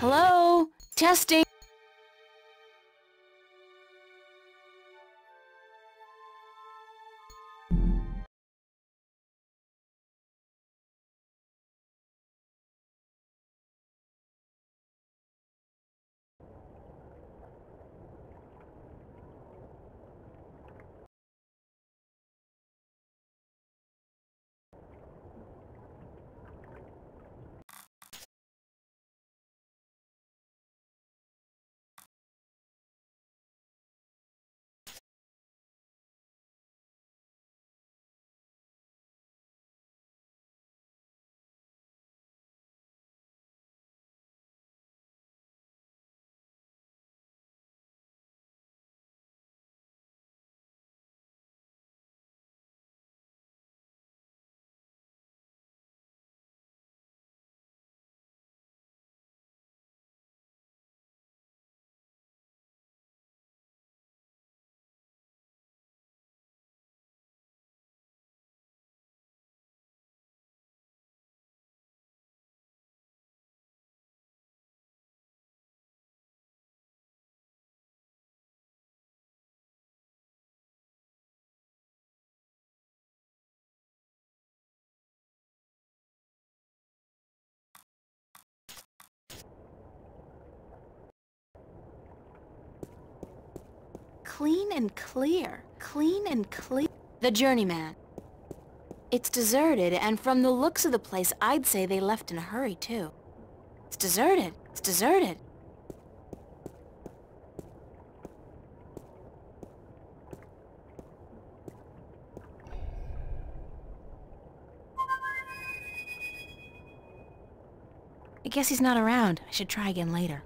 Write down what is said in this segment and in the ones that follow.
Hello? Testing. Clean and clear. Clean and clear. The journeyman. It's deserted, and from the looks of the place, I'd say they left in a hurry, too. It's deserted. It's deserted. I guess he's not around. I should try again later.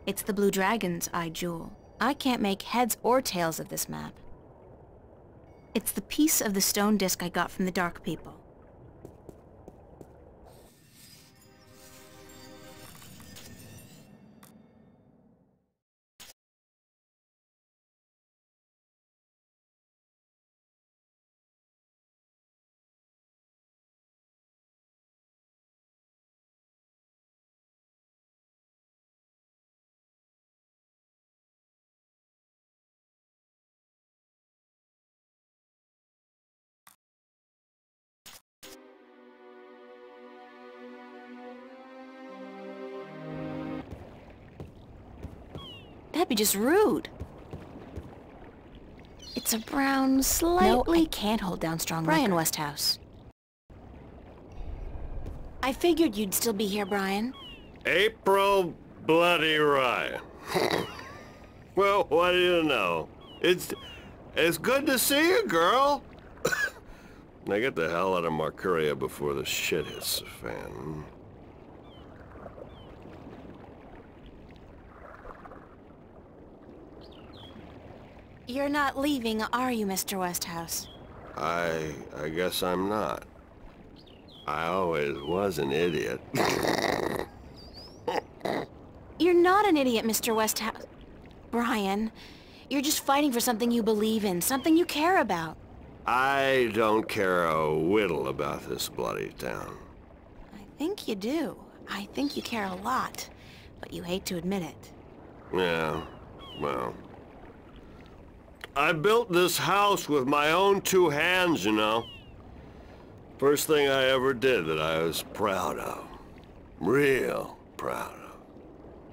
It's the Blue Dragon's eye jewel. I can't make heads or tails of this map. It's the piece of the stone disc I got from the Dark People. That'd be just rude. It's a brown, slightly... No, I can't hold down strong Brian liquor. Westhouse. I figured you'd still be here, Brian. April Bloody Ryan. Well, what do you know? It's good to see you, girl. Now get the hell out of Marcuria before the shit hits the fan. You're not leaving, are you, Mr. Westhouse? I guess I'm not. I always was an idiot. You're not an idiot, Mr. Westhouse. Brian, you're just fighting for something you believe in, something you care about. I don't care a whittle about this bloody town. I think you do. I think you care a lot, but you hate to admit it. Yeah, well... I built this house with my own two hands, you know. First thing I ever did that I was proud of. Real proud of.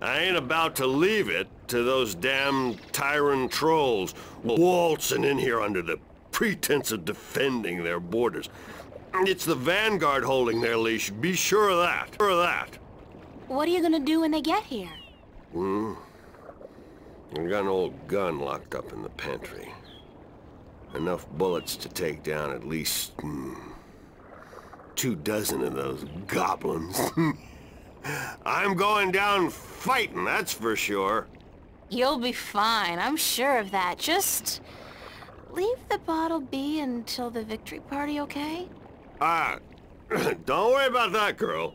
I ain't about to leave it to those damn tyrant trolls waltzing in here under the pretense of defending their borders. It's the Vanguard holding their leash, be sure of that. Sure of that. What are you gonna do when they get here? I got an old gun locked up in the pantry. Enough bullets to take down at least 24 of those goblins. I'm going down fighting, that's for sure. You'll be fine, I'm sure of that. Just leave the bottle be until the victory party, okay? Don't worry about that, girl.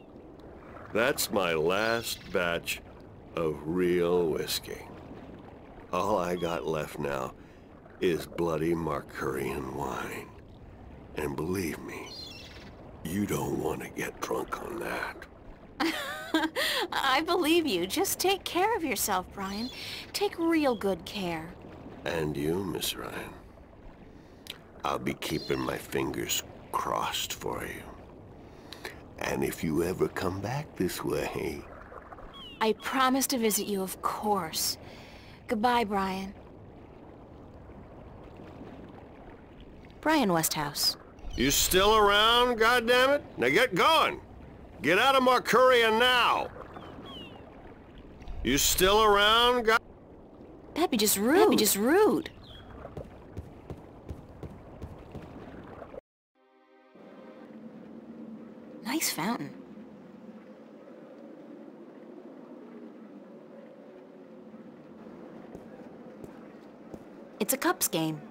That's my last batch of real whiskey. All I got left now is bloody Marcurian wine. And believe me, you don't want to get drunk on that. I believe you. Just take care of yourself, Brian. Take real good care. And you, Miss Ryan. I'll be keeping my fingers crossed for you. And if you ever come back this way... I promise to visit you, of course. Goodbye, Brian. Brian Westhouse. You still around, goddammit? Now get going! Get out of Marcuria now! You still around, god... That'd be just rude. That'd be just rude. Nice fountain. It's a cups game.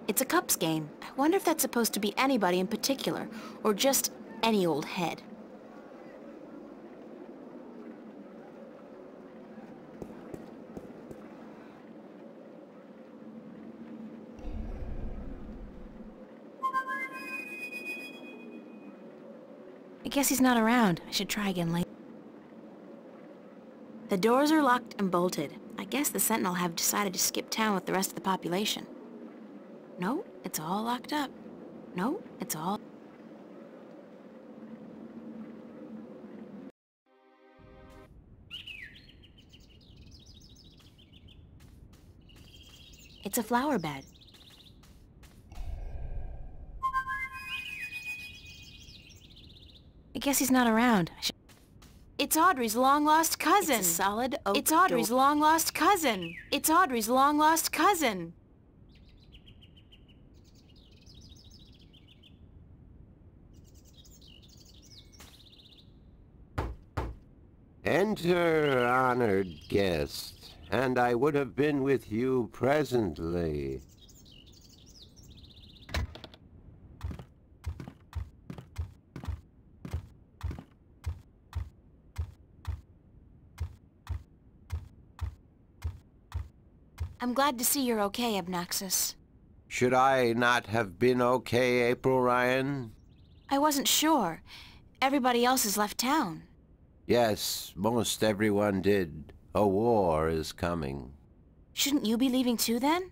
It's a cups game. I wonder if that's supposed to be anybody in particular, or just any old head. I guess he's not around. I should try again later. The doors are locked and bolted. I guess the Sentinel have decided to skip town with the rest of the population. No, it's all locked up. No, it's all... It's a flower bed. I guess he's not around. It's Audrey's long-lost cousin. It's a solid oak. It's Audrey's long-lost cousin. It's Audrey's long-lost cousin. Enter, honored guest, and I would have been with you presently. I'm glad to see you're okay, Obnoxus. Should I not have been okay, April Ryan? I wasn't sure. Everybody else has left town. Yes, most everyone did. A war is coming. Shouldn't you be leaving too, then?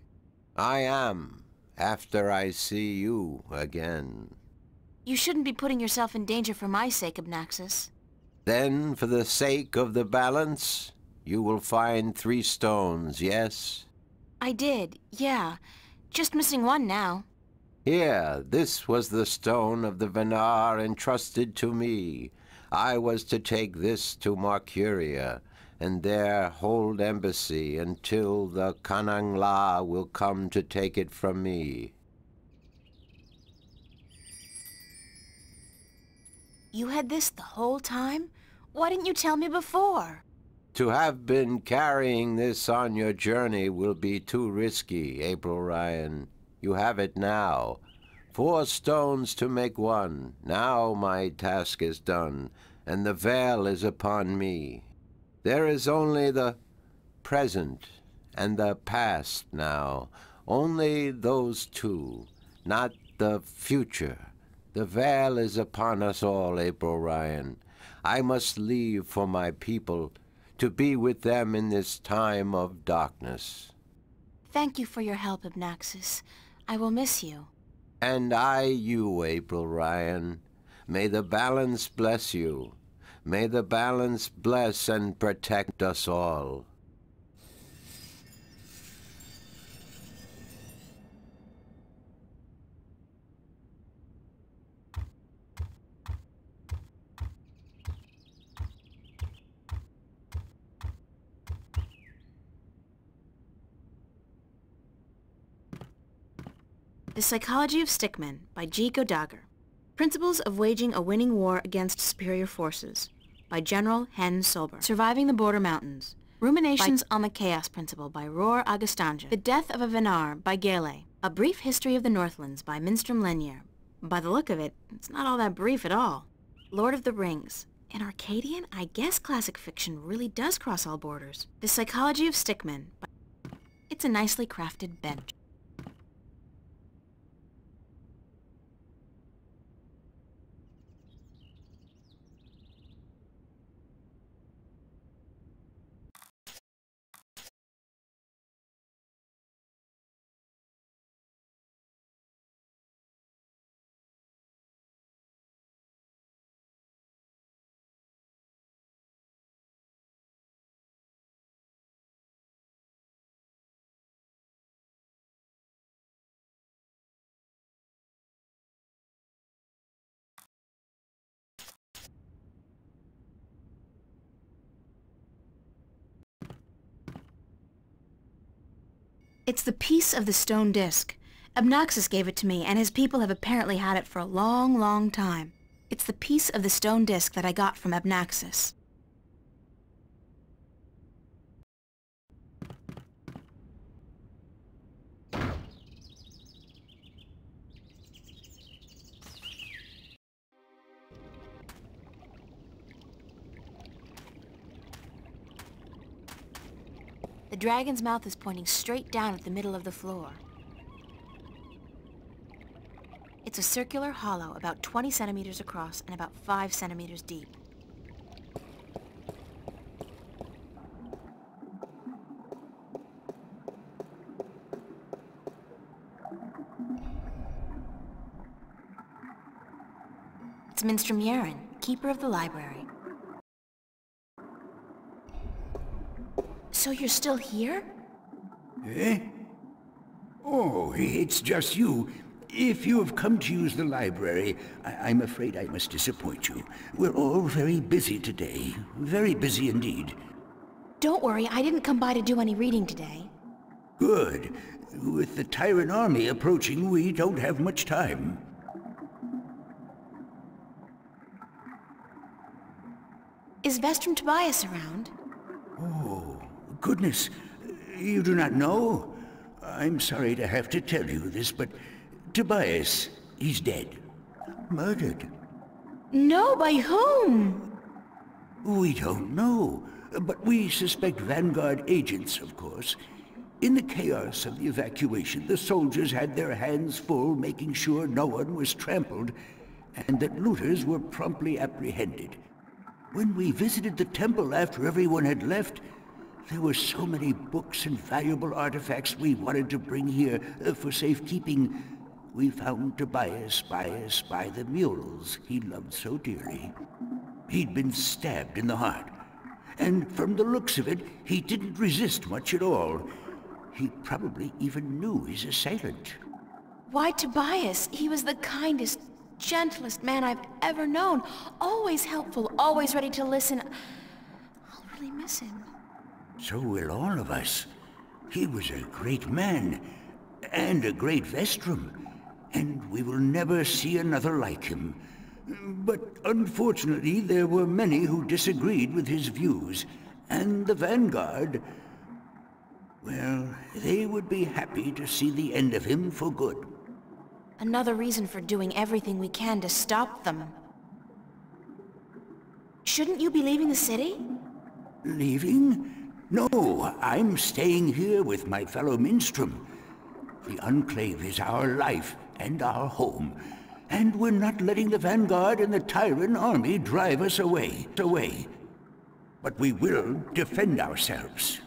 I am, after I see you again. You shouldn't be putting yourself in danger for my sake, Obnoxus. Then, for the sake of the balance, you will find 3 stones, yes? I did, yeah. Just missing one now. Here, this was the stone of the Venar entrusted to me. I was to take this to Marcuria, and there hold embassy until the Kanangla will come to take it from me. You had this the whole time? Why didn't you tell me before? To have been carrying this on your journey will be too risky, April Ryan. You have it now. 4 stones to make 1. Now my task is done, and the veil is upon me. There is only the present and the past now. Only those 2, not the future. The veil is upon us all, April Ryan. I must leave for my people, to be with them in this time of darkness. Thank you for your help, Obnoxus. I will miss you. And I you, April Ryan. May the balance bless you. May the balance bless and protect us all. The Psychology of Stickmen by G. Godager. Principles of Waging a Winning War Against Superior Forces by General Hen Solber. Surviving the Border Mountains. Ruminations on the Chaos Principle by Roar Agustanja. The Death of a Venar by Gale. A Brief History of the Northlands by Minstrom Lenier. By the look of it, it's not all that brief at all. Lord of the Rings. In Arcadian, I guess classic fiction really does cross all borders. The Psychology of Stickmin. It's a nicely crafted bench. It's the piece of the stone disc. Abnaxis gave it to me, and his people have apparently had it for a long, long time. It's the piece of the stone disc that I got from Abnaxis. The dragon's mouth is pointing straight down at the middle of the floor. It's a circular hollow about 20 centimeters across and about 5 centimeters deep. It's Minstrom Yaren, keeper of the library. So you're still here? Eh? Oh, it's just you. If you have come to use the library, I'm afraid I must disappoint you. We're all very busy today. Very busy indeed. Don't worry, I didn't come by to do any reading today. Good. With the Tyrant army approaching, we don't have much time. Is Vestrum Tobias around? Oh, goodness. You do not know? I'm sorry to have to tell you this, but Tobias, he's dead. Murdered. No, by whom? We don't know, but we suspect Vanguard agents, of course. In the chaos of the evacuation, the soldiers had their hands full making sure no one was trampled, and that looters were promptly apprehended. When we visited the temple after everyone had left, there were so many books and valuable artifacts we wanted to bring here for safekeeping. We found Tobias by the mules he loved so dearly. He'd been stabbed in the heart, and from the looks of it, he didn't resist much at all. He probably even knew his assailant. Why Tobias? He was the kindest, gentlest man I've ever known. Always helpful, always ready to listen. I'll really miss him. So will all of us. He was a great man, and a great Vestrum, and we will never see another like him. But unfortunately, there were many who disagreed with his views, and the Vanguard, well, they would be happy to see the end of him for good. Another reason for doing everything we can to stop them. Shouldn't you be leaving the city? Leaving? No, I'm staying here with my fellow Minstrom. The Enclave is our life and our home, and we're not letting the Vanguard and the Tyrant army drive us away. But we will defend ourselves.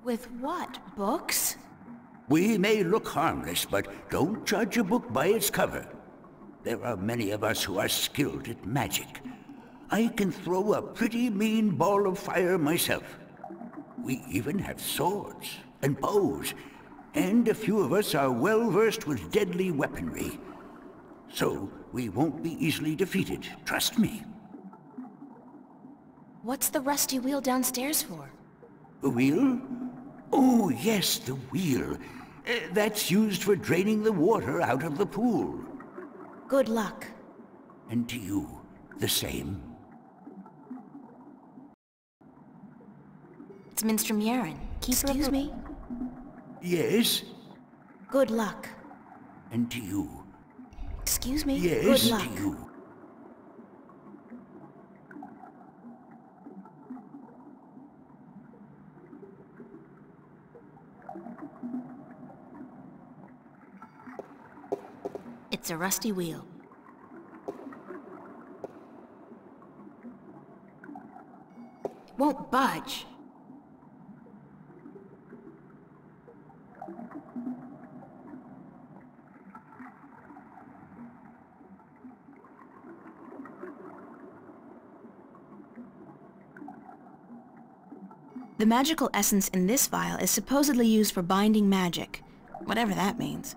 With what? Books? We may look harmless, but don't judge a book by its cover. There are many of us who are skilled at magic. I can throw a pretty mean ball of fire myself. We even have swords and bows, and a few of us are well versed with deadly weaponry. So we won't be easily defeated, trust me. What's the rusty wheel downstairs for? The wheel? Oh, yes, the wheel. That's used for draining the water out of the pool. Good luck. And to you, the same. It's Minstrom Yaren. Excuse me? Yes? Good luck. And to you. Excuse me? Yes, Good luck. to you. It's a rusty wheel. It won't budge. The magical essence in this vial is supposedly used for binding magic, whatever that means.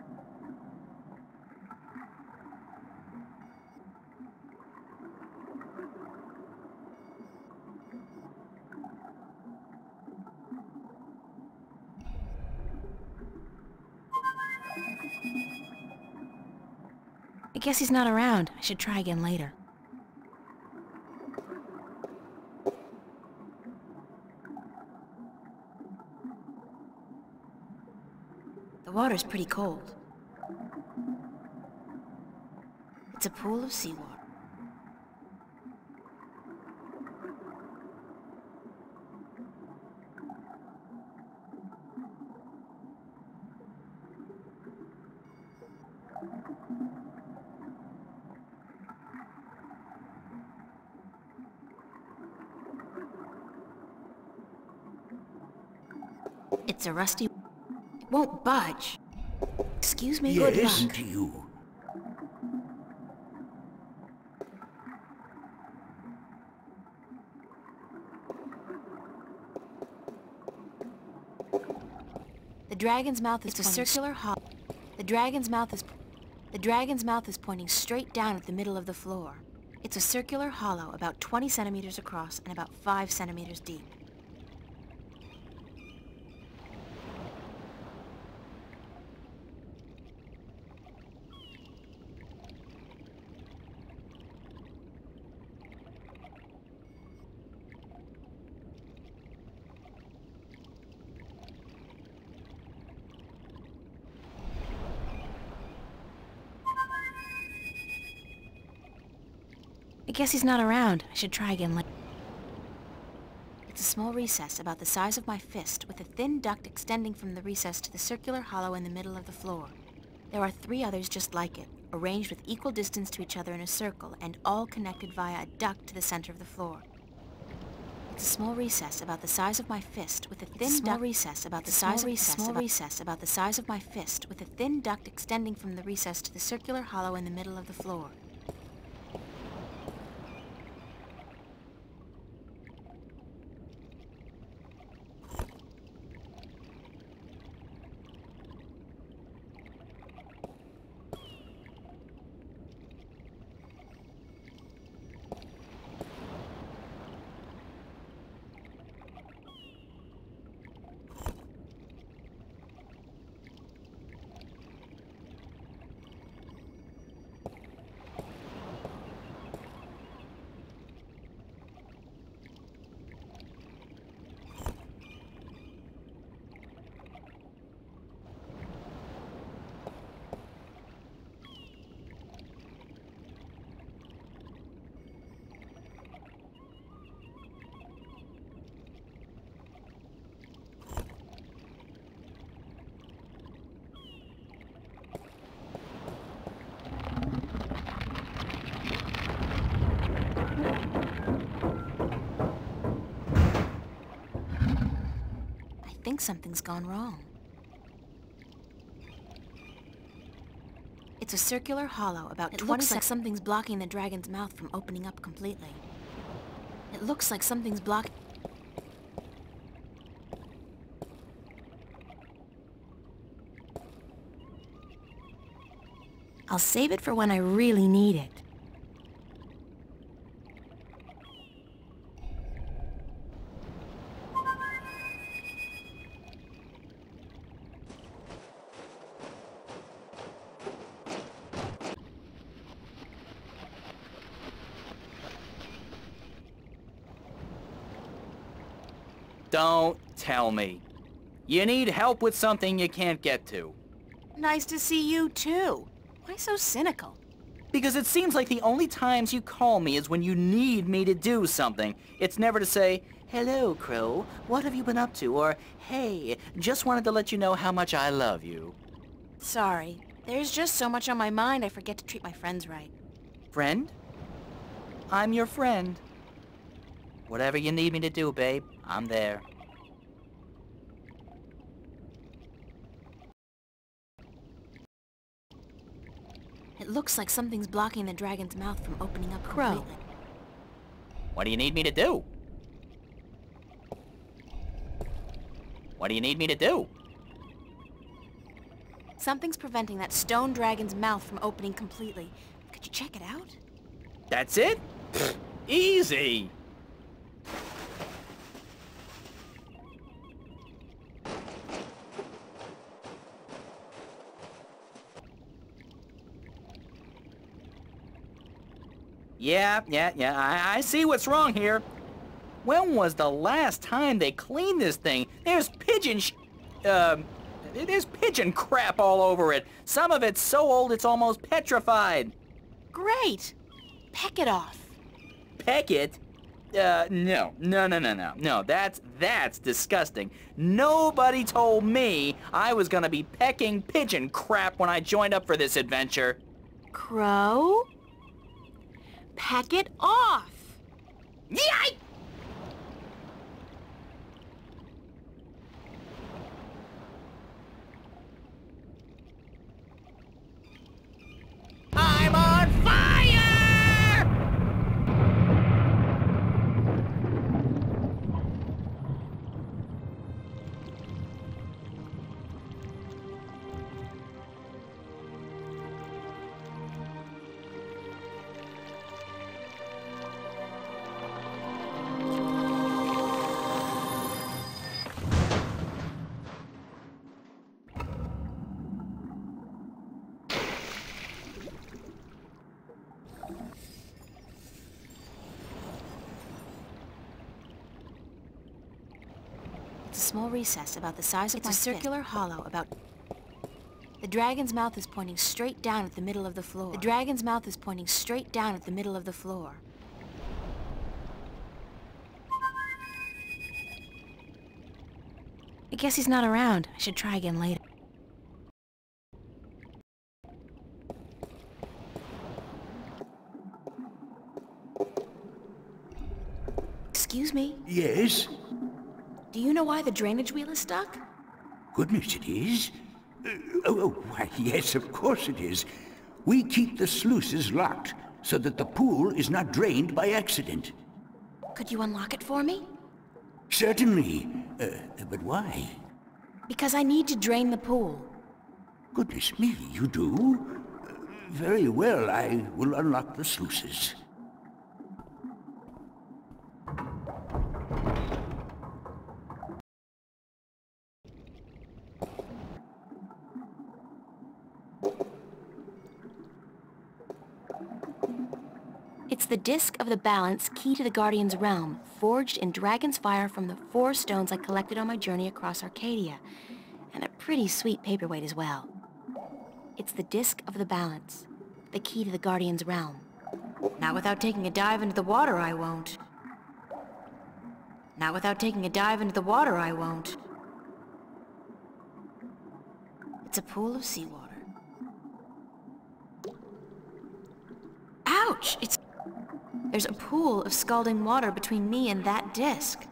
I guess he's not around. I should try again later. The water's pretty cold. It's a pool of seawater. It's a rusty... It won't budge. Excuse me, good Yes, luck. to you. The dragon's mouth is a circular hollow. The dragon's mouth is pointing straight down at the middle of the floor. It's a circular hollow about 20 centimeters across and about 5 centimeters deep. I guess he's not around. I should try again later. It's a small recess about the size of my fist with a thin duct extending from the recess to the circular hollow in the middle of the floor. There are 3 others just like it, arranged with equal distance to each other in a circle and all connected via a duct to the center of the floor. It's a small recess about the size of my fist with a thin duct extending from the recess to the circular hollow in the middle of the floor. I think something's gone wrong. It's a circular hollow about 20 looks like something's blocking the dragon's mouth from opening up completely. It looks like something's blocking... I'll save it for when I really need it. Don't tell me. You need help with something you can't get to. Nice to see you, too. Why so cynical? Because it seems like the only times you call me is when you need me to do something. It's never to say, "Hello, Crow, what have you been up to?" or, "Hey, just wanted to let you know how much I love you." Sorry. There's just so much on my mind, I forget to treat my friends right. Friend? I'm your friend. Whatever you need me to do, babe, I'm there. It looks like something's blocking the dragon's mouth from opening up completely. What do you need me to do? What do you need me to do? Something's preventing that stone dragon's mouth from opening completely. Could you check it out? That's it? Easy! Yeah, I see what's wrong here. When was the last time they cleaned this thing? There's there's pigeon crap all over it. Some of it's so old it's almost petrified. Great! Peck it off. Peck it? No, that's disgusting. Nobody told me I was gonna be pecking pigeon crap when I joined up for this adventure. Crow? Peck it off! Yike! I'm on fire! It's a small recess about the size of my fist. It's a circular hollow about... The dragon's mouth is pointing straight down at the middle of the floor. The dragon's mouth is pointing straight down at the middle of the floor. I guess he's not around. I should try again later. Excuse me? Yes? Do you know why the drainage wheel is stuck? Goodness, it is. Why, yes, of course it is. We keep the sluices locked so that the pool is not drained by accident. Could you unlock it for me? Certainly. But why? Because I need to drain the pool. Goodness me, you do? Very well, I will unlock the sluices. It's the disc of the balance key to the Guardian's realm, forged in dragon's fire from the 4 stones I collected on my journey across Arcadia, and a pretty sweet paperweight as well. It's the disc of the balance, the key to the Guardian's realm. Not without taking a dive into the water, I won't. Not without taking a dive into the water, I won't. It's a pool of seawater. Ouch! There's a pool of scalding water between me and that disc.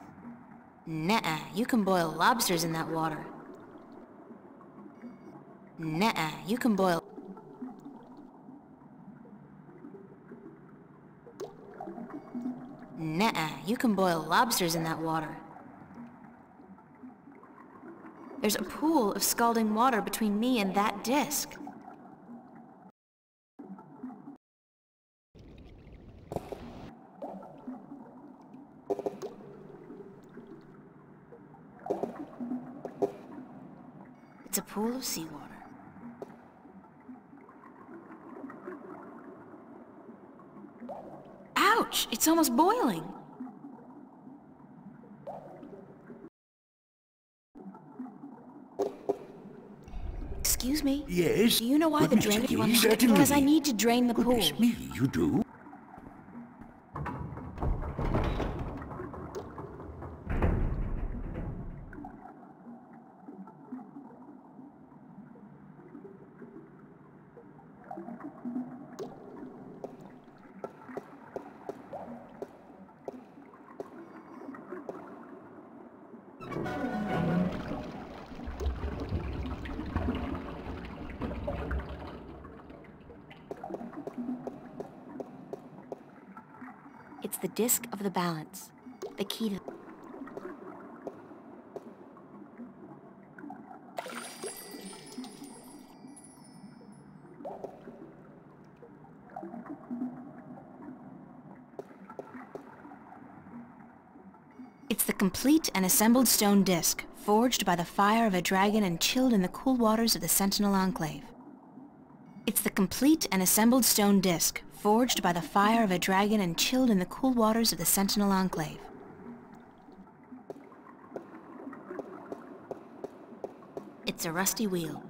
Nuh-uh, you can boil lobsters in that water. Nuh-uh, you can boil... Nuh-uh, you can boil lobsters in that water. There's a pool of scalding water between me and that disc. It's a pool of seawater. Ouch! It's almost boiling. Excuse me? Yes? Do you know why the drainage wheel is certainly. Because I need to drain the pool. Goodness me, you do? It's the disc of the balance, the key to... It's the complete and assembled stone disc, forged by the fire of a dragon and chilled in the cool waters of the Sentinel Enclave. It's the complete and assembled stone disc, forged by the fire of a dragon and chilled in the cool waters of the Sentinel Enclave. It's a rusty wheel.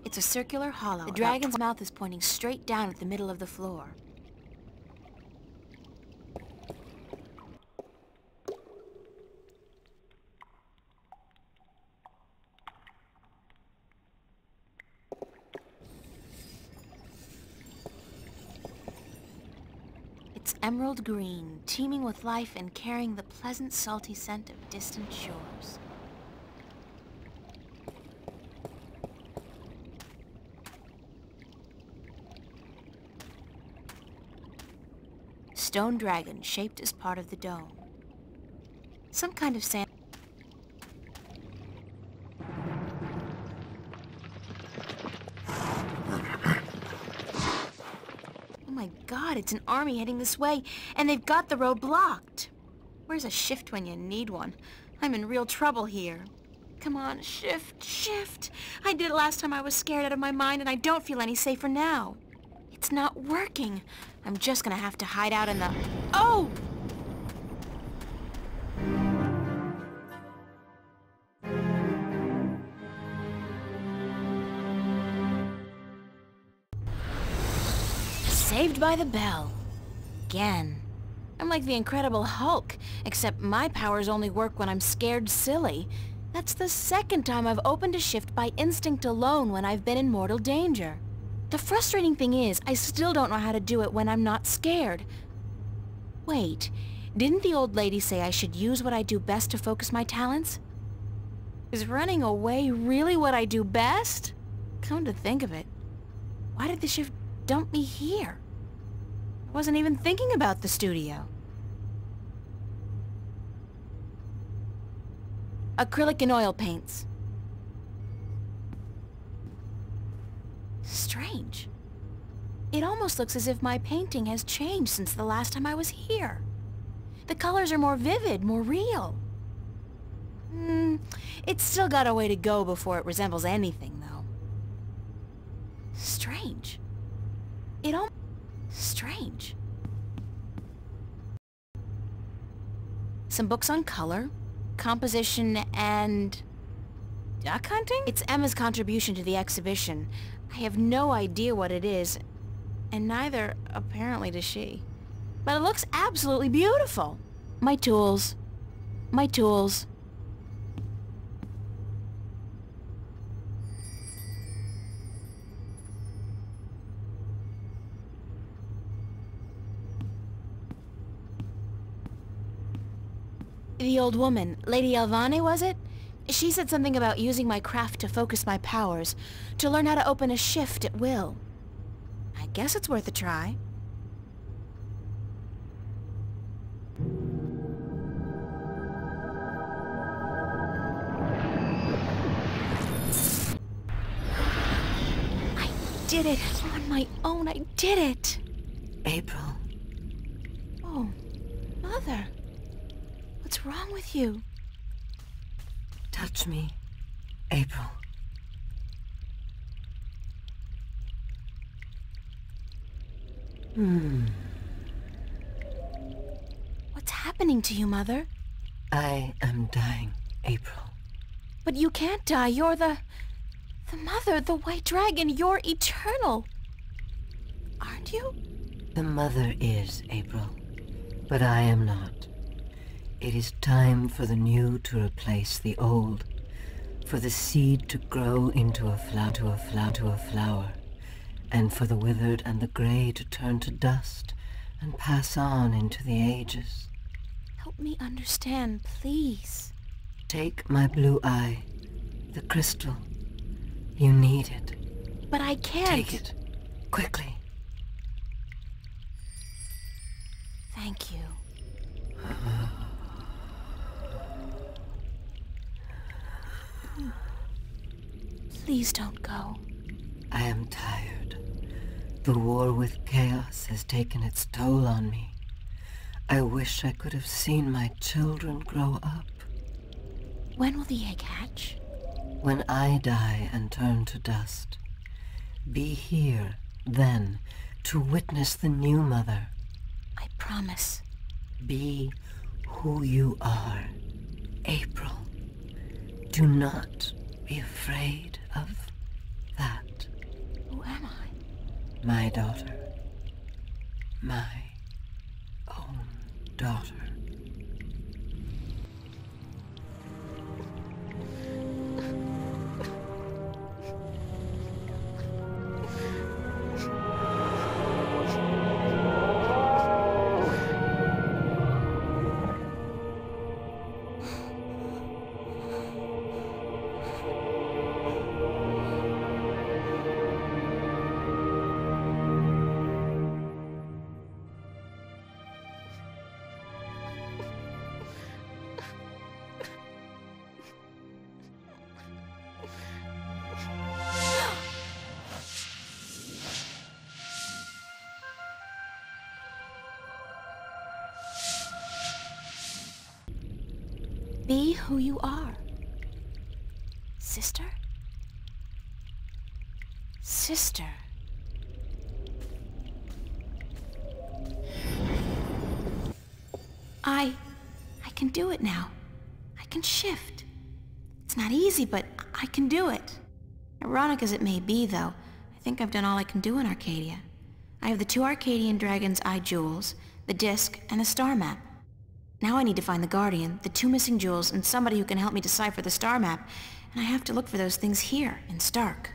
It's a circular hollow. The dragon's mouth is pointing straight down at the middle of the floor. It's emerald green, teeming with life and carrying the pleasant, salty scent of distant shores. Stone dragon shaped as part of the dome. Some kind of sand. Oh my God, it's an army heading this way, and they've got the road blocked. Where's a shift when you need one? I'm in real trouble here. Come on, shift, shift. I did it last time I was scared out of my mind, and I don't feel any safer now. It's not working. I'm just gonna have to hide out in the... Oh! Saved by the bell. Again. I'm like the Incredible Hulk, except my powers only work when I'm scared silly. That's the second time I've opened a shift by instinct alone when I've been in mortal danger. The frustrating thing is, I still don't know how to do it when I'm not scared. Wait, didn't the old lady say I should use what I do best to focus my talents? Is running away really what I do best? Come to think of it, why did the shift dump me here? I wasn't even thinking about the studio. Acrylic and oil paints. Strange. It almost looks as if my painting has changed since the last time I was here. The colors are more vivid, more real. It's still got a way to go before it resembles anything, though. Strange. Strange. Some books on color, composition, and... duck hunting? It's Emma's contribution to the exhibition. I have no idea what it is, and neither, apparently, does she. But it looks absolutely beautiful. My tools. My tools. The old woman, Lady Alvane, was it? She said something about using my craft to focus my powers, to learn how to open a shift at will. I guess it's worth a try. I did it! On my own, I did it! April. Oh, Mother. What's wrong with you? Touch me, April. What's happening to you, Mother? I am dying, April. But you can't die. You're the Mother, the White Dragon. You're eternal. Aren't you? The Mother is, April, but I am not. It is time for the new to replace the old, for the seed to grow into a flower, and for the withered and the gray to turn to dust and pass on into the ages. Help me understand, please. Take my blue eye, the crystal. You need it. But I can't. Take it, quickly. Thank you. Please don't go. I am tired. The war with chaos has taken its toll on me. I wish I could have seen my children grow up. When will the egg hatch? When I die and turn to dust, be here then to witness the new Mother. I promise. Be who you are, April. Do not be afraid of that. Who am I? My daughter. My own daughter. Be who you are. Sister? Sister. I can do it now. I can shift. It's not easy, but I can do it. Ironic as it may be, though, I think I've done all I can do in Arcadia. I have the 2 Arcadian Dragon's Eye jewels, the disc, and the star map. Now I need to find the Guardian, the 2 missing jewels, and somebody who can help me decipher the star map, and I have to look for those things here, in Stark.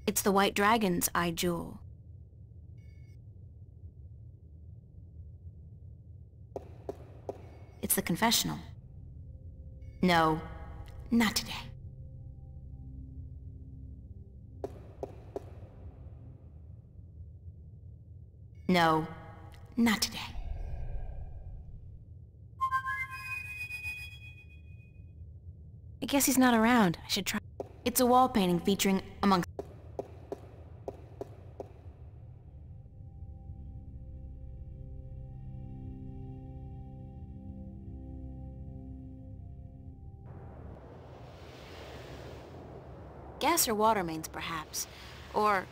It's the White Dragon's eye jewel. It's the confessional. No, not today. No, not today. I guess he's not around. I should try. It's a wall painting featuring, among... gas or water mains, perhaps. Or,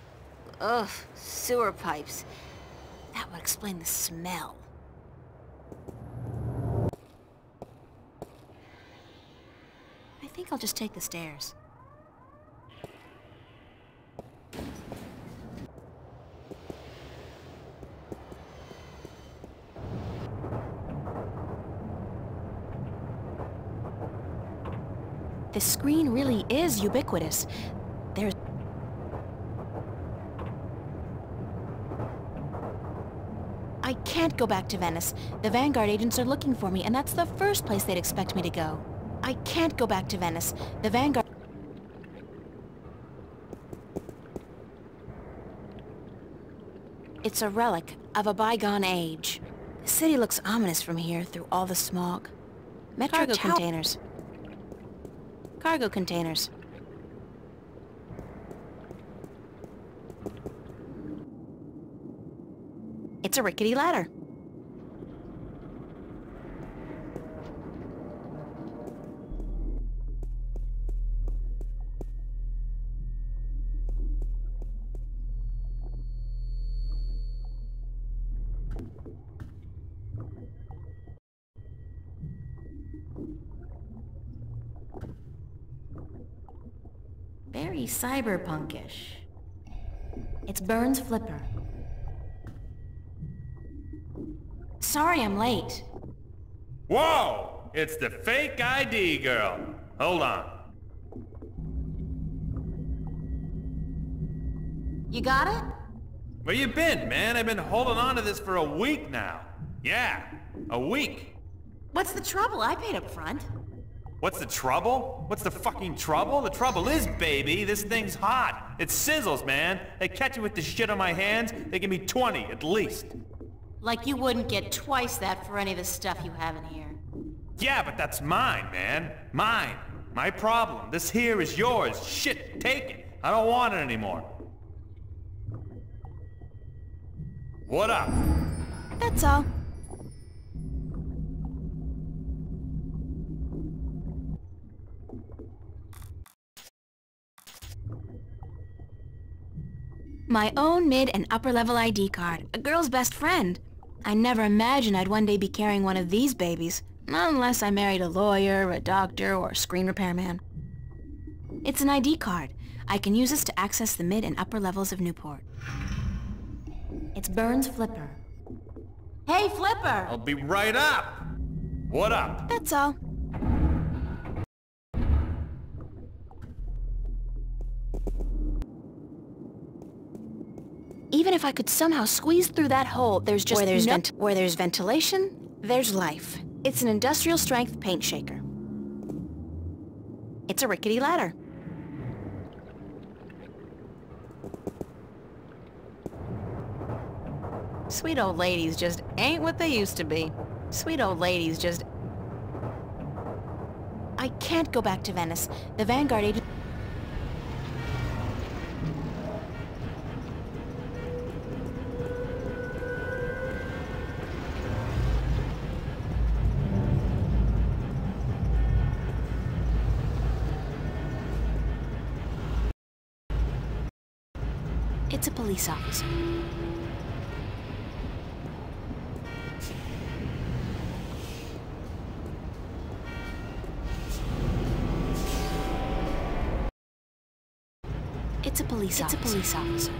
ugh, sewer pipes. That would explain the smell. I think I'll just take the stairs. This screen really is ubiquitous. There's... I can't go back to Venice. The Vanguard agents are looking for me, and that's the first place they'd expect me to go. I can't go back to Venice. The Vanguard... It's a relic of a bygone age. The city looks ominous from here through all the smog. Cargo containers. Cargo containers. It's a rickety ladder. Very cyberpunkish. It's Burns' flipper. Sorry I'm late. Whoa! It's the fake ID girl. Hold on. You got it? Where you been, man? I've been holding on to this for a week now. Yeah, a week. What's the trouble? I paid up front. What's the trouble? What's the fucking trouble? The trouble is, baby, this thing's hot. It sizzles, man. They catch me with the shit on my hands, they give me 20 at least. Like you wouldn't get twice that for any of the stuff you have in here. Yeah, but that's mine, man. Mine. My problem. This here is yours. Shit, take it. I don't want it anymore. What up? That's all. My own mid and upper level ID card. A girl's best friend. I never imagined I'd one day be carrying one of these babies. Not unless I married a lawyer, a doctor, or a screen repairman. It's an ID card. I can use this to access the mid and upper levels of Newport. It's Burns' flipper. Hey, Flipper! I'll be right up. What up? That's all. Even if I could somehow squeeze through that hole, there's just where there's ventilation, there's life. It's an industrial-strength paint shaker. It's a rickety ladder. Sweet old ladies just ain't what they used to be. Sweet old ladies just... I can't go back to Venice. The Vanguard agent... It's a police officer. It's a police officer.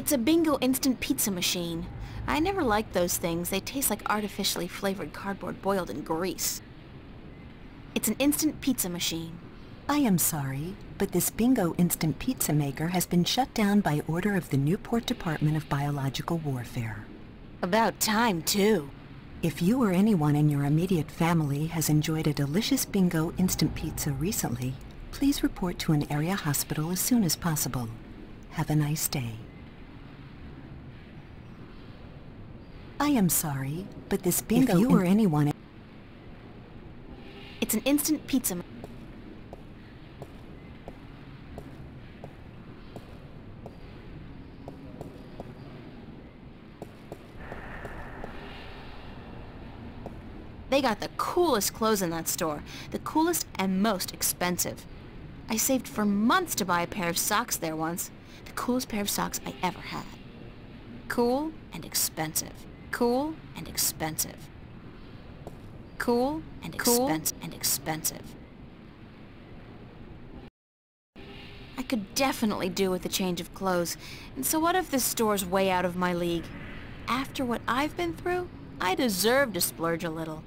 It's a bingo instant pizza machine. I never liked those things. They taste like artificially flavored cardboard boiled in grease. It's an instant pizza machine. I am sorry, but this bingo instant pizza maker has been shut down by order of the Newport Department of Biological Warfare. About time, too. If you or anyone in your immediate family has enjoyed a delicious bingo instant pizza recently, please report to an area hospital as soon as possible. Have a nice day. I am sorry, but this bingo... If you or anyone... It's an instant pizza... They got the coolest clothes in that store. The coolest and most expensive. I saved for months to buy a pair of socks there once. The coolest pair of socks I ever had. Cool and expensive. Cool and expensive. Cool and expensive. I could definitely do with a change of clothes. And so what if this store's way out of my league? After what I've been through, I deserve to splurge a little.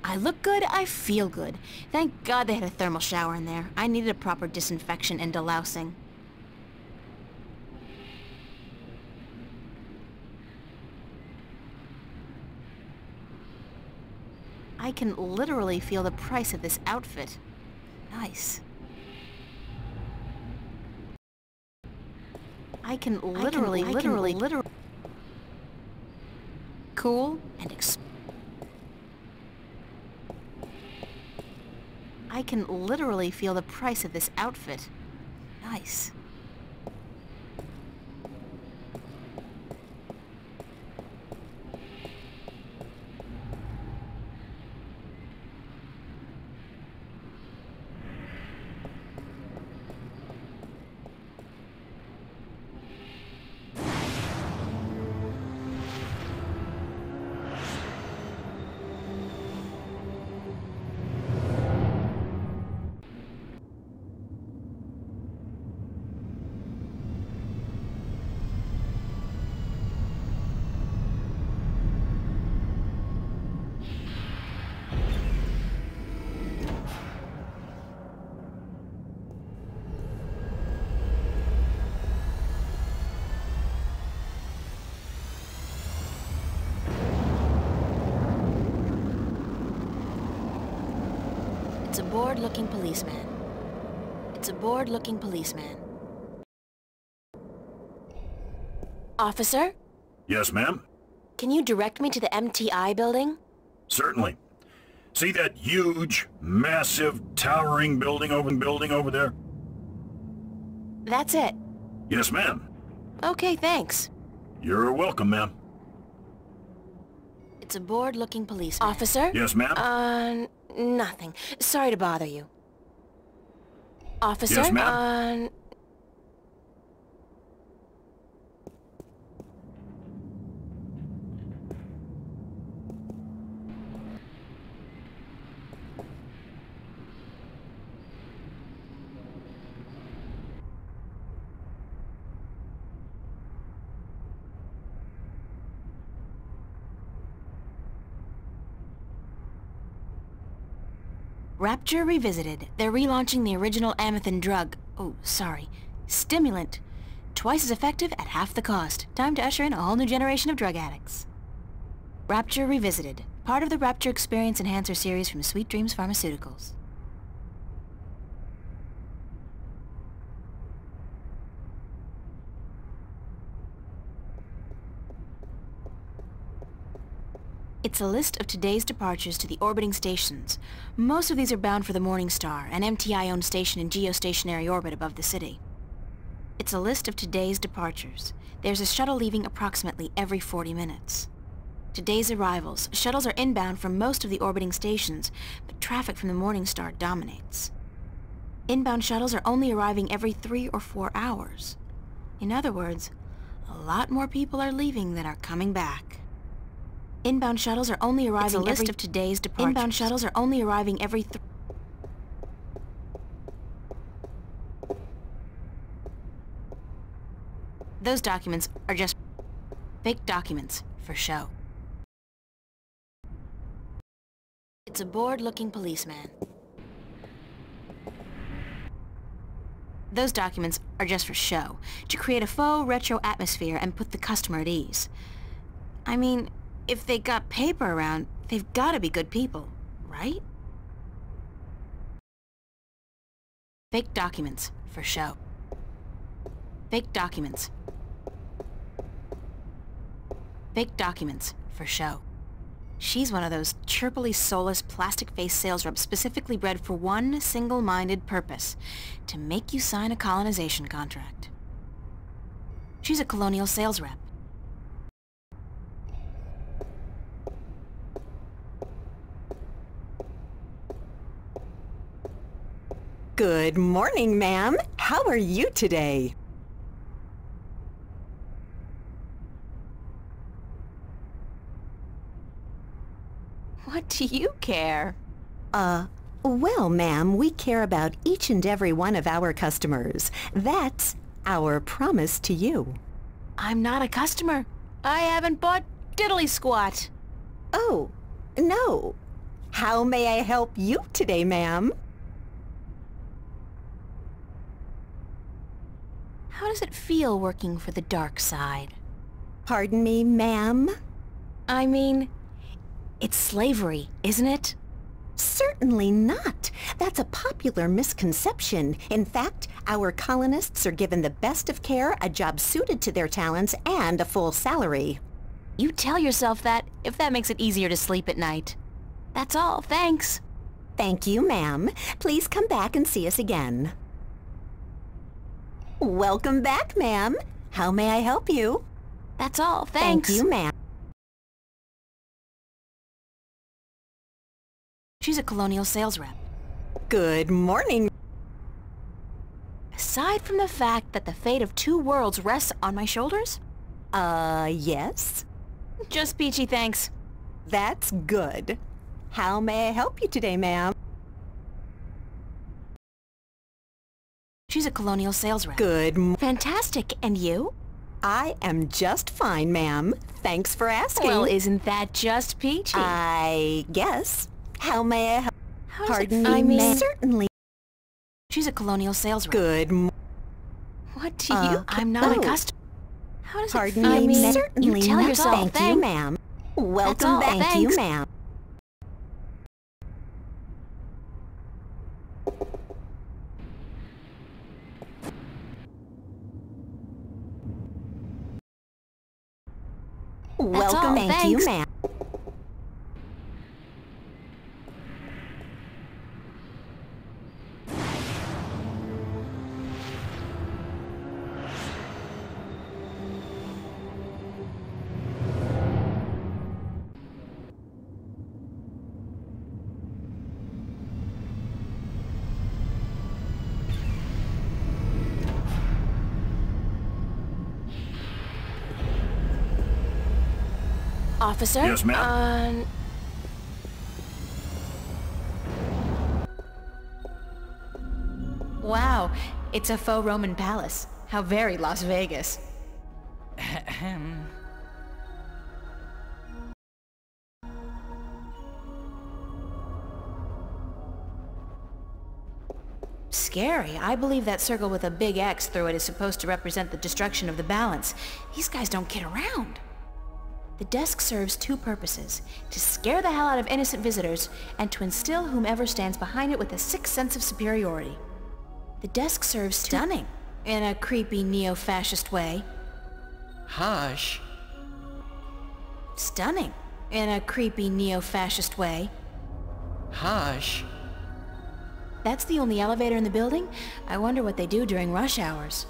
I look good, I feel good. Thank God they had a thermal shower in there. I needed a proper disinfection and delousing. I can literally feel the price of this outfit. Nice. I can literally cool and I can literally feel the price of this outfit. Nice. It's a bored-looking policeman. It's a bored-looking policeman. Officer? Yes, ma'am? Can you direct me to the MTI building? Certainly. See that huge, massive, towering building over there? That's it. Yes, ma'am. Okay, thanks. You're welcome, ma'am. It's a bored-looking policeman. Officer? Yes, ma'am? Nothing. Sorry to bother you. Officer? Yes, ma'am? Rapture Revisited. They're relaunching the original Amethyst drug. Oh, sorry. Stimulant. Twice as effective at half the cost. Time to usher in a whole new generation of drug addicts. Rapture Revisited. Part of the Rapture Experience Enhancer series from Sweet Dreams Pharmaceuticals. It's a list of today's departures to the orbiting stations. Most of these are bound for the Morning Star, an MTI-owned station in geostationary orbit above the city. It's a list of today's departures. There's a shuttle leaving approximately every 40 minutes. Today's arrivals. Shuttles are inbound from most of the orbiting stations, but traffic from the Morning Star dominates. Inbound shuttles are only arriving every 3 or 4 hours. In other words, a lot more people are leaving than are coming back. Inbound shuttles are only arriving every... It's a list of today's departures. Inbound shuttles are only arriving every Those documents are just fake documents for show. It's a bored-looking policeman. Those documents are just for show, to create a faux retro atmosphere and put the customer at ease. I mean, if they got paper around, they've gotta be good people, right? Fake documents for show. Fake documents. Fake documents for show. She's one of those chirpily soulless plastic-faced sales reps specifically bred for one single-minded purpose, to make you sign a colonization contract. She's a colonial sales rep. Good morning, ma'am. How are you today? What do you care? Well, ma'am, we care about each and every one of our customers. That's our promise to you. I'm not a customer. I haven't bought diddly squat. Oh, no. How may I help you today, ma'am? How does it feel working for the dark side? Pardon me, ma'am? I mean, it's slavery, isn't it? Certainly not. That's a popular misconception. In fact, our colonists are given the best of care, a job suited to their talents, and a full salary. You tell yourself that if that makes it easier to sleep at night. That's all, thanks. Thank you, ma'am. Please come back and see us again. Welcome back, ma'am. How may I help you? That's all, thanks. Thank you, ma'am. She's a colonial sales rep. Good morning. Aside from the fact that the fate of two worlds rests on my shoulders? Yes? Just peachy, thanks. That's good. How may I help you today, ma'am? She's a colonial sales rep. Fantastic, and you? I am just fine, ma'am. Thanks for asking. Well, isn't that just peachy? I guess. How may I help? Pardon me, ma'am. Certainly. She's a colonial sales rep. What do you... I'm not a customer. How does it feel? Pardon me, certainly. You tell yourself, thank you, ma'am. Welcome back. Thank you, ma'am. Welcome, thank you, ma'am. Officer? Yes, ma'am? Wow, it's a faux Roman palace. How very Las Vegas. Scary. I believe that circle with a big X through it is supposed to represent the destruction of the balance. These guys don't kid around. The desk serves two purposes: to scare the hell out of innocent visitors, and to instill whomever stands behind it with a sick sense of superiority. The desk serves stunning, in a creepy neo-fascist way. Hush. Stunning, in a creepy neo-fascist way. Hush. That's the only elevator in the building? I wonder what they do during rush hours.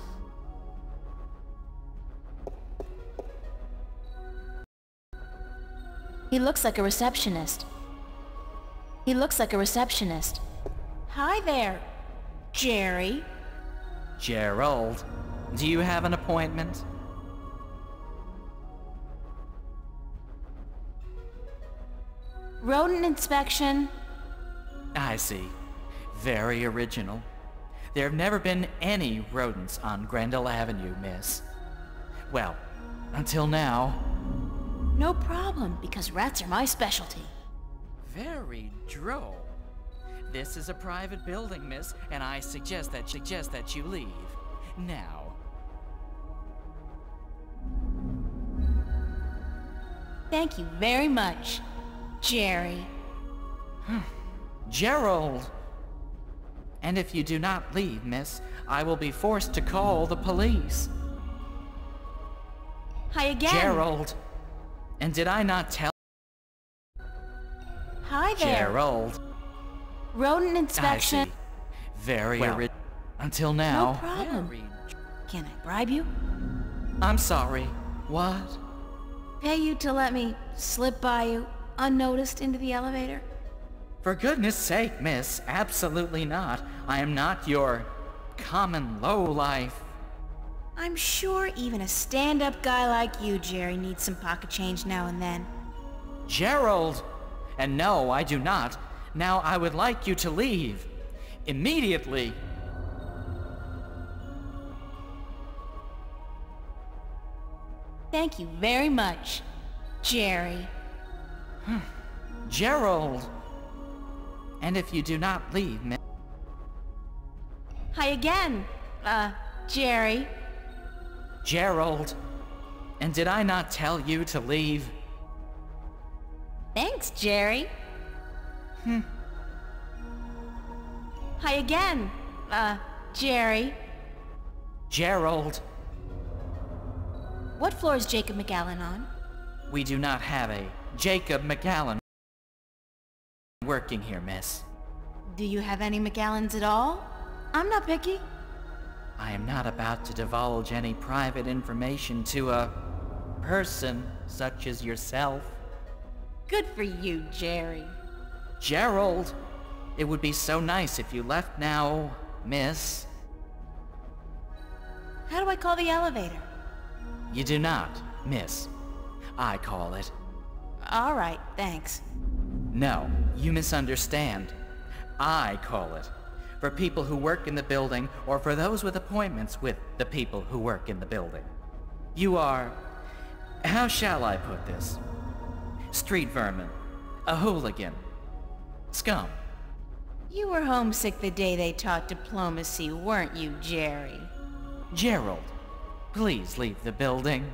He looks like a receptionist. He looks like a receptionist. Hi there, Jerry. Gerald, do you have an appointment? Rodent inspection. I see. Very original. There have never been any rodents on Grendel Avenue, miss. Well, until now. No problem, because rats are my specialty. Very droll. This is a private building, miss, and I suggest that you leave. Now. Thank you very much, Jerry. Gerald! And if you do not leave, miss, I will be forced to call the police. Hi again. Gerald! And did I not tell— Hi there. Gerald! Rodent inspection. I see. Very Well, until now. No problem. Can I bribe you? I'm sorry. What? Pay you to let me slip by you, unnoticed, into the elevator? For goodness sake, miss, absolutely not. I am not your common lowlife. I'm sure even a stand-up guy like you, Jerry, needs some pocket change now and then. Gerald! And no, I do not. Now I would like you to leave. Immediately. Thank you very much, Jerry. Gerald! And if you do not leave, miss— Hi again, Jerry. Gerald! And did I not tell you to leave? Thanks, Jerry. Hi again, Jerry. Gerald! What floor is Jacob McAllen on? We do not have a Jacob McAllen working here, miss. Do you have any McAllens at all? I'm not picky. I am not about to divulge any private information to a person such as yourself. Good for you, Jerry. Gerald! It would be so nice if you left now, miss. How do I call the elevator? You do not, miss. I call it. All right, thanks. No, you misunderstand. I call it. For people who work in the building, or for those with appointments with the people who work in the building. You are— how shall I put this? Street vermin. A hooligan. Scum. You were homesick the day they taught diplomacy, weren't you, Jerry? Gerald, please leave the building.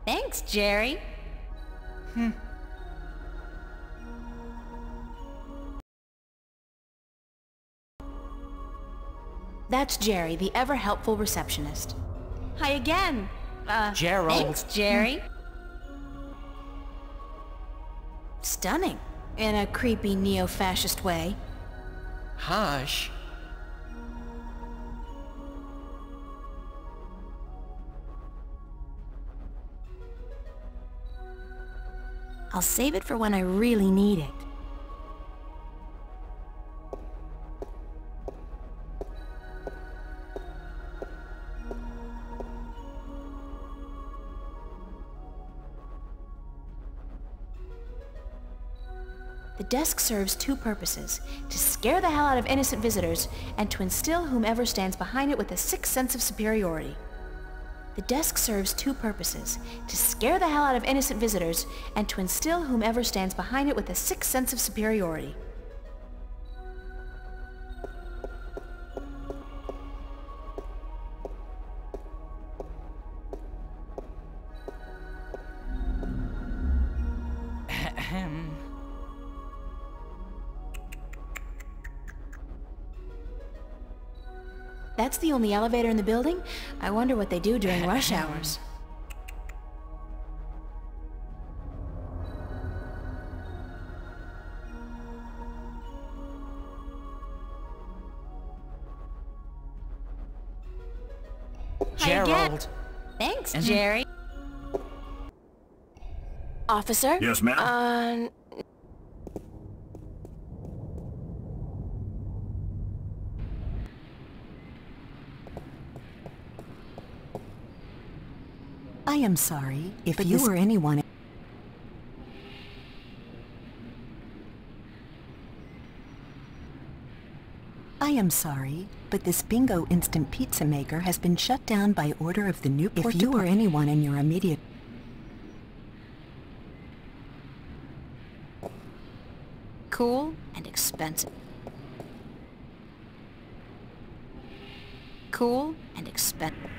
Thanks, Jerry. That's Jerry, the ever-helpful receptionist. Hi again. Gerald. Thanks, Jerry. Stunning, in a creepy neo-fascist way. Hush. I'll save it for when I really need it. The desk serves two purposes: to scare the hell out of innocent visitors, and to instill whomever stands behind it with a sick sense of superiority. The desk serves two purposes: to scare the hell out of innocent visitors, and to instill whomever stands behind it with a sick sense of superiority. That's the only elevator in the building? I wonder what they do during rush hours. Gerald. Thanks, Jerry. Officer? Yes, ma'am? I am sorry, if you or anyone... I am sorry, but this bingo instant pizza maker has been shut down by order of the Newport. If you or anyone in your immediate... Cool and expensive. Cool and expensive.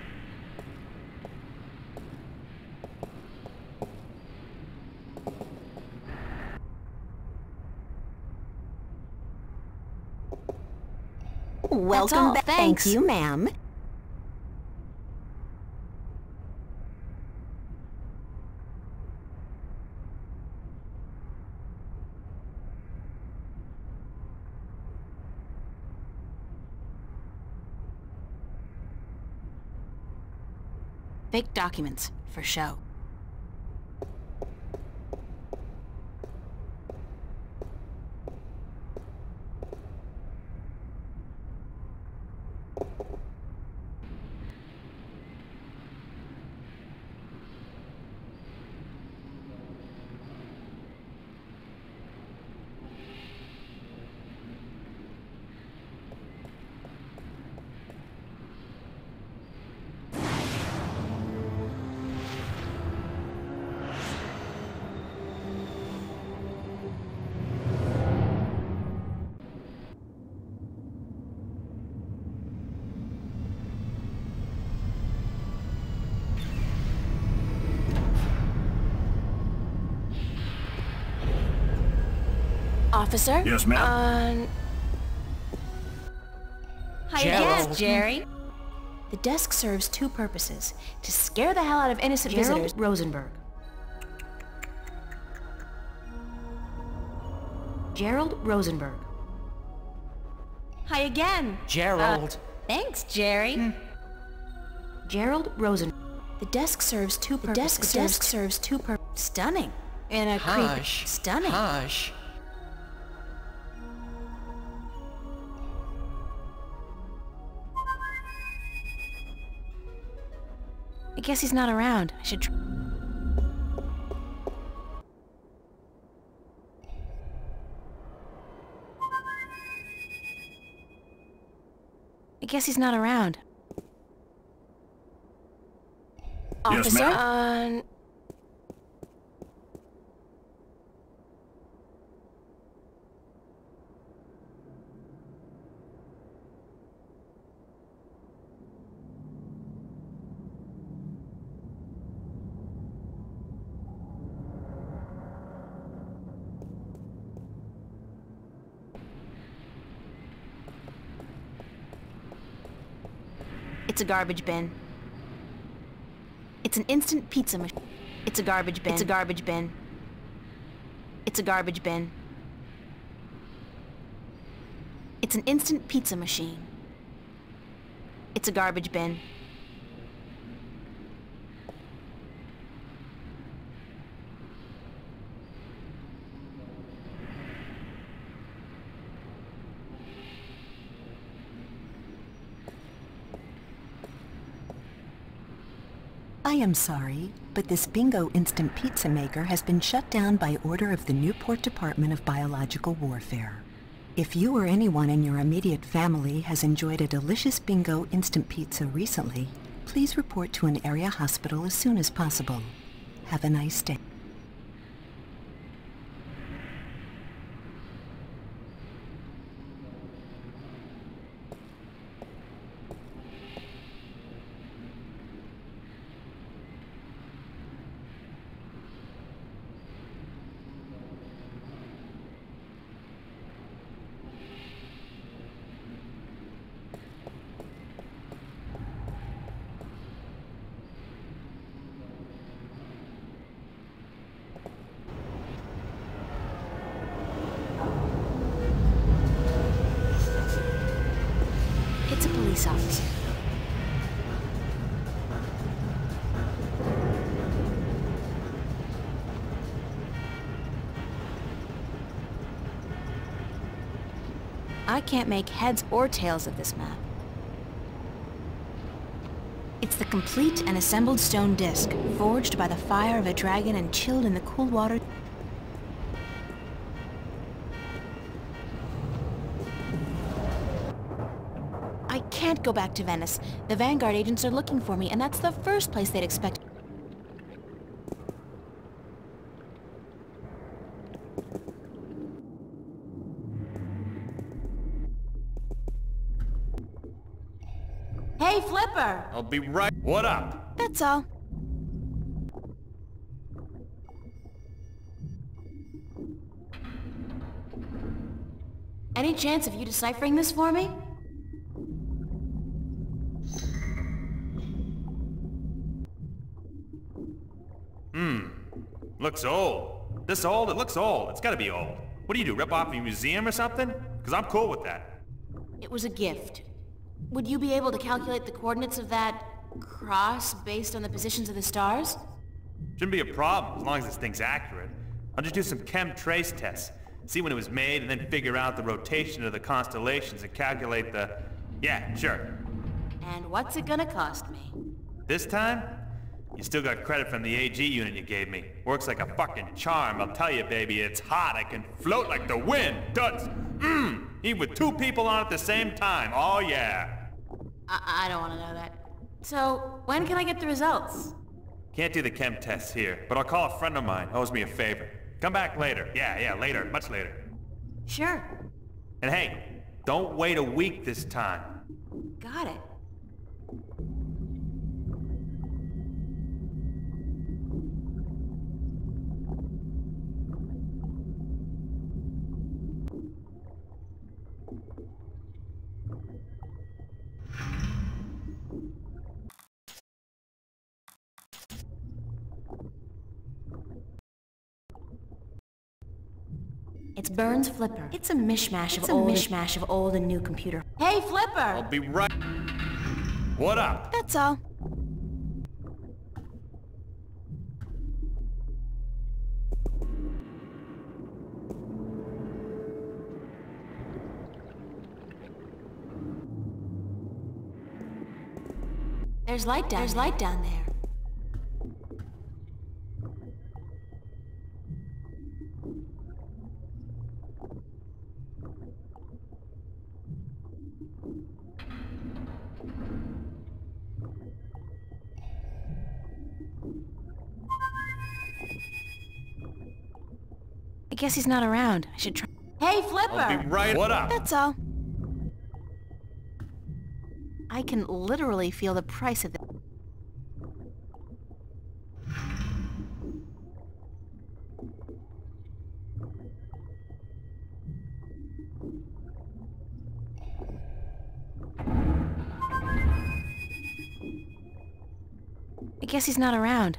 Welcome back. Thanks. Thank you, ma'am. Fake documents, for show. Officer? Yes, ma'am? Hi Gerald. again, Jerry. The desk serves two purposes. To scare the hell out of innocent visitors. Rosenberg. Gerald Rosenberg. Hi again. Gerald. Thanks, Jerry. Gerald Rosen. The desk serves two purposes. The desk serves two purposes. Stunning. In a creepy... Hush. Stunning. Hush. I guess he's not around. I should... I guess he's not around. Yes, Officer? ma'am? It's a garbage bin. It's an instant pizza machine. It's a garbage bin. It's a garbage bin. It's a garbage bin. It's an instant pizza machine. It's a garbage bin. I am sorry, but this bingo instant pizza maker has been shut down by order of the Newport Department of Biological Warfare. If you or anyone in your immediate family has enjoyed a delicious bingo instant pizza recently, please report to an area hospital as soon as possible. Have a nice day. It's a police officer. I can't make heads or tails of this map. It's the complete and assembled stone disc, forged by the fire of a dragon and chilled in the cool water. can't go back to Venice. The Vanguard agents are looking for me, and that's the first place they'd expect. Hey, Flipper! I'll be right. What up? That's all. Any chance of you deciphering this for me? Looks old. This old? It looks old. It's gotta be old. What do you do, rip off a museum or something? Because I'm cool with that. It was a gift. Would you be able to calculate the coordinates of that cross based on the positions of the stars? Shouldn't be a problem, as long as this thing's accurate. I'll just do some chem trace tests. See when it was made, and then figure out the rotation of the constellations and calculate the... Yeah, sure. And what's it gonna cost me? This time? You still got credit from the AG unit you gave me. Works like a fucking charm, I'll tell you, baby. It's hot, I can float like the wind. Does. Even with two people on at the same time. Oh, yeah. I don't want to know that. So, when can I get the results? Can't do the chem tests here, but I'll call a friend of mine. Owes me a favor. Come back later. Yeah, later. Much later. Sure. And hey, don't wait a week this time. Got it. It's Burns Flipper. It's a mishmash of old and new computer. Hey, Flipper! I'll be right... What up? That's all. There's light down there. I guess he's not around. I should try. Hey, Flipper! I'll be right... What up? That's all. I can literally feel the price of this. I guess he's not around.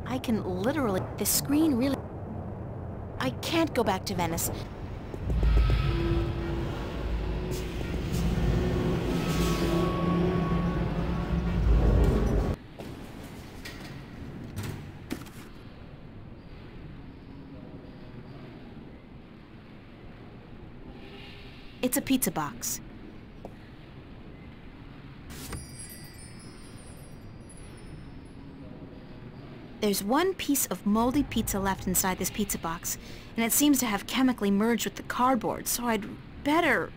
I can literally... This screen really... I can't go back to Venice. It's a pizza box. There's one piece of moldy pizza left inside this pizza box, and it seems to have chemically merged with the cardboard, so I'd better,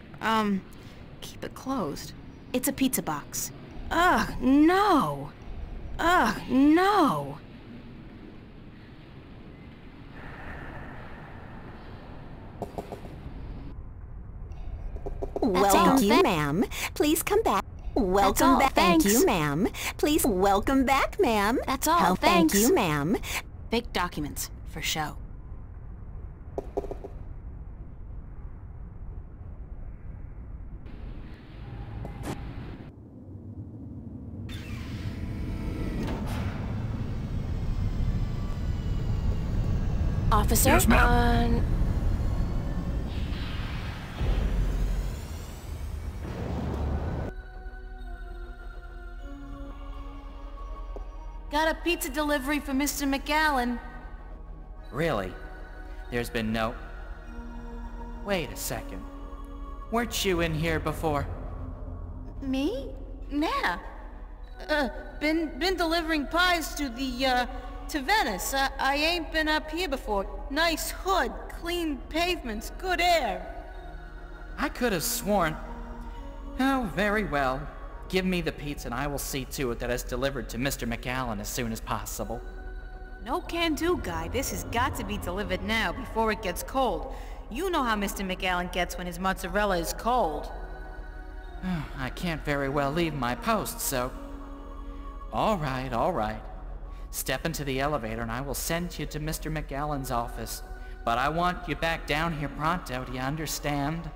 keep it closed. It's a pizza box. Ugh, no! Ugh, no! Welcome you, ma'am. Please come back. Welcome back. Thank you, ma'am. Please welcome back, ma'am. That's all. Thanks. Thank you, ma'am. Fake documents, for show. Officer, Yes, ma'am. Got a pizza delivery for Mr. McAllen. Really? There's been no... Wait a second. Weren't you in here before? Me? Nah. Been delivering pies to to Venice. I ain't been up here before. Nice hood, clean pavements, good air. I could have sworn. Oh, very well. Give me the pizza and I will see to it that it's delivered to Mr. McAllen as soon as possible. No can-do, guy. This has got to be delivered now, before it gets cold. You know how Mr. McAllen gets when his mozzarella is cold. I can't very well leave my post, so... All right. Step into the elevator and I will send you to Mr. McAllen's office. But I want you back down here pronto, do you understand?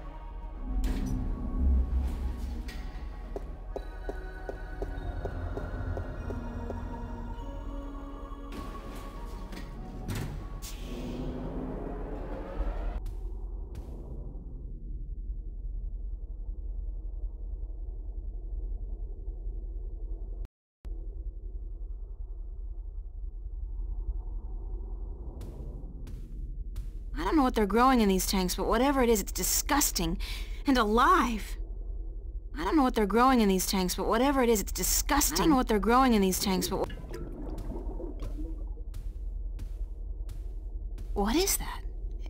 I don't know what they're growing in these tanks, but whatever it is, it's disgusting. And alive. I don't know what they're growing in these tanks, but whatever it is, it's disgusting. I don't know what they're growing in these tanks, but... What is that?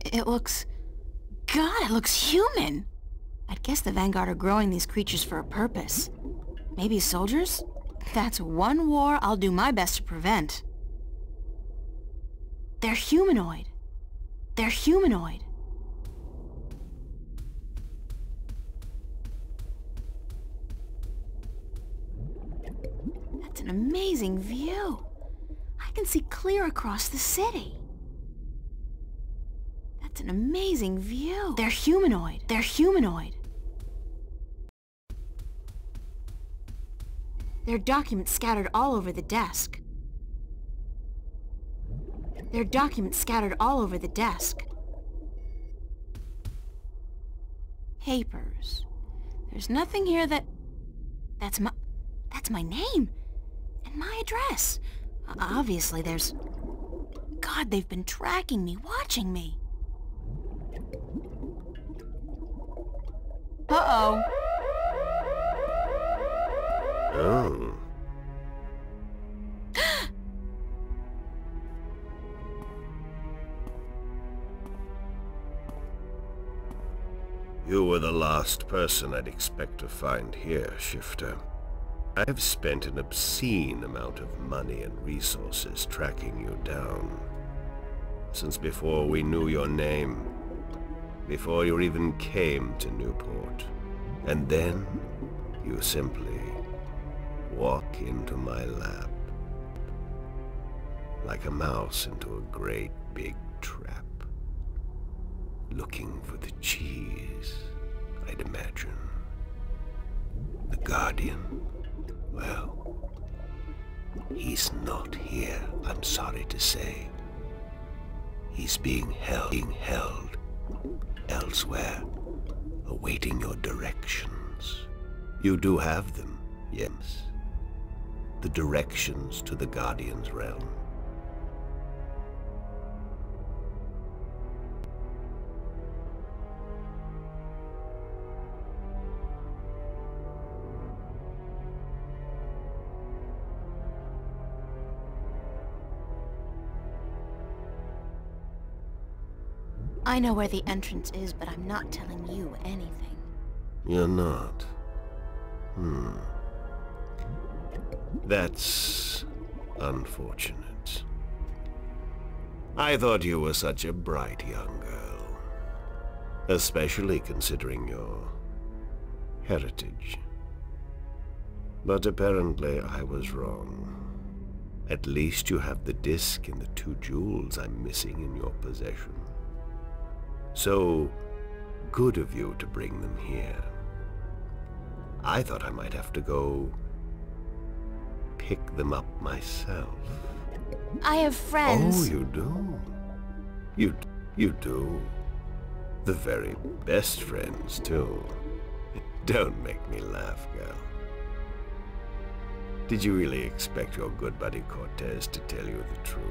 It looks... God, it looks human! I'd guess the Vanguard are growing these creatures for a purpose. Maybe soldiers? That's one war I'll do my best to prevent. They're humanoid. They're humanoid. That's an amazing view. I can see clear across the city. That's an amazing view. They're humanoid. They're humanoid. There are documents scattered all over the desk. There are documents scattered all over the desk. Papers. There's nothing here that... That's my name. And my address. Obviously there's... God, they've been tracking me, watching me. Uh-oh. Oh. You were the last person I'd expect to find here, Shifter. I've spent an obscene amount of money and resources tracking you down. Since before we knew your name. Before you even came to Newport. And then, you simply walk into my lap. Like a mouse into a great big trap. Looking for the cheese, I'd imagine. The Guardian, well, he's not here, I'm sorry to say. He's being held elsewhere, awaiting your directions. You do have them, yes. The directions to the Guardian's realm. I know where the entrance is, but I'm not telling you anything. You're not? That's unfortunate. I thought you were such a bright young girl. Especially considering your heritage. But apparently I was wrong. At least you have the disc and the 2 jewels I'm missing in your possession. So good of you to bring them here. I thought I might have to go pick them up myself. I have friends. Oh, you do? You do? The very best friends, too. Don't make me laugh, girl. Did you really expect your good buddy Cortez to tell you the truth?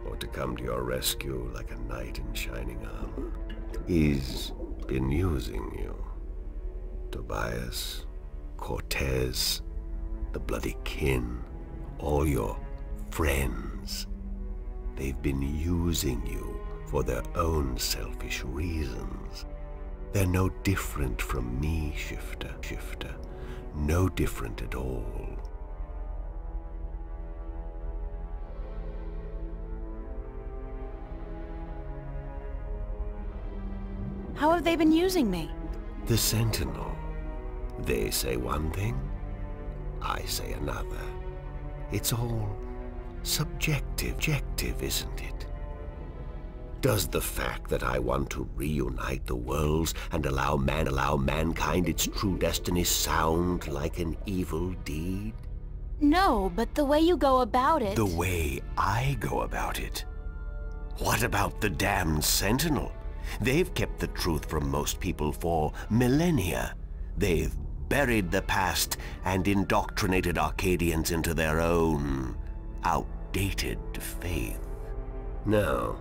Or to come to your rescue like a knight in shining armor? He's been using you. Tobias, Cortez, the bloody kin, all your friends. They've been using you for their own selfish reasons. They're no different from me, Shifter. No different at all. How have they been using me? The Sentinel. They say one thing, I say another. It's all subjective, isn't it? Does the fact that I want to reunite the worlds and allow mankind its true destiny sound like an evil deed? No, but the way you go about it... The way I go about it? What about the damned Sentinel? They've kept the truth from most people for millennia. They've buried the past and indoctrinated Arcadians into their own outdated faith. No.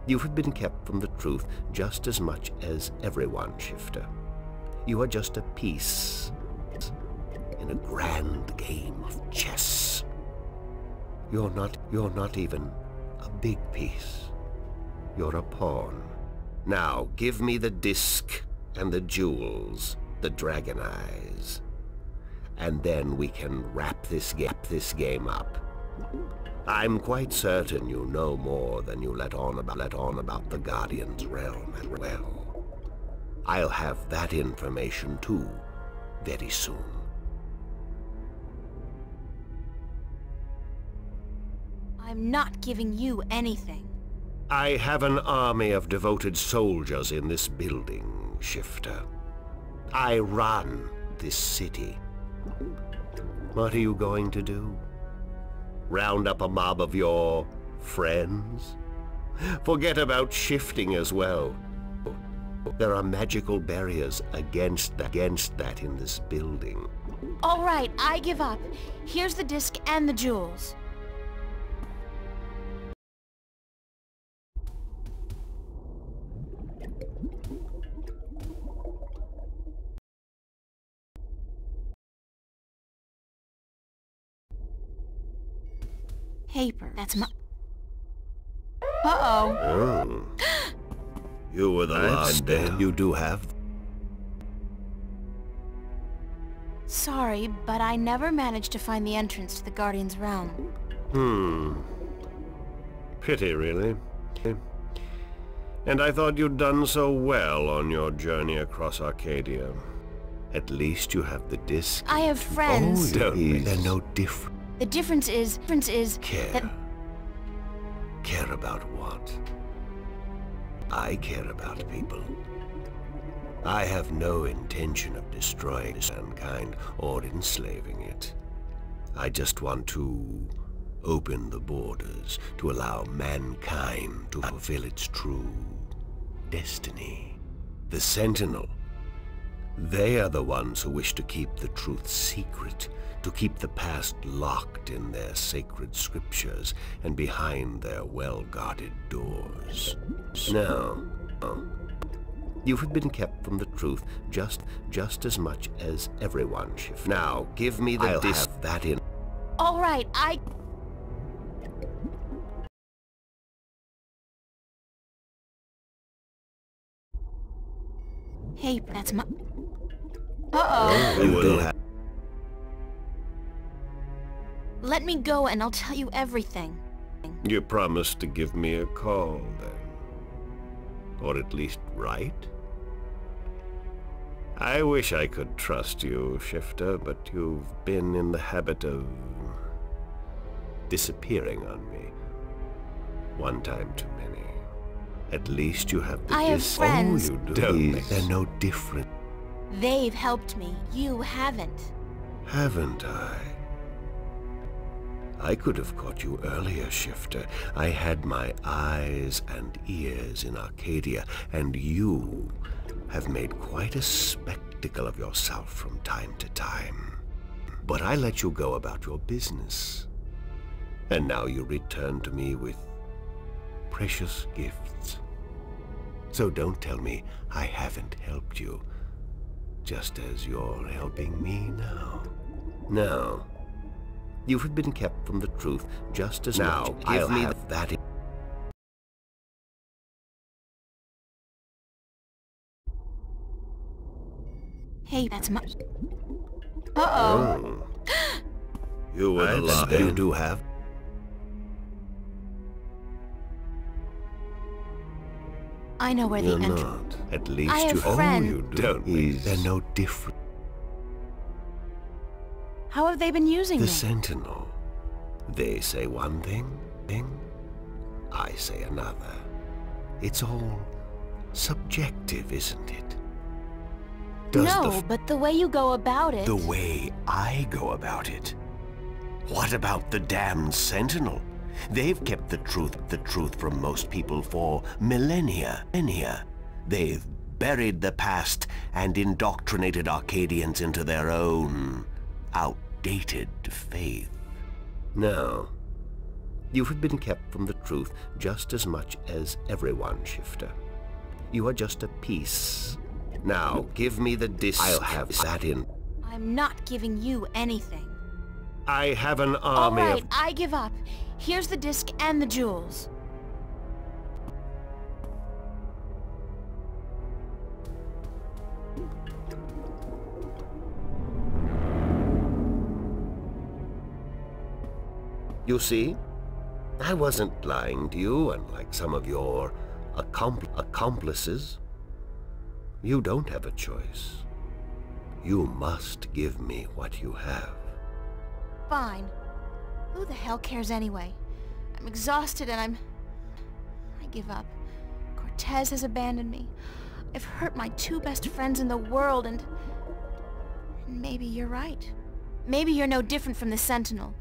You have been kept from the truth just as much as everyone, Shifter. You are just a piece in a grand game of chess. You're not even a big piece. You're a pawn. Now, give me the disc and the jewels, the dragon eyes, and then we can wrap this game up. I'm quite certain you know more than you let on about the Guardian's realm as well. I'll have that information too, very soon. I'm not giving you anything. I have an army of devoted soldiers in this building, Shifter. I run this city. What are you going to do? Round up a mob of your friends? Forget about shifting as well. There are magical barriers against that in this building. All right, I give up. Here's the disc and the jewels. Paper. That's my... Uh-oh. Oh. You were the last then. You do have... Sorry, but I never managed to find the entrance to the Guardian's realm. Pity, really. And I thought you'd done so well on your journey across Arcadia. At least you have the disc. I have friends. Oh, they're no different. The difference is Care. that... Care about what? I care about people. I have no intention of destroying mankind or enslaving it. I just want to open the borders to allow mankind to fulfill its true destiny. The Sentinel, they are the ones who wish to keep the truth secret, to keep the past locked in their sacred scriptures and behind their well-guarded doors. Now, you have been kept from the truth just as much as everyone, Shift. Now, give me the disc. Have that in. All right, Hey, that's my... Uh-oh. You will have... Let me go and I'll tell you everything. You promised to give me a call, then. Or at least write? I wish I could trust you, Shifter, but you've been in the habit of disappearing on me. One time too many. At least you have the I have friends. Oh, you do. They're no different. They've helped me. You haven't. Haven't I? I could have caught you earlier, Shifter. I had my eyes and ears in Arcadia, and you have made quite a spectacle of yourself from time to time. But I let you go about your business. And now you return to me with precious gifts. So don't tell me I haven't helped you. just as you're helping me now. Now, you have been kept from the truth just as now. I'll have that. Hey, that's much. Uh-oh. You were the lie. You do have. I know where the entrance. Not. At least I have you. friends. Oh, you don't. They're no different. How have they been using The me? Sentinel. They say one thing, I say another. It's all subjective, isn't it? No, but the way you go about it... The way I go about it? What about the damned Sentinel? They've kept the truth from most people for millennia. They've buried the past and indoctrinated Arcadians into their own outdated faith. Now, you have been kept from the truth just as much as everyone, Shifter. You are just a piece. Now, give me the disc. I'll have that in. I'm not giving you anything. I have an army All right, I give up. Here's the disc and the jewels. You see, I wasn't lying to you, unlike some of your accomplices. You don't have a choice. You must give me what you have. Fine. Who the hell cares anyway? I'm exhausted and I give up. Cortez has abandoned me. I've hurt my two best friends in the world and maybe you're right. Maybe you're no different from the Sentinel.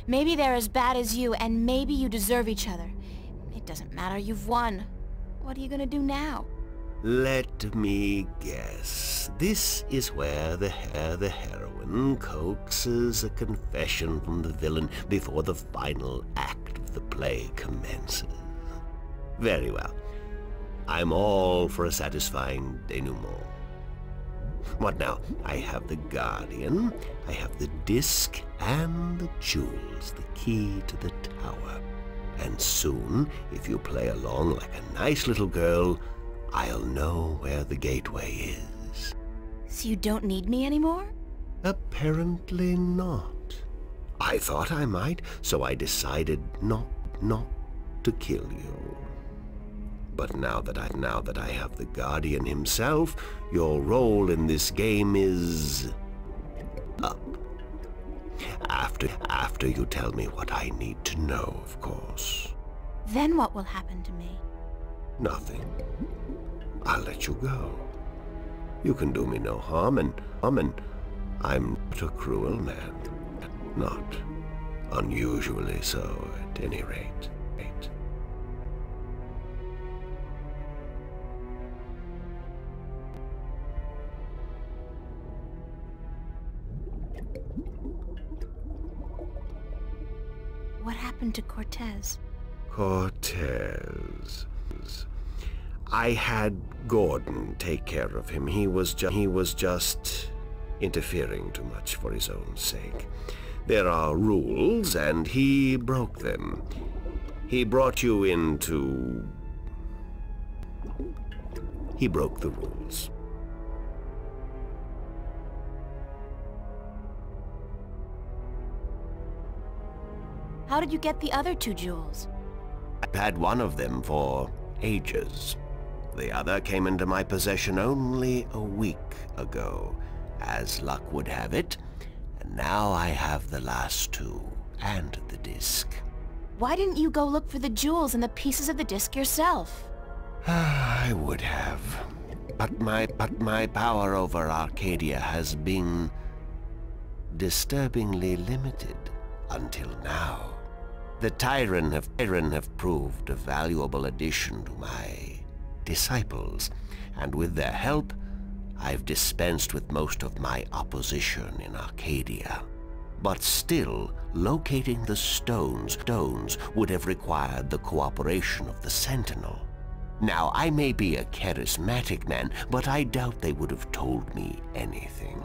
Maybe they're as bad as you, and maybe you deserve each other. It doesn't matter, you've won. What are you gonna do now? Let me guess. This is where the heroine coaxes a confession from the villain before the final act of the play commences. Very well. I'm all for a satisfying denouement. What now? I have the Guardian, I have the disc, and the jewels, the key to the tower. And soon, if you play along like a nice little girl, I'll know where the gateway is. So you don't need me anymore? Apparently not. I thought I might, so I decided not to kill you. But now that I have the Guardian himself, your role in this game is up. After you tell me what I need to know, of course. Then what will happen to me? Nothing. I'll let you go. You can do me no harm, and I'm not a cruel man. Not unusually so, at any rate. What happened to Cortez? Cortez. I had Gordon take care of him. He was just interfering too much for his own sake. There are rules, and he broke them. He brought you into... He broke the rules. How did you get the other two jewels? I've had one of them for ages. The other came into my possession only a week ago, as luck would have it, and now I have the last two, and the disc. Why didn't you go look for the jewels and the pieces of the disc yourself? I would have, but my power over Arcadia has been disturbingly limited until now. The Tyrant have proved a valuable addition to my disciples, and with their help, I've dispensed with most of my opposition in Arcadia. But still, locating the stones would have required the cooperation of the Sentinel. Now, I may be a charismatic man, but I doubt they would have told me anything.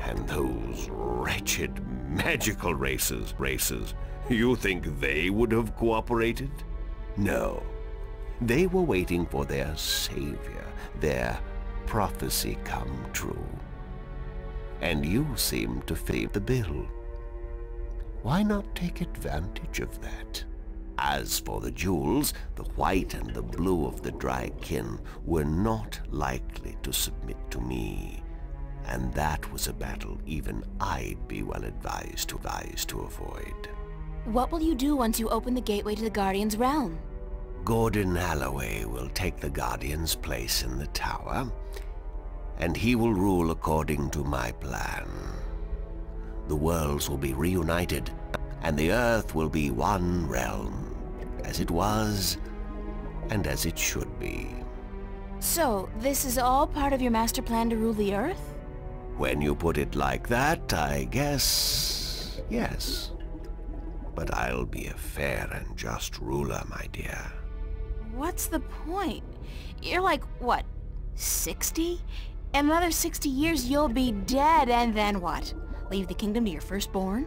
And those wretched magical races, you think they would have cooperated? No. They were waiting for their savior, their prophecy come true. And you seem to fit the bill. Why not take advantage of that? As for the jewels, the white and the blue of the Drykin were not likely to submit to me, and that was a battle even I'd be well advised to avoid. What will you do once you open the gateway to the Guardian's realm? Gordon Alloway will take the Guardian's place in the tower, and he will rule according to my plan. The worlds will be reunited, and the Earth will be one realm, as it was, and as it should be. So, this is all part of your master plan to rule the Earth? When you put it like that, I guess, yes. But I'll be a fair and just ruler, my dear. What's the point? You're like, what, 60? In another 60 years you'll be dead, and then what? Leave the kingdom to your firstborn?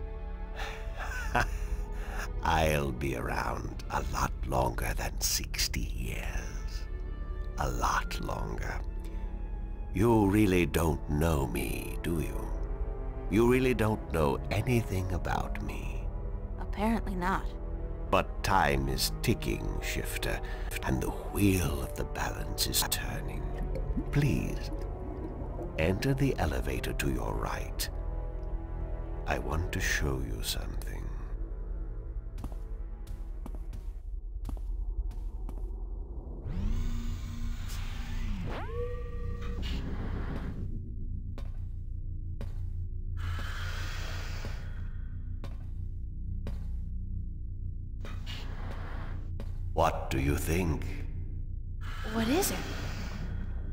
I'll be around a lot longer than 60 years. A lot longer. You really don't know me, do you? You really don't know anything about me. Apparently not. But time is ticking, Shifter, and the wheel of the balance is turning. Please, enter the elevator to your right. I want to show you something. What do you think? What is it?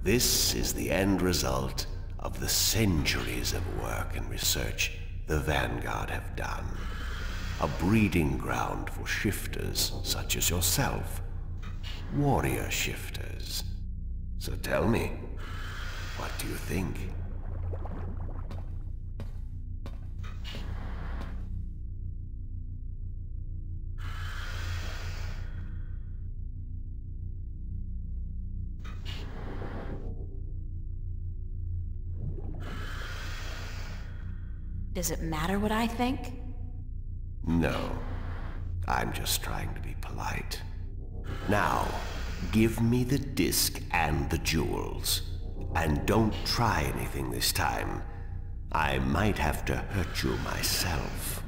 This is the end result of the centuries of work and research the Vanguard have done. A breeding ground for shifters such as yourself. Warrior shifters. So tell me, what do you think? Does it matter what I think? No. I'm just trying to be polite. Now, give me the disc and the jewels. And don't try anything this time. I might have to hurt you myself.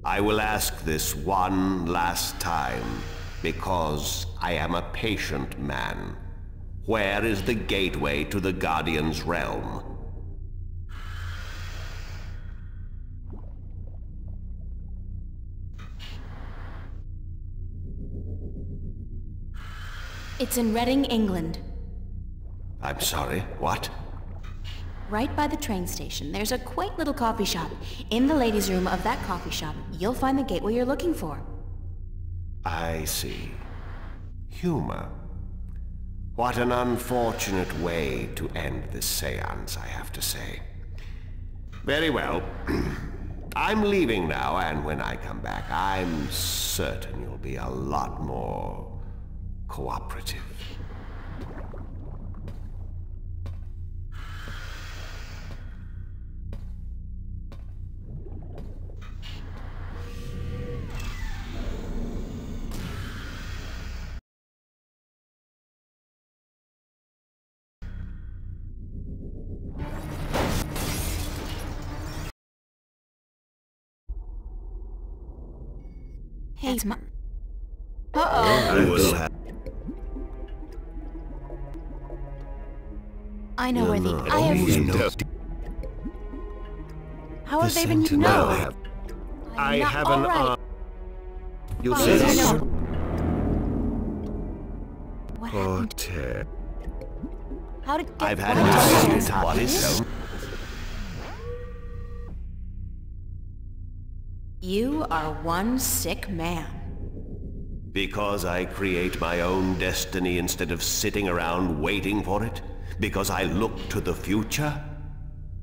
I will ask this one last time, because I am a patient man. Where is the gateway to the Guardian's realm? It's in Reading, England. I'm sorry, what? Right by the train station, there's a quaint little coffee shop. In the ladies' room of that coffee shop, you'll find the gateway you're looking for. I see. Humor. What an unfortunate way to end this seance, I have to say. Very well. I'm leaving now, and when I come back, I'm certain you'll be a lot more cooperative. Hey, uh-oh. I know where the... How have they been used? No. I have an... You said it. What happened? How did... I've had enough. What is... You are one sick man. Because I create my own destiny instead of sitting around waiting for it? Because I look to the future?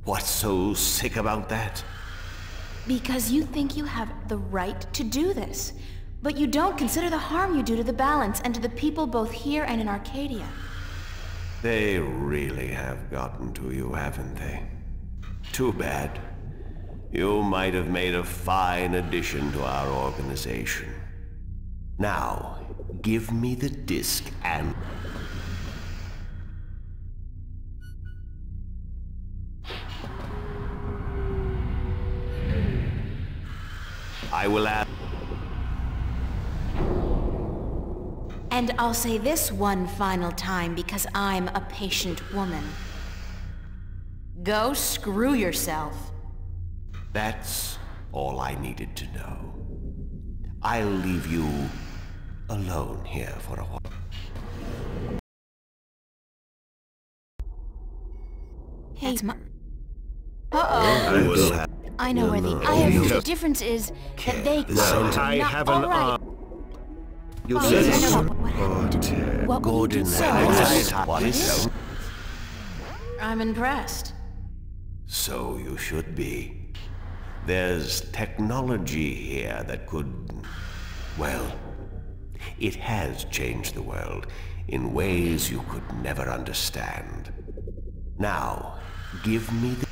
What's so sick about that? Because you think you have the right to do this. But you don't consider the harm you do to the balance and to the people both here and in Arcadia. They really have gotten to you, haven't they? Too bad. You might have made a fine addition to our organization. Now, give me the disc and... I will add... And I'll say this one final time because I'm a patient woman. Go screw yourself. That's all I needed to know. I'll leave you alone here for a while. Hey, uh-oh. I know where the difference is that they... I have an... Right. You said it. What will you do so? What is... I'm impressed. So you should be. There's technology here that could... Well, it has changed the world in ways you could never understand. Now, give me the...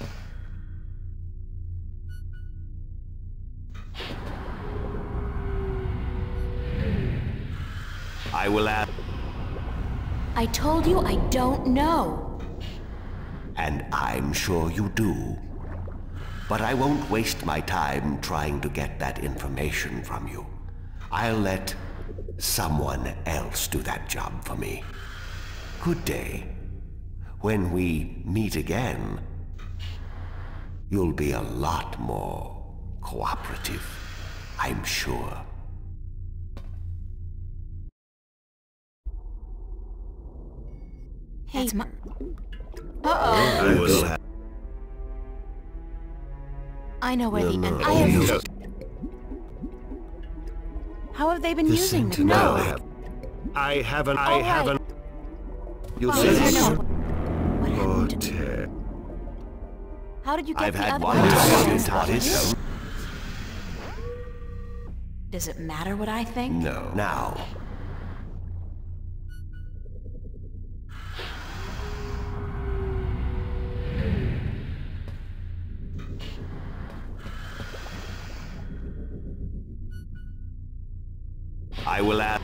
I will add... I told you I don't know. And I'm sure you do. But I won't waste my time trying to get that information from you. I'll let someone else do that job for me. Good day. When we meet again, you'll be a lot more cooperative, I'm sure. Hey, uh-oh. I know where the end. I have... How have they been using them? No. I haven't. I haven't. You said it. What happened? How did you get I've the had other one one? Does it matter what I think? No. Now. I will add...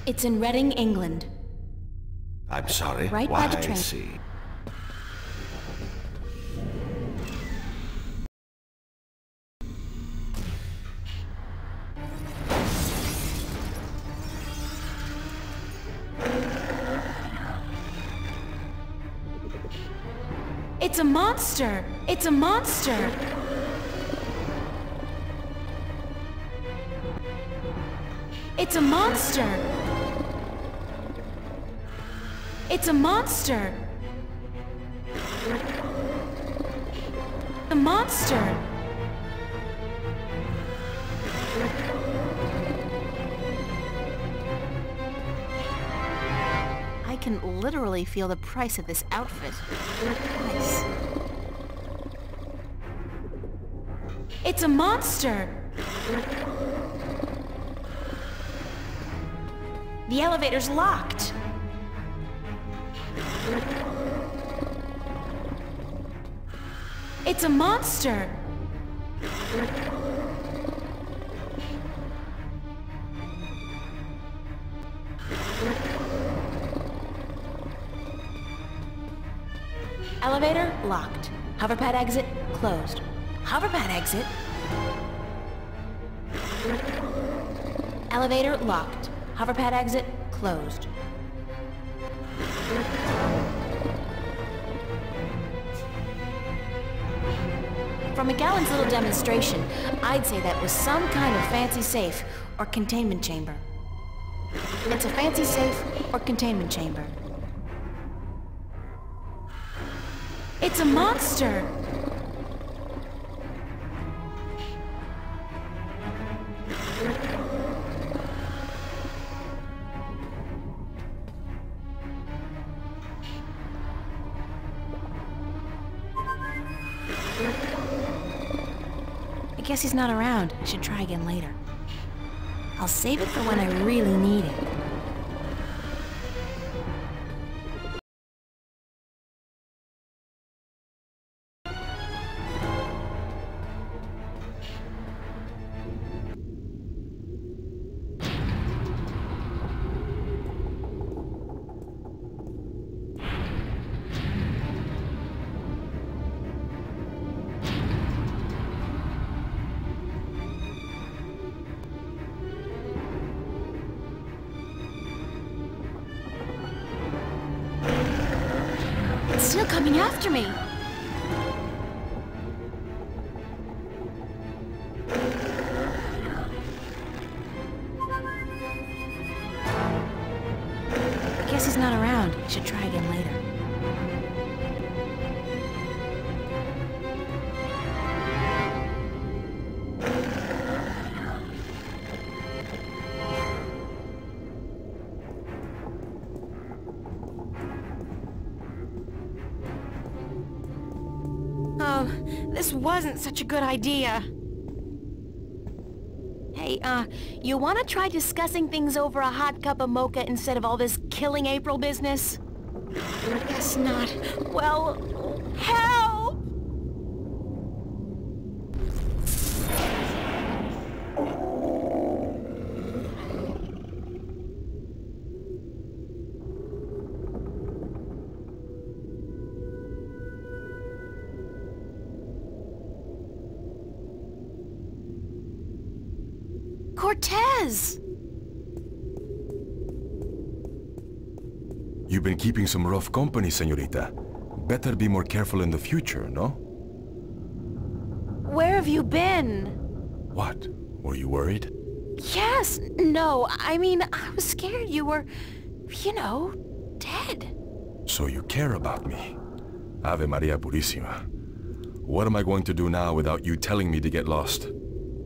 It's in Reading, England. I'm sorry. Right by the train. I see. It's a monster! It's a monster! It's a monster! It's a monster! A monster! I can literally feel the price of this outfit. Nice. It's a monster! The elevator's locked. It's a monster. Elevator locked. Hoverpad exit closed. Hoverpad exit. Elevator locked. Hoverpad exit closed. From McGowan's little demonstration, I'd say that was some kind of fancy safe or containment chamber. It's a fancy safe or containment chamber. It's a monster! I guess he's not around. I should try again later. I'll save it for when I really need it. It's still coming after me. I guess he's not around. I should try again later. Oh, this wasn't such a good idea. Hey, you wanna try discussing things over a hot cup of mocha instead of all this killing April business? I guess not. Well, help! Cortez! You've been keeping some rough company, señorita. Better be more careful in the future, no? Where have you been? What? Were you worried? Yes, no, I mean, I was scared you were, you know, dead. So you care about me. Ave Maria Purísima. What am I going to do now without you telling me to get lost?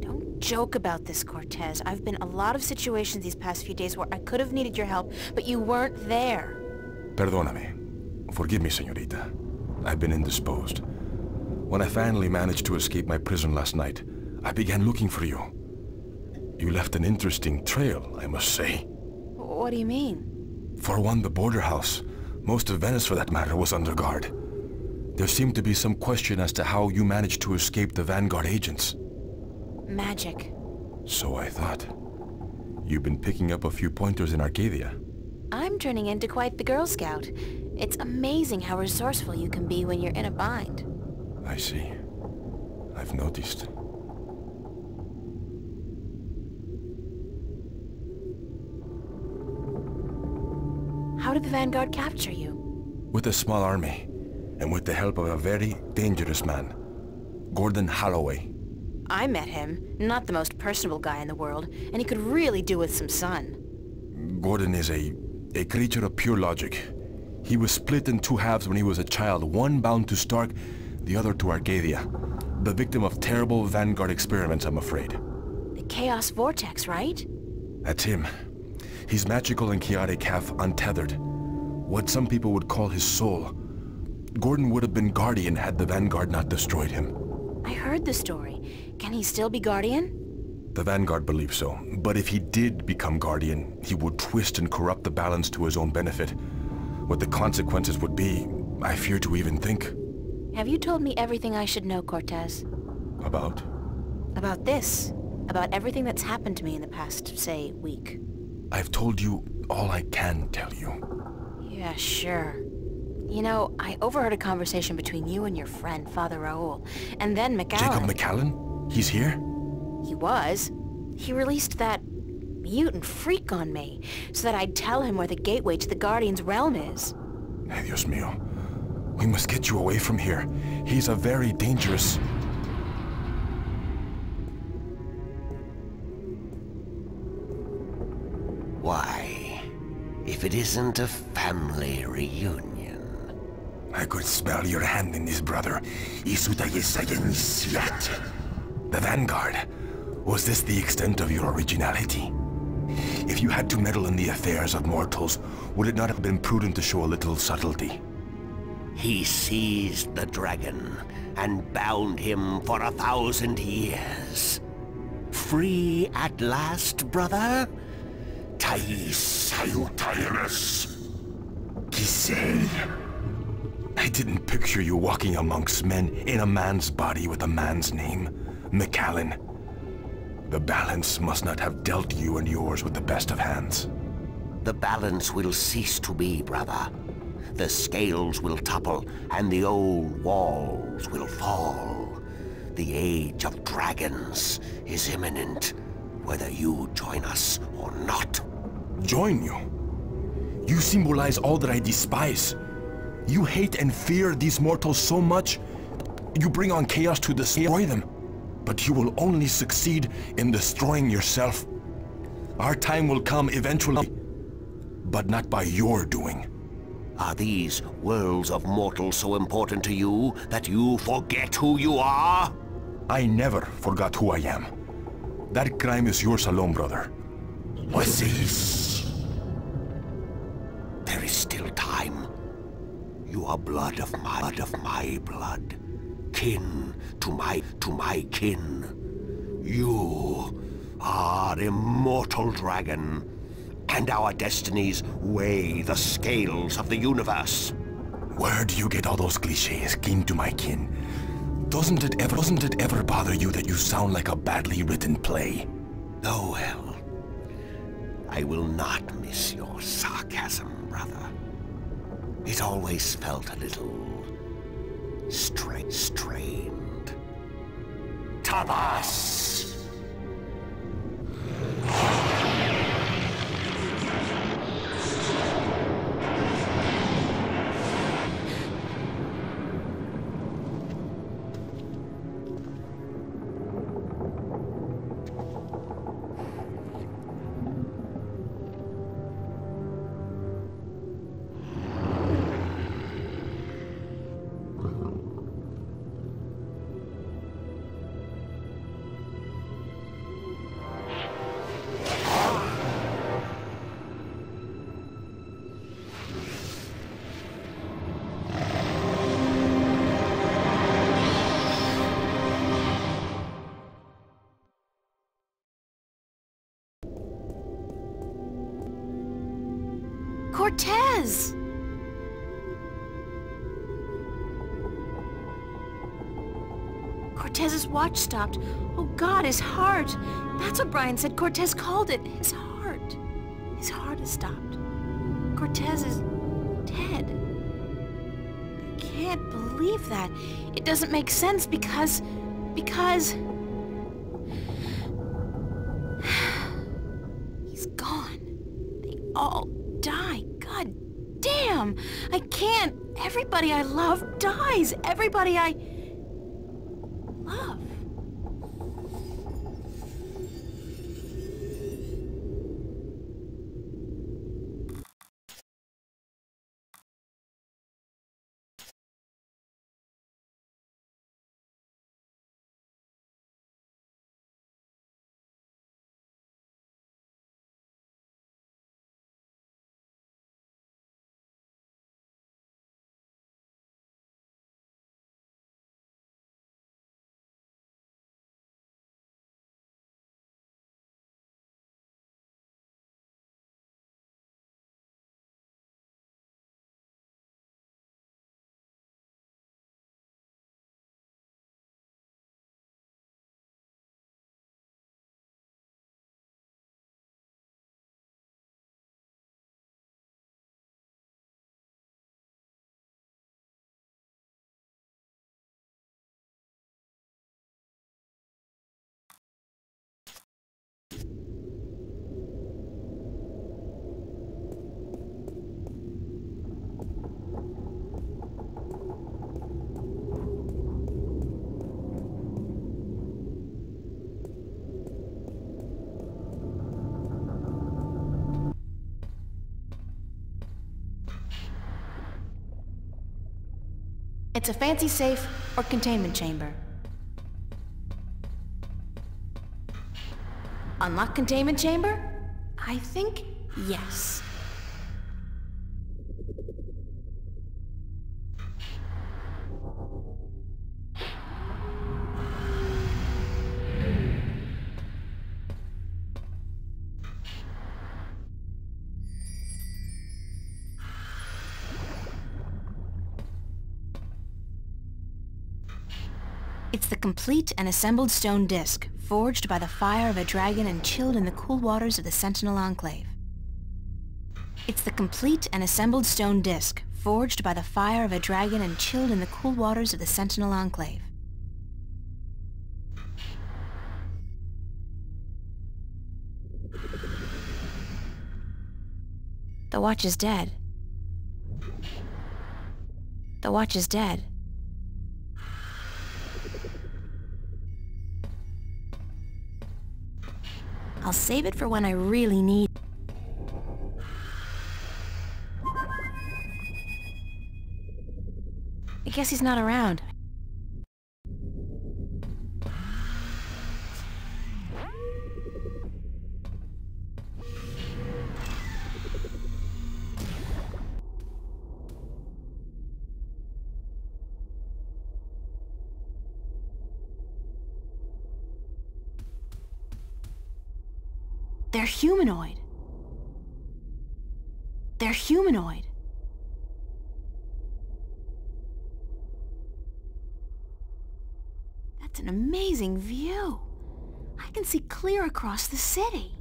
Don't joke about this, Cortez. I've been in a lot of situations these past few days where I could have needed your help, but you weren't there. Perdóname. Forgive me, señorita. I've been indisposed. When I finally managed to escape my prison last night, I began looking for you. You left an interesting trail, I must say. What do you mean? For one, the border house, most of Venice for that matter, was under guard. There seemed to be some question as to how you managed to escape the Vanguard agents. Magic. So I thought. You've been picking up a few pointers in Arcadia. I'm turning into quite the Girl Scout. It's amazing how resourceful you can be when you're in a bind. I see. I've noticed. How did the Vanguard capture you? With a small army, and with the help of a very dangerous man, Gordon Holloway. I met him. Not the most personable guy in the world, and he could really do with some sun. Gordon is a creature of pure logic. He was split in two halves when he was a child, one bound to Stark, the other to Arcadia. The victim of terrible Vanguard experiments, I'm afraid. The Chaos Vortex, right? That's him. He's magical and chaotic, half untethered. What some people would call his soul. Gordon would have been Guardian had the Vanguard not destroyed him. I heard the story. Can he still be Guardian? The Vanguard believes so, but if he did become Guardian, he would twist and corrupt the balance to his own benefit. What the consequences would be, I fear to even think. Have you told me everything I should know, Cortez? About? About this. About everything that's happened to me in the past, say, week. I've told you all I can tell you. Yeah, sure. You know, I overheard a conversation between you and your friend, Father Raoul, and then McAllen... Jacob McAllen? He's here? He was. He released that mutant freak on me, so that I'd tell him where the gateway to the Guardian's realm is. Ay, Dios mío. We must get you away from here. He's a very dangerous... Why, if it isn't a family reunion. I could smell your hand in this, brother. The Vanguard. Was this the extent of your originality? If you had to meddle in the affairs of mortals, would it not have been prudent to show a little subtlety? He seized the dragon and bound him for 1,000 years. Free at last, brother? I didn't picture you walking amongst men in a man's body with a man's name, McAllen. The balance must not have dealt you and yours with the best of hands. The balance will cease to be, brother. The scales will topple, and the old walls will fall. The age of dragons is imminent, whether you join us or not. Join you? You symbolize all that I despise. You hate and fear these mortals so much, you bring on chaos to destroy them. But you will only succeed in destroying yourself. Our time will come eventually, but not by your doing. Are these worlds of mortals so important to you that you forget who you are? I never forgot who I am. That crime is yours alone, brother. What's this? There is still time. You are blood of my blood. Kin to my kin. You are immortal dragon, and our destinies weigh the scales of the universe. Where do you get all those cliches, kin to my kin? Doesn't it ever bother you that you sound like a badly written play? Oh well. I will not miss your sarcasm, brother. It always felt a little strained. Tabas! Cortez! Cortez's watch stopped. Oh God, his heart! That's what Brian said Cortez called it. His heart. His heart has stopped. Cortez is dead. I can't believe that. It doesn't make sense because... He's gone. They all die. God damn! I can't! Everybody I love dies! Everybody I love. It's a fancy safe or containment chamber. Unlock containment chamber? I think yes. It's the complete and assembled stone disc, forged by the fire of a dragon and chilled in the cool waters of the Sentinel Enclave. It's the complete and assembled stone disc, forged by the fire of a dragon and chilled in the cool waters of the Sentinel Enclave. The watch is dead. The watch is dead. I'll save it for when I really need it. I guess he's not around. They're humanoid. They're humanoid. That's an amazing view. I can see clear across the city.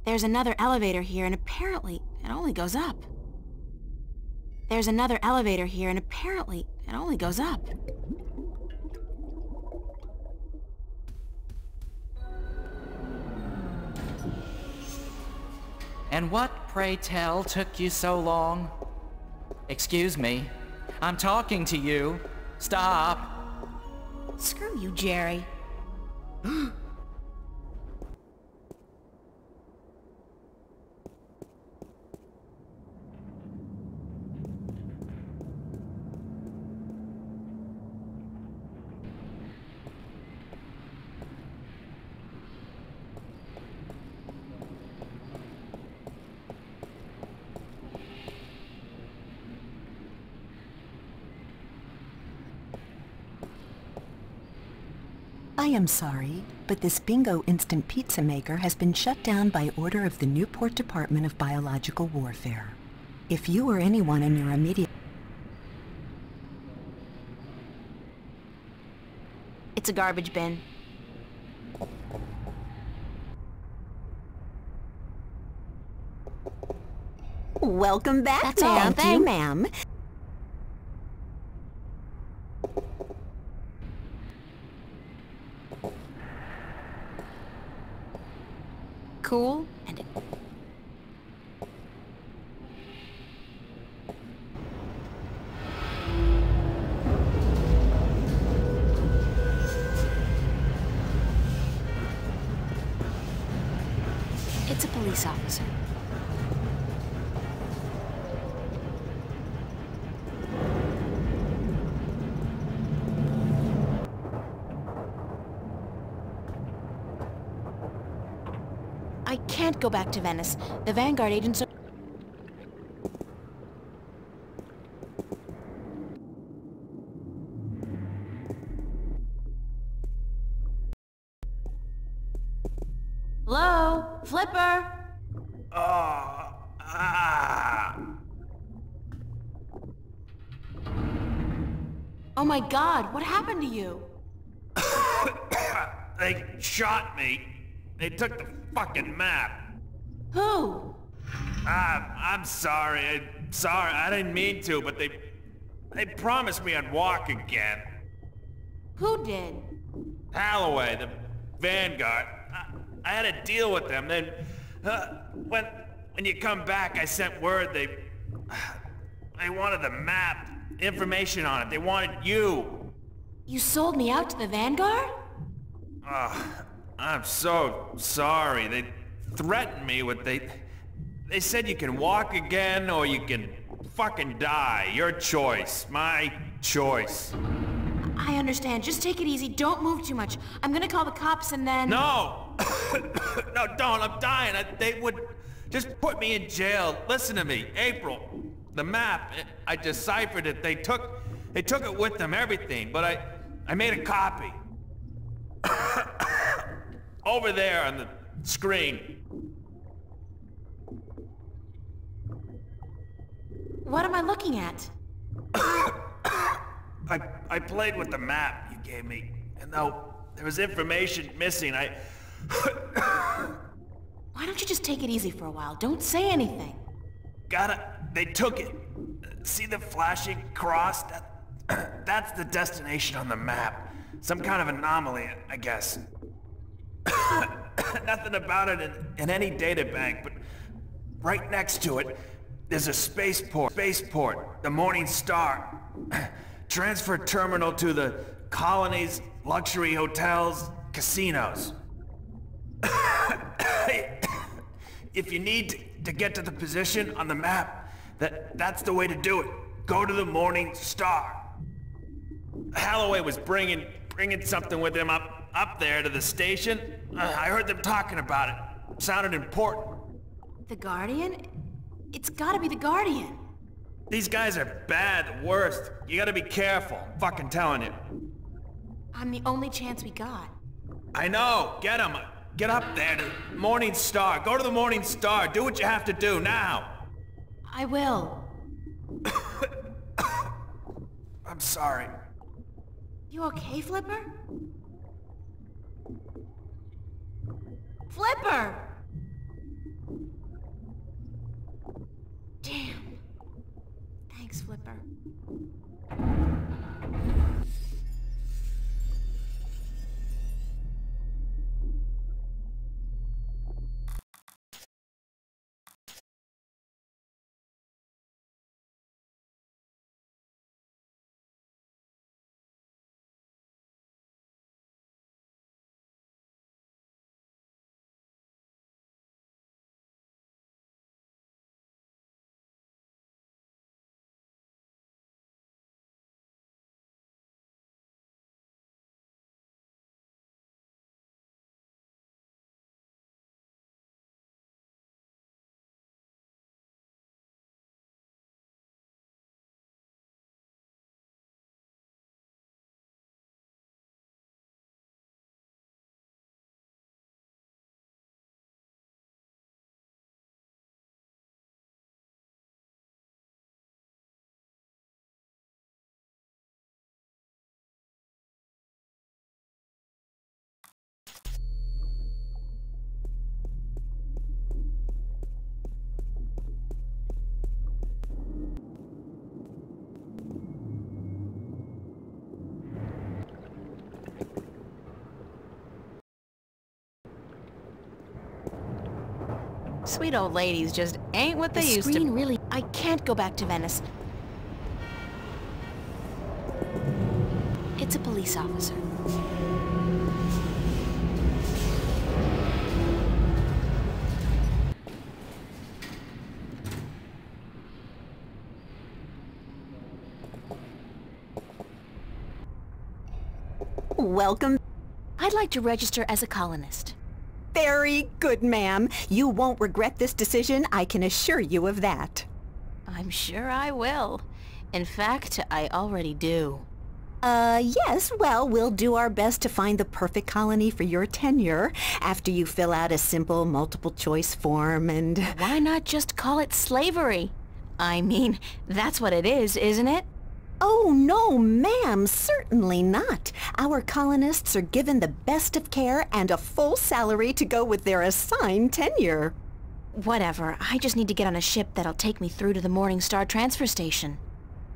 There's another elevator here, and apparently it only goes up. There's another elevator here, and apparently it only goes up. And what, pray tell, took you so long? Excuse me. I'm talking to you. Stop. Screw you, Jerry. I am sorry, but this Bingo instant pizza maker has been shut down by order of the Newport Department of Biological Warfare. If you or anyone in your immediate... It's a garbage bin. Welcome back, That's all, ma'am. thank you, ma'am. Cool and... It's a police officer. I can't go back to Venice. The Vanguard agents are... Hello? Flipper? Oh my God, what happened to you? They shot me. They took the fucking map. Who? I'm sorry. I didn't mean to, but they promised me I'd walk again. Who did? Holloway, the Vanguard. I had a deal with them. Then, when you come back, I sent word they wanted the map, information on it. They wanted you. You sold me out to the Vanguard? I'm so sorry. They threatened me with They said you can walk again or you can fucking die. Your choice. My choice. I understand. Just take it easy. Don't move too much. I'm gonna call the cops and then... No! No, don't. I'm dying. They would just put me in jail. Listen to me. April, the map, I deciphered it. They took it with them, everything, but I made a copy. Over there on the screen. What am I looking at? I played with the map you gave me, and though there was information missing, Why don't you just take it easy for a while? Don't say anything. They took it. See the flashing cross? That's the destination on the map. Some kind of anomaly, I guess. Nothing about it in any data bank, but right next to it, there's a spaceport, the Morning Star. Transfer terminal to the colonies, luxury hotels, casinos. If you need to get to the position on the map, that's the way to do it. Go to the Morning Star. Holloway was bringing something with him up there to the station. I heard them talking about it. Sounded important. The Guardian? It's gotta be the Guardian. These guys are bad, the worst. You gotta be careful. Fucking telling you. I'm the only chance we got. I know. Get them. Get up there to the Morning Star. Go to the Morning Star. Do what you have to do now. I will. I'm sorry. You okay, Flipper? Flipper! Damn. Thanks, Flipper. Sweet old ladies just ain't what they used to. The screen really... I can't go back to Venice. It's a police officer. Welcome. I'd like to register as a colonist. Very good, ma'am. You won't regret this decision, I can assure you of that. I'm sure I will. In fact, I already do. Yes, well, we'll do our best to find the perfect colony for your tenure after you fill out a simple multiple-choice form and... Why not just call it slavery? I mean, that's what it is, isn't it? Oh, no, ma'am, certainly not. Our colonists are given the best of care and a full salary to go with their assigned tenure. Whatever, I just need to get on a ship that'll take me through to the Morning Star transfer station.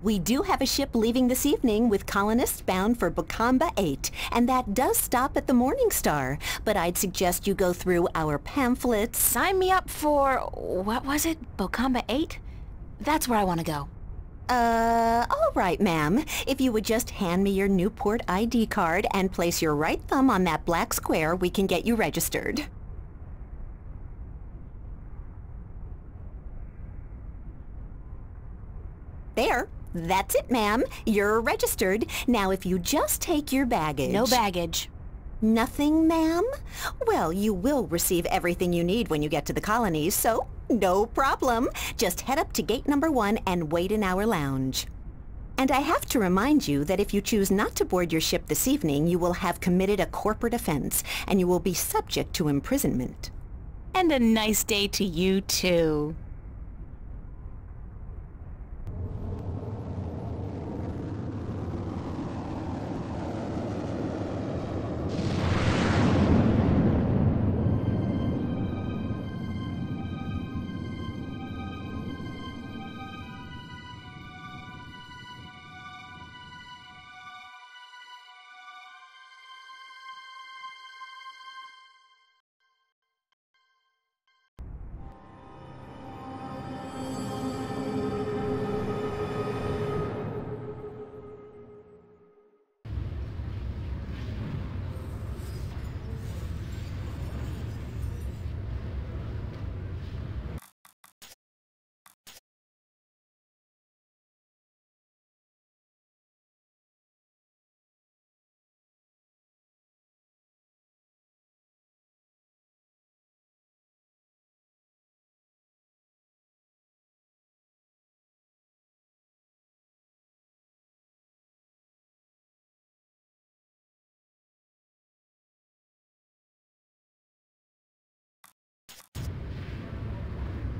We do have a ship leaving this evening with colonists bound for Bokamba 8, and that does stop at the Morning Star. But I'd suggest you go through our pamphlets. Sign me up for... what was it? Bokamba 8? That's where I want to go. All right, ma'am. If you would just hand me your Newport ID card and place your right thumb on that black square, we can get you registered. That's it, ma'am. You're registered. Now, if you just take your baggage... No baggage. Nothing, ma'am? Well, you will receive everything you need when you get to the colonies, so no problem. Just head up to gate number 1 and wait in our lounge. And I have to remind you that if you choose not to board your ship this evening, you will have committed a corporate offense, and you will be subject to imprisonment. And a nice day to you, too.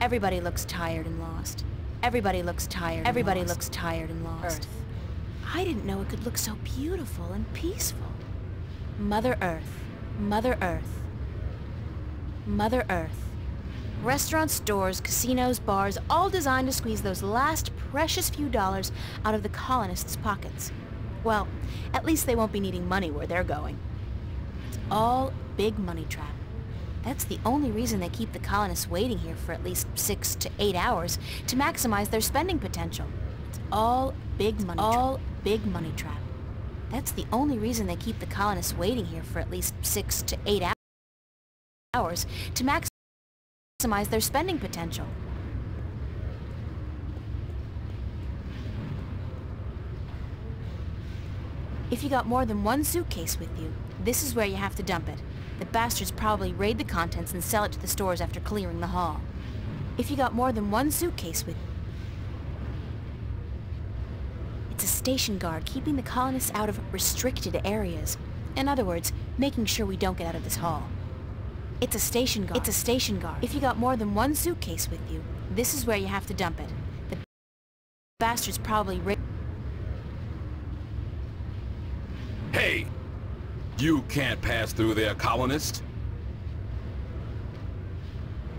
Everybody looks tired and lost. Everybody looks tired. Everybody looks tired and lost. Earth. I didn't know it could look so beautiful and peaceful. Mother Earth. Mother Earth. Mother Earth. Restaurants, stores, casinos, bars, all designed to squeeze those last precious few dollars out of the colonists' pockets. Well, at least they won't be needing money where they're going. It's all a big money trap. That's the only reason they keep the colonists waiting here for at least 6 to 8 hours to maximize their spending potential. It's all big money. All big money trap. That's the only reason they keep the colonists waiting here for at least 6 to 8 hours to maximize their spending potential. If you got more than one suitcase with you, this is where you have to dump it. The bastards probably raid the contents and sell it to the stores after clearing the hall. If you got more than one suitcase with you, it's a station guard keeping the colonists out of restricted areas. In other words, making sure we don't get out of this hall. It's a station guard. It's a station guard. If you got more than one suitcase with you, this is where you have to dump it. The bastards probably raid... Hey! You can't pass through there, colonist.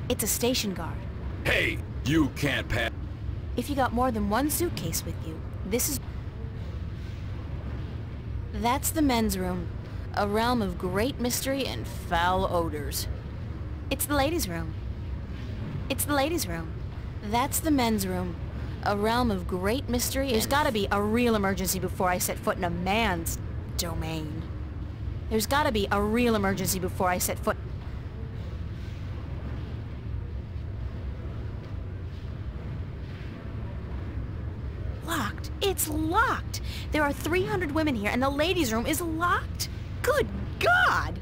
It's a station guard. Hey! You can't pass... If you got more than one suitcase with you, this is... That's the men's room. A realm of great mystery and foul odors. It's the ladies' room. It's the ladies' room. That's the men's room. A realm of great mystery. There's gotta be a real emergency before I set foot in a man's domain. There's gotta be a real emergency before I set foot... Locked. It's locked. There are 300 women here and the ladies' room is locked. Good God!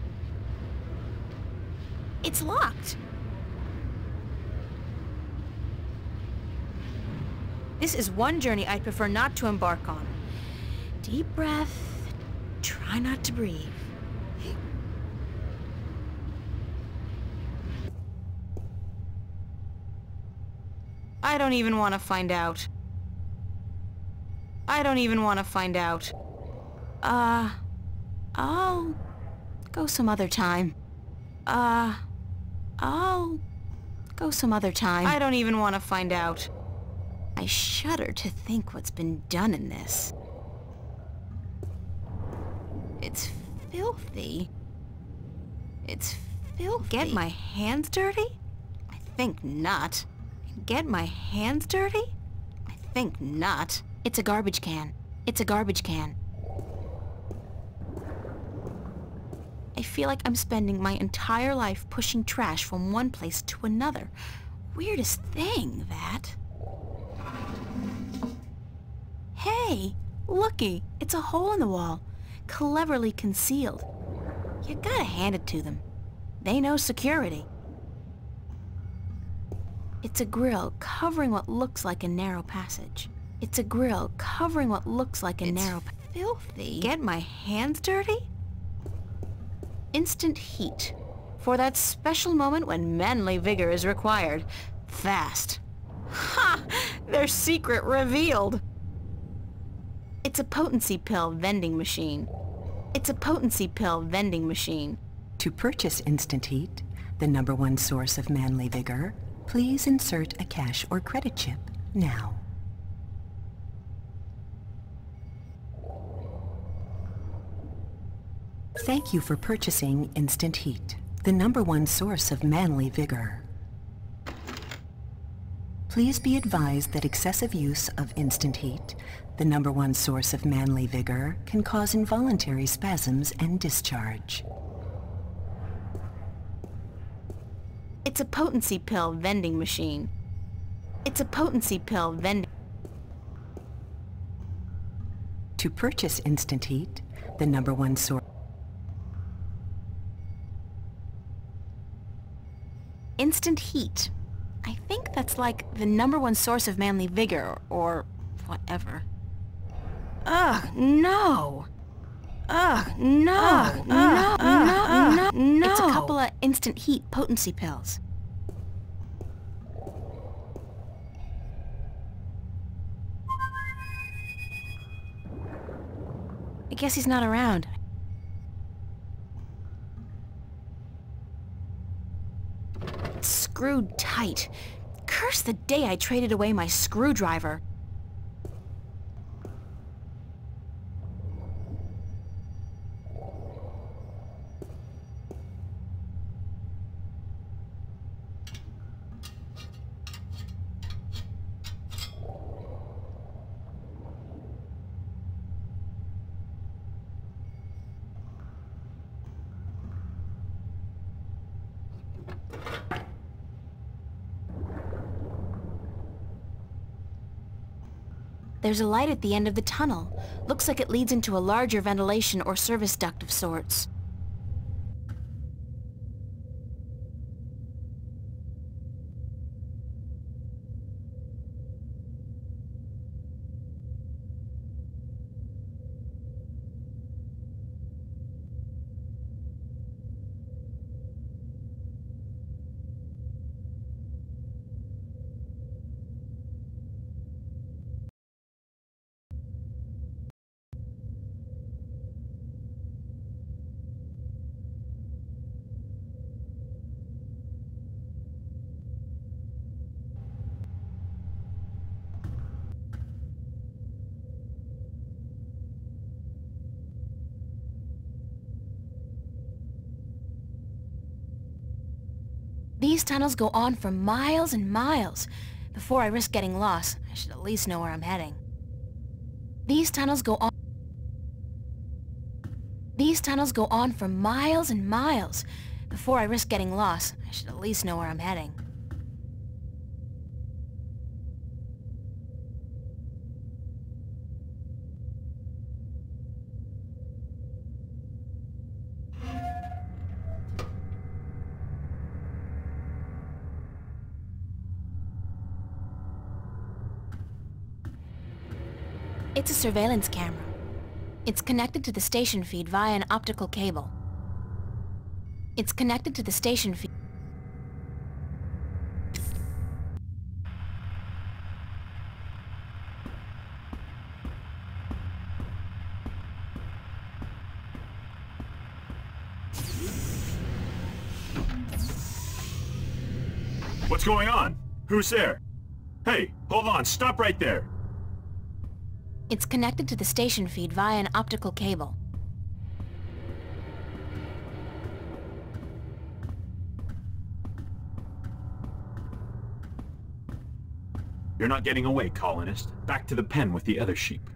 It's locked. This is one journey I'd prefer not to embark on. Deep breath. Try not to breathe. I don't even want to find out. I don't even want to find out. I'll go some other time. I'll go some other time. I don't even want to find out. I shudder to think what's been done in this. It's filthy. It's filthy. Get my hands dirty? I think not. Get my hands dirty? I think not. It's a garbage can. It's a garbage can. I feel like I'm spending my entire life pushing trash from one place to another. Weirdest thing, that. Hey, looky, it's a hole in the wall, cleverly concealed. You gotta hand it to them. They know security. It's a grill covering what looks like a narrow passage. It's a grill covering what looks like a narrow passage. Filthy. Get my hands dirty? Instant heat. For that special moment when manly vigor is required. Fast. Ha! Their secret revealed. It's a potency pill vending machine. It's a potency pill vending machine. To purchase Instant Heat, the #1 source of manly vigor, please insert a cash or credit chip now. Thank you for purchasing Instant Heat, the #1 source of manly vigor. Please be advised that excessive use of Instant Heat, the #1 source of manly vigor, can cause involuntary spasms and discharge. It's a potency pill vending machine. It's a potency pill vending... To purchase Instant Heat, the #1 source... Instant heat. I think that's like the #1 source of manly vigor, or whatever. Ugh, no! Ugh, no! No! It's a couple of instant heat potency pills. I guess he's not around. Screwed tight. Curse the day I traded away my screwdriver. There's a light at the end of the tunnel. Looks like it leads into a larger ventilation or service duct of sorts. These tunnels go on for miles and miles. Before I risk getting lost, I should at least know where I'm heading. These tunnels go on for miles and miles. Before I risk getting lost, I should at least know where I'm heading. It's a surveillance camera. It's connected to the station feed via an optical cable. It's connected to the station feed. What's going on? Who's there? Hey, hold on, stop right there. It's connected to the station feed via an optical cable. You're not getting away, colonist. Back to the pen with the other sheep.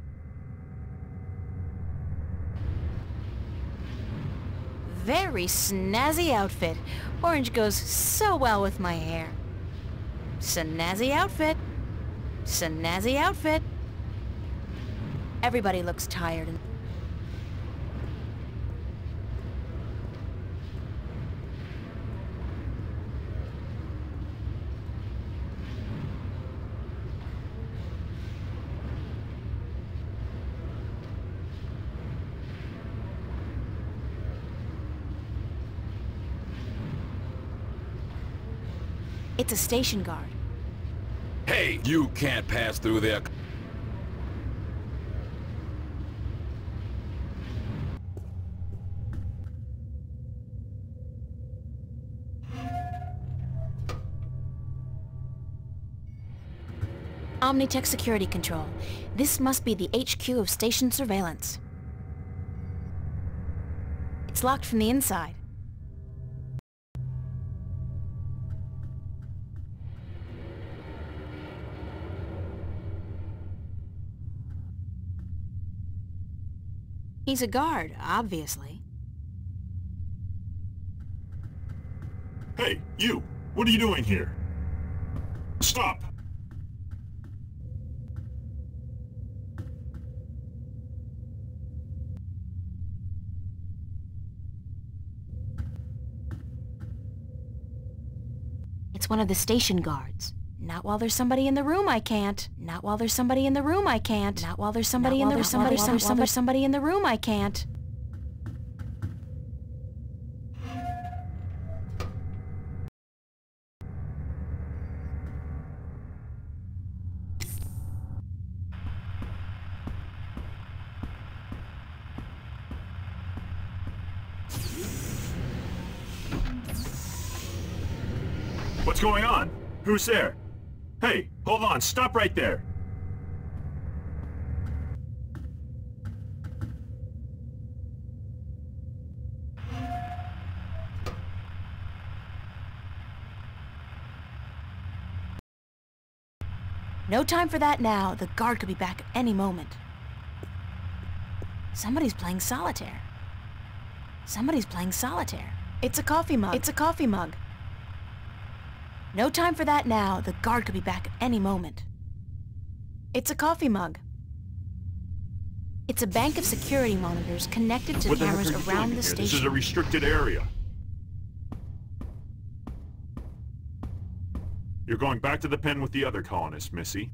Very snazzy outfit. Orange goes so well with my hair. Snazzy outfit. Snazzy outfit. Everybody looks tired and... It's a station guard. Hey, you can't pass through there. Omnitech Security Control. This must be the HQ of station surveillance. It's locked from the inside. He's a guard, obviously. Hey, you! What are you doing here? Stop! It's one of the station guards. Not while there's somebody in the room, I can't. Not while there's somebody in the room, I can't. Not while there's somebody in the room, somebody in the room, I can't. What's going on? Who's there? Hey, hold on, stop right there! No time for that now. The guard could be back at any moment. Somebody's playing solitaire. Somebody's playing solitaire. It's a coffee mug. It's a coffee mug. No time for that now. The guard could be back at any moment. It's a coffee mug. It's a bank of security monitors connected to cameras around the station. This is a restricted area. You're going back to the pen with the other colonists, Missy.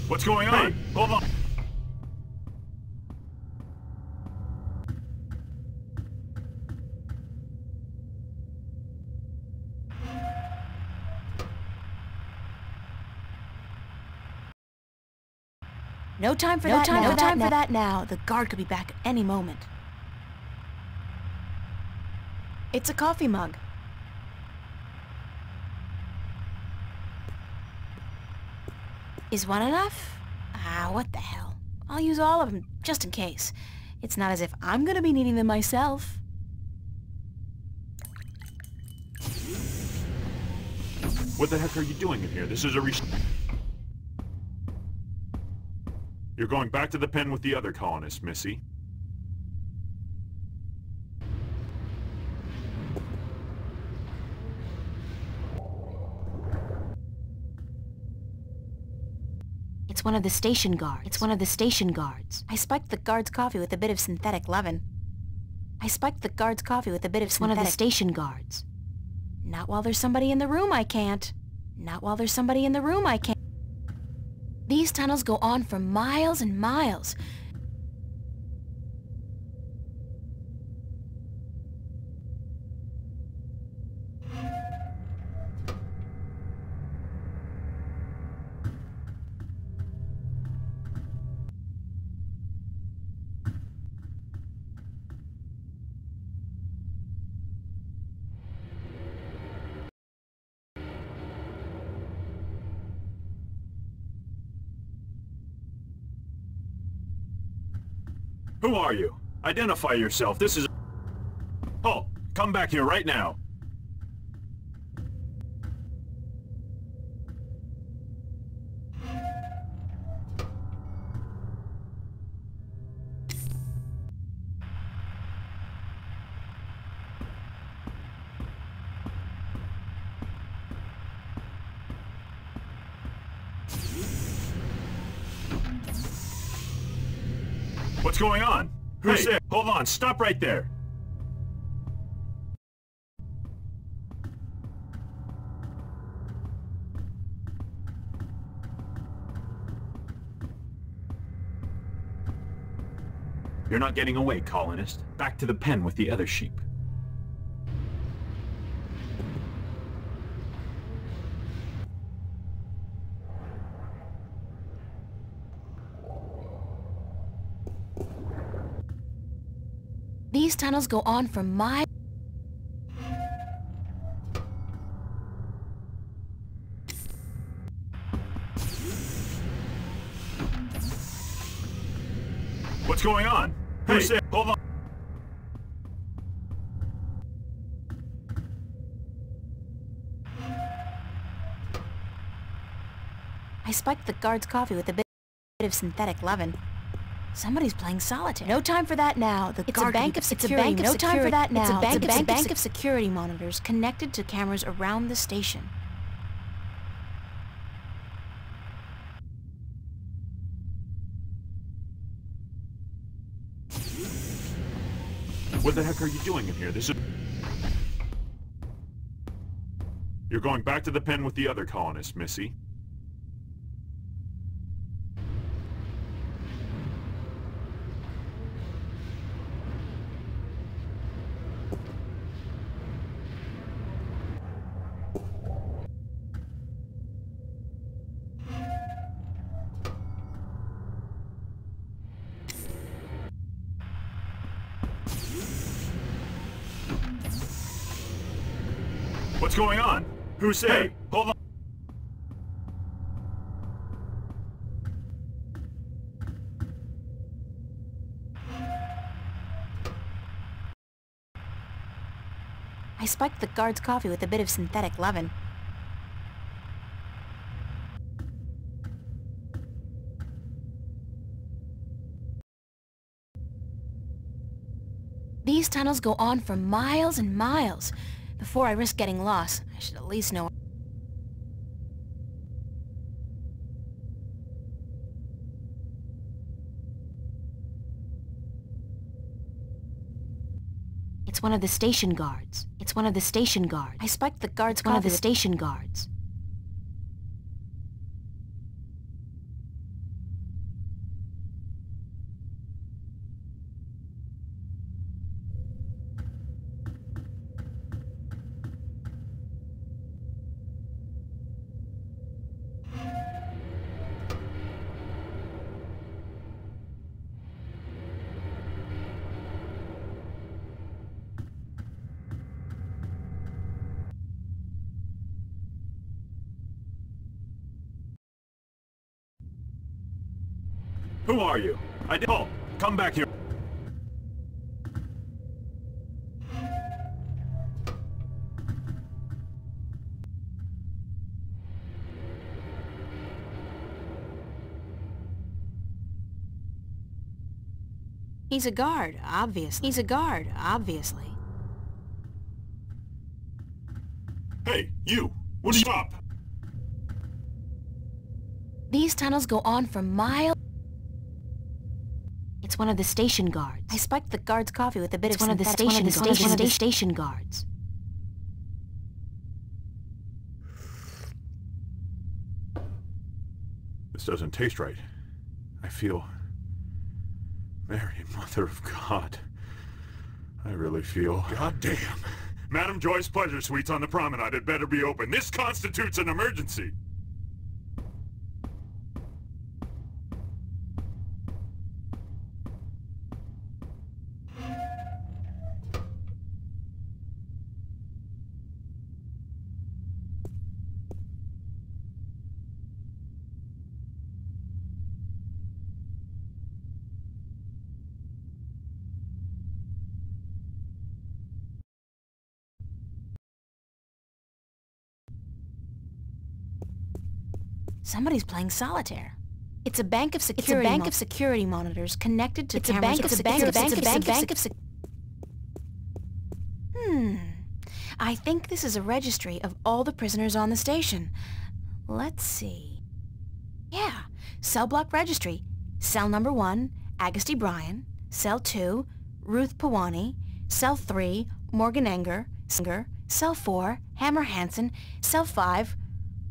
What's going on? Hey, hold on. No time for that now. No time for that now. The guard could be back at any moment. It's a coffee mug. Is one enough? Ah, what the hell. I'll use all of them, just in case. It's not as if I'm gonna be needing them myself. What the heck are you doing in here? This is a You're going back to the pen with the other colonists, Missy. It's one of the station guards. It's one of the station guards. I spiked the guard's coffee with a bit of synthetic leaven. I spiked the guard's coffee with a bit of synthetic... One of the station guards. Not while there's somebody in the room, I can't. Not while there's somebody in the room, I can't. These tunnels go on for miles and miles. Who are you? Identify yourself. This is... Halt! Come back here right now. What's going on? Who's there? Hold on, stop right there. You're not getting away, colonist. Back to the pen with the other sheep. These tunnels go on for miles. What's going on? Who's there? Hold on. I spiked the guard's coffee with a bit of synthetic leaven. Somebody's playing solitaire. No time for that now. It's a bank of security. No time for that now. It's a bank of security monitors connected to cameras around the station. What the heck are you doing in here? This is... You're going back to the pen with the other colonists, Missy. What's going on? Who's there? Hey, hold on. I spiked the guard's coffee with a bit of synthetic leaven. These tunnels go on for miles and miles. Before I risk getting lost, I should at least know. It's one of the station guards. It's one of the station guards. I spiked the guard's coffee. One of the station guards. Who are you? Halt! Come back here. He's a guard, obviously. He's a guard, obviously. Hey, you! What do you stop? These tunnels go on for miles. It's one of the station guards. I spiked the guard's coffee with a bit of one of the station guards. This doesn't taste right. I feel... Mary, Mother of God. I really feel... God damn. Madam Joy's Pleasure Suites on the promenade had better be open. This constitutes an emergency. Somebody's playing solitaire. It's a bank of security monitors connected to cameras. I think this is a registry of all the prisoners on the station. Let's see. Yeah, cell block registry. Cell number 1, Agusty Bryan. Cell 2, Ruth Pawani. Cell 3, Morgan Enger. Cell 4, Hammer Hansen. Cell 5,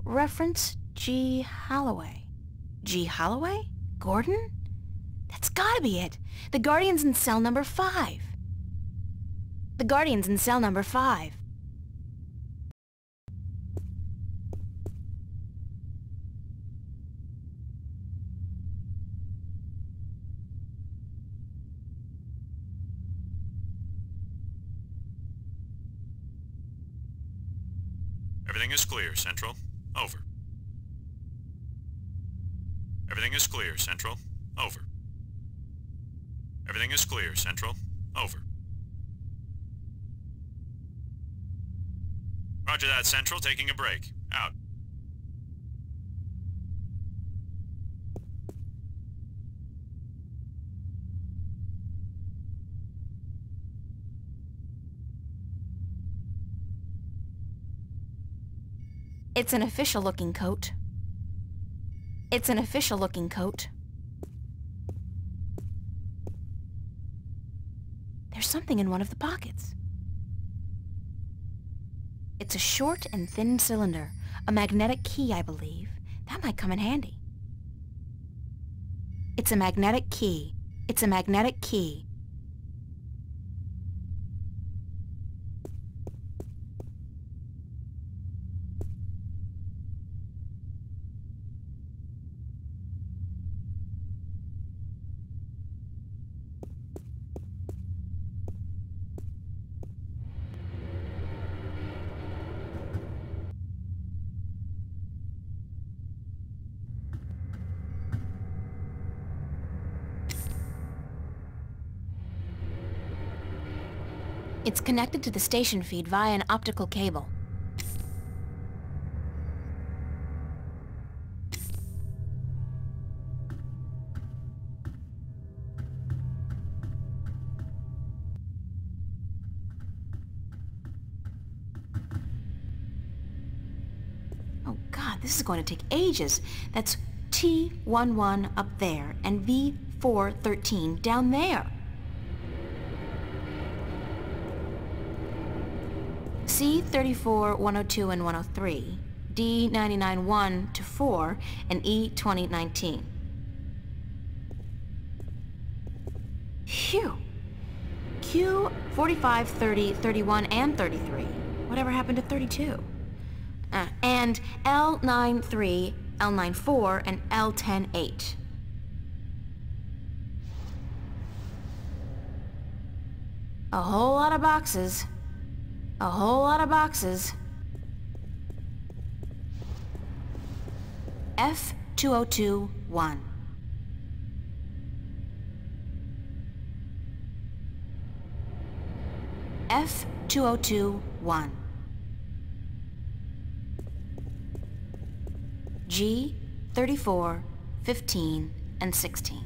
reference G. Holloway. G. Holloway? Gordon? That's gotta be it. The Guardian's in cell number 5. The Guardian's in cell number 5. Everything is clear, Central. Over. Everything is clear, Central. Over. Everything is clear, Central. Over. Roger that, Central. Taking a break. Out. It's an official-looking coat. It's an official-looking coat. There's something in one of the pockets. It's a short and thin cylinder. A magnetic key, I believe. That might come in handy. It's a magnetic key. It's a magnetic key. It's connected to the station feed via an optical cable. Oh God, this is going to take ages. That's T11 up there and V413 down there. C34, 102, and 103, D99, 1 to 4, and E2019. Phew! Q 45, 30, 31, and 33. Whatever happened to 32? And L93, L94, and L108. A whole lot of boxes. A whole lot of boxes. F2021. F2021. G 34, 15, and 16.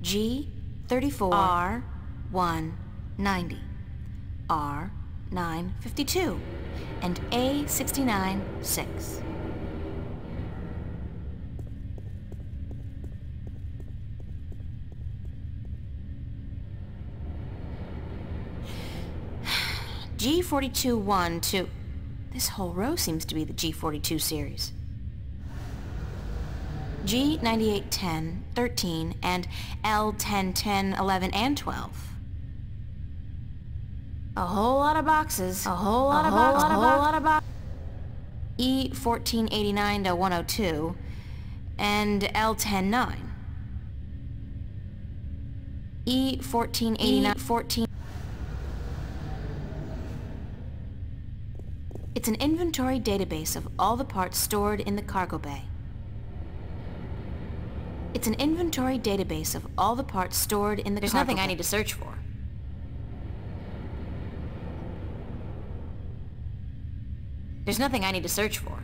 G 34 R 190. R 952 and A 69 6. G42 1 2. This whole row seems to be the G42 series. G98 10 13 and L10 10 11 and 12. A whole lot of boxes. A whole lot of boxes. A whole lot of boxes. E1489 to 102 and L10 9. E1489 14. It's an inventory database of all the parts stored in the cargo bay. It's an inventory database of all the parts stored in the cargo bay. There's nothing I need to search for. There's nothing I need to search for.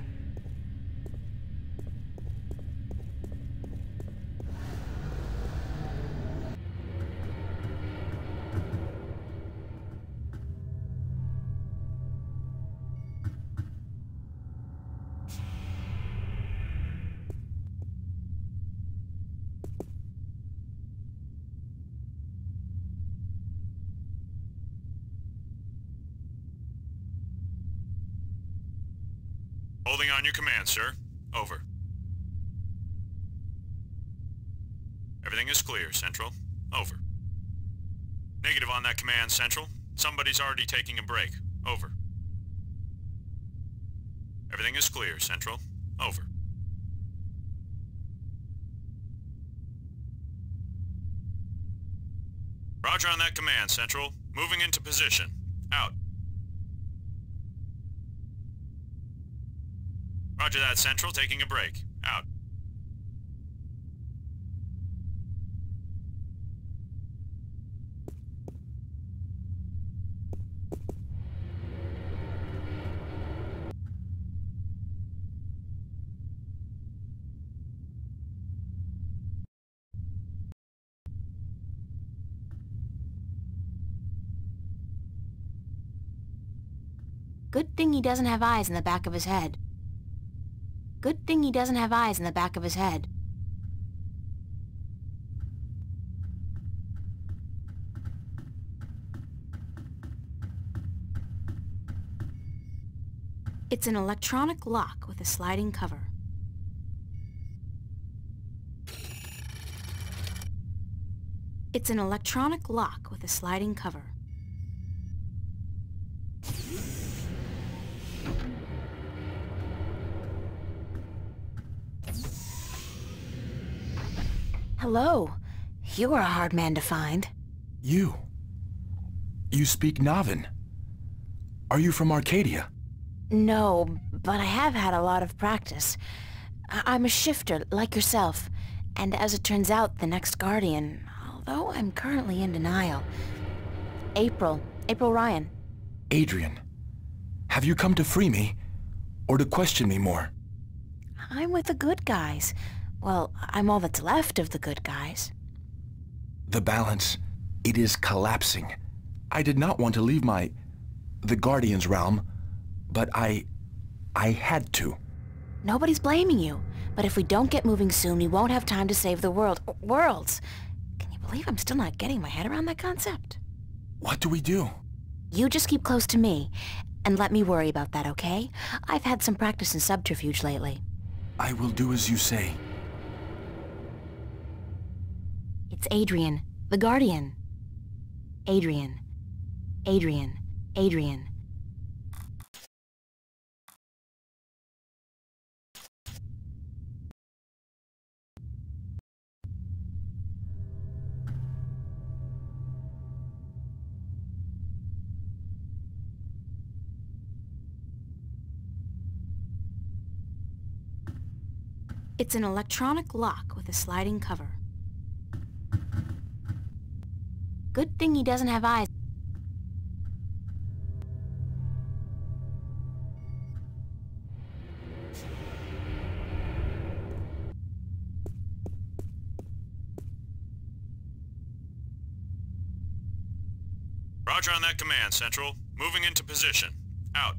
Holding on your command, sir. Over. Everything is clear, Central. Over. Negative on that command, Central. Somebody's already taking a break. Over. Everything is clear, Central. Over. Roger on that command, Central. Moving into position. Out. Roger that, Central. Taking a break. Out. Good thing he doesn't have eyes in the back of his head. Good thing he doesn't have eyes in the back of his head. It's an electronic lock with a sliding cover. It's an electronic lock with a sliding cover. Hello. You are a hard man to find. You speak Navin. Are you from Arcadia? No, but I have had a lot of practice. I'm a shifter, like yourself. And as it turns out, the next Guardian, although I'm currently in denial. April Ryan. Adrian, have you come to free me, or to question me more? I'm with the good guys. Well, I'm all that's left of the good guys. The balance, it is collapsing. I did not want to leave the Guardian's realm, but I had to. Nobody's blaming you, but if we don't get moving soon, we won't have time to save the worlds. Can you believe I'm still not getting my head around that concept? What do we do? You just keep close to me, and let me worry about that, okay? I've had some practice in subterfuge lately. I will do as you say. It's Adrian, the Guardian. Adrian. It's an electronic lock with a sliding cover. Good thing he doesn't have eyes. Roger on that command, Central. Moving into position. Out.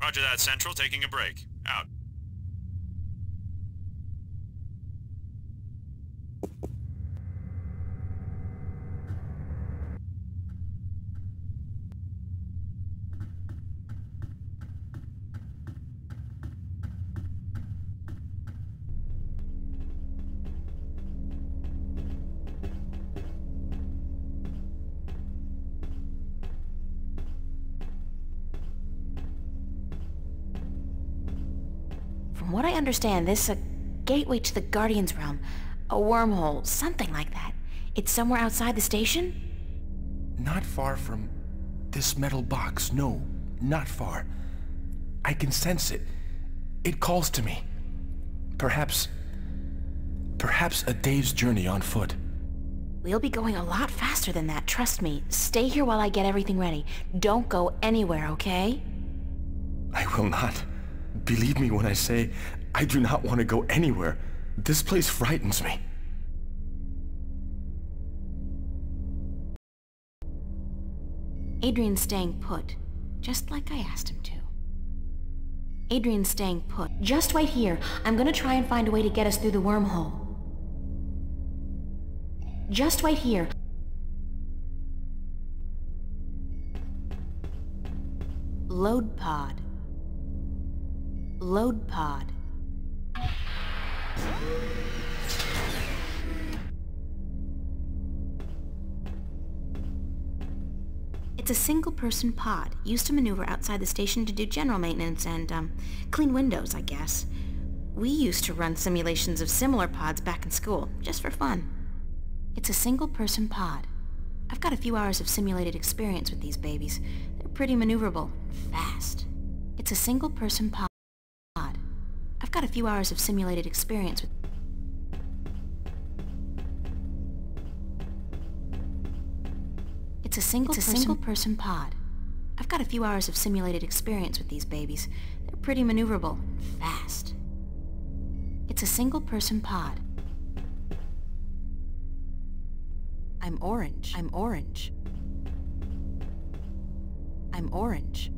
Roger that, Central. Taking a break. Out. From what I understand, this is a gateway to the Guardian's realm. A wormhole, something like that. It's somewhere outside the station? Not far from this metal box. No, not far. I can sense it. It calls to me. Perhaps a day's journey on foot. We'll be going a lot faster than that, trust me. Stay here while I get everything ready. Don't go anywhere, okay? I will not. Believe me when I say, I do not want to go anywhere. This place frightens me. Adrian's staying put, just like I asked him to. Adrian's staying put. Just wait here. I'm gonna try and find a way to get us through the wormhole. Just wait here. Load pod. Load pod. It's a single-person pod, used to maneuver outside the station to do general maintenance and, clean windows, I guess. We used to run simulations of similar pods back in school, just for fun. It's a single-person pod. I've got a few hours of simulated experience with these babies. They're pretty maneuverable, fast. It's a single-person pod. I've got a few hours of simulated experience with... It's a single-person pod. I've got a few hours of simulated experience with these babies. They're pretty maneuverable, fast. It's a single-person pod. I'm orange. I'm orange. I'm orange.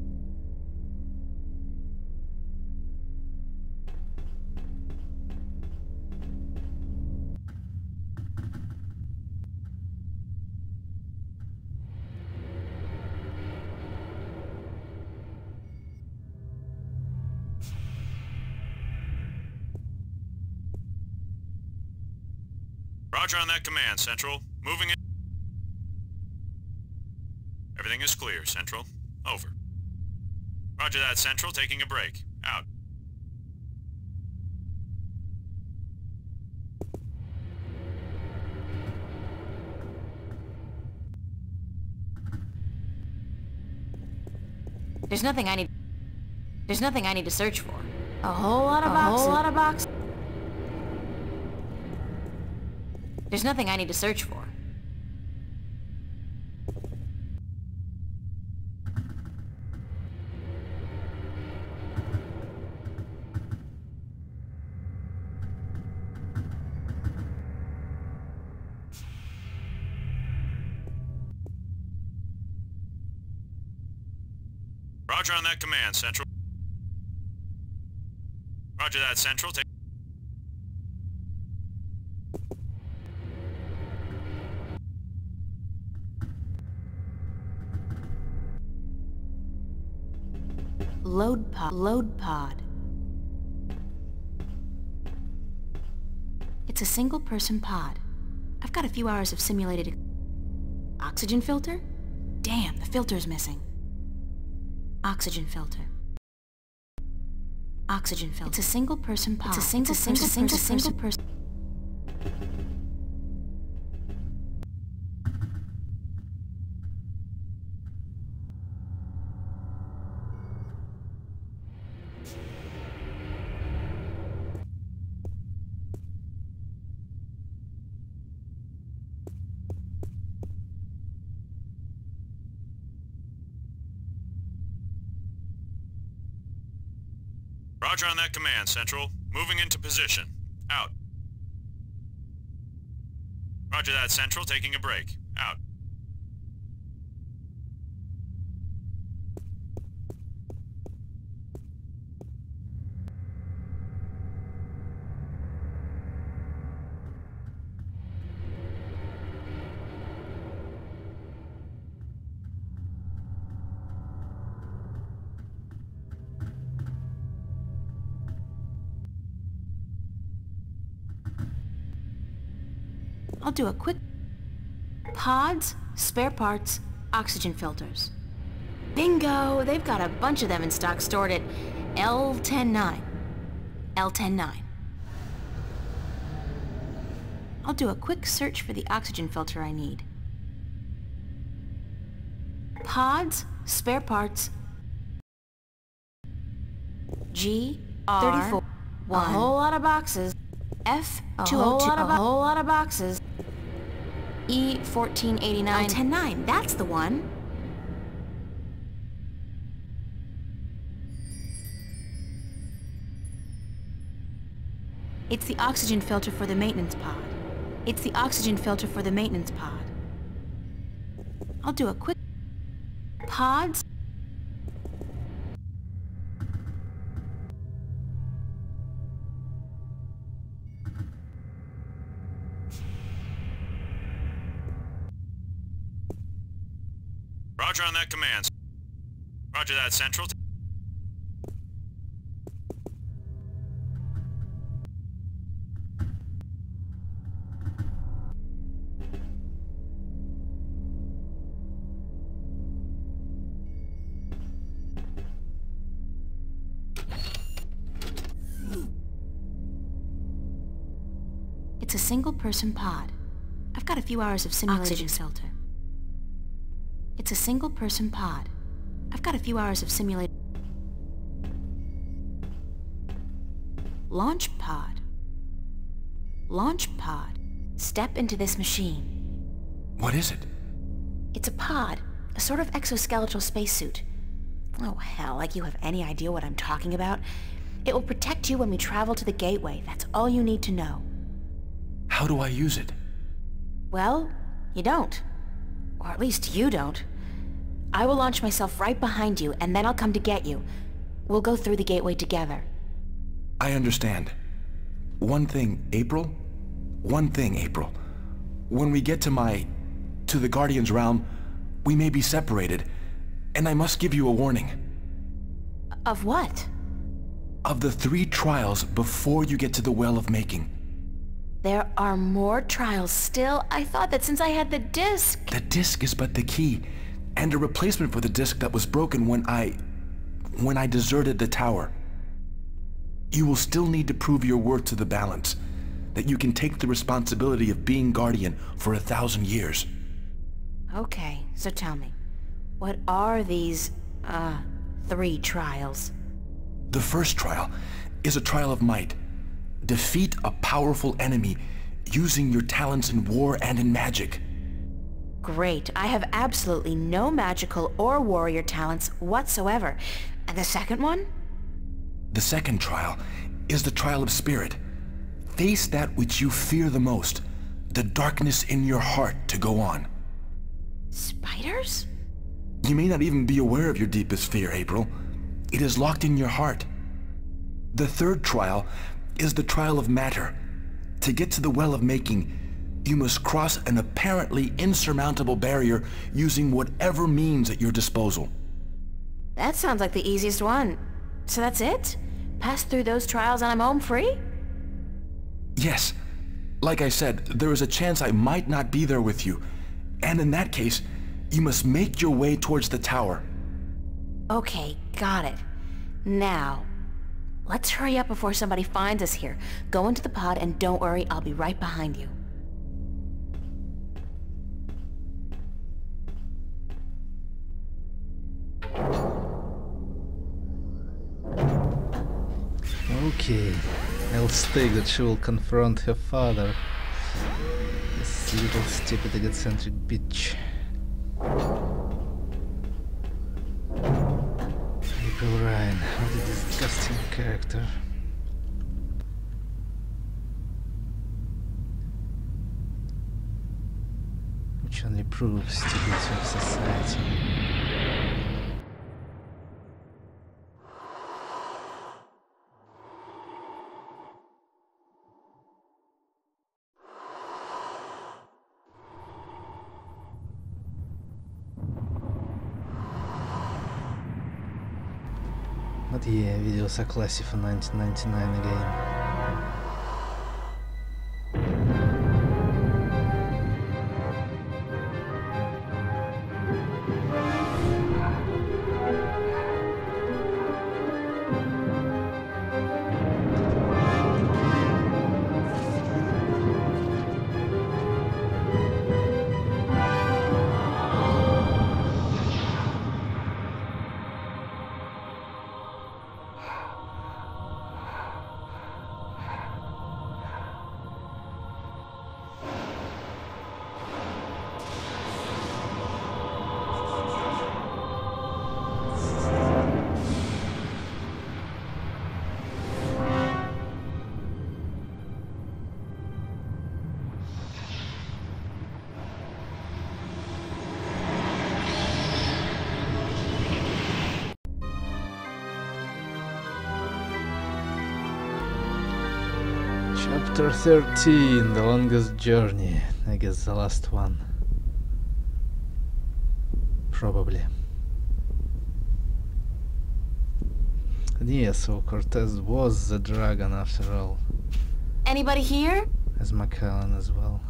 Roger on that command, Central. Moving in. Everything is clear, Central. Over. Roger that, Central. Taking a break. Out. There's nothing I need to search for. A whole lot of boxes. There's nothing I need to search for. Roger on that command, Central. Roger that, Central. Load pod. Load pod. It's a single-person pod. I've got a few hours of simulated... Oxygen filter? Damn, the filter's missing. Oxygen filter. Oxygen filter. It's a single-person pod. It's a single person. Roger on that command, Central. Moving into position. Out. Roger that, Central. Taking a break. Out. I'll do a quick... Pods, spare parts, oxygen filters. Bingo! They've got a bunch of them in stock stored at L109. L109. I'll do a quick search for the oxygen filter I need. Pods, spare parts, G34, a whole lot of boxes, F202, a whole lot of boxes, E1489, L109, that's the one. It's the oxygen filter for the maintenance pod. It's the oxygen filter for the maintenance pod. I'll do a quick... Pods... Roger on that command. Roger that, Central. It's a single-person pod. I've got a few hours of simulated oxygen shelter. It's a single-person pod. I've got a few hours of simulated... Launch pod. Launch pod. Step into this machine. What is it? It's a pod. A sort of exoskeletal spacesuit. Oh, hell, like you have any idea what I'm talking about. It will protect you when we travel to the gateway. That's all you need to know. How do I use it? Well, you don't. Or at least you don't. I will launch myself right behind you, and then I'll come to get you. We'll go through the gateway together. I understand. One thing, April. When we get to the Guardian's realm, we may be separated, and I must give you a warning. Of what? Of the 3 trials before you get to the Well of Making. There are more trials still? I thought that since I had the disc... The disc is but the key, and a replacement for the disc that was broken when I deserted the tower. You will still need to prove your worth to the balance, that you can take the responsibility of being Guardian for 1,000 years. Okay, so tell me, what are these, 3 trials? The first trial is a trial of might. Defeat a powerful enemy using your talents in war and in magic. Great. I have absolutely no magical or warrior talents whatsoever. And the second one? The second trial is the trial of spirit. Face that which you fear the most, the darkness in your heart to go on. Spiders? You may not even be aware of your deepest fear, April. It is locked in your heart. The third trial is the trial of matter. To get to the Well of Making, you must cross an apparently insurmountable barrier using whatever means at your disposal. That sounds like the easiest one. So that's it? Pass through those trials and I'm home free? Yes. Like I said, there is a chance I might not be there with you. And in that case, you must make your way towards the tower. Okay, got it. Now, let's hurry up before somebody finds us here. Go into the pod and don't worry, I'll be right behind you. Okay, I'll stake that she will confront her father. This little stupid egocentric bitch. April Ryan, what a disgusting character. Which only proves stupidity of society. But yeah, videos are classy for 1999 again. Chapter 13, The Longest Journey. I guess the last one. Probably. Yeah, so Cortez was the dragon after all. Anybody here? As Macallan as well.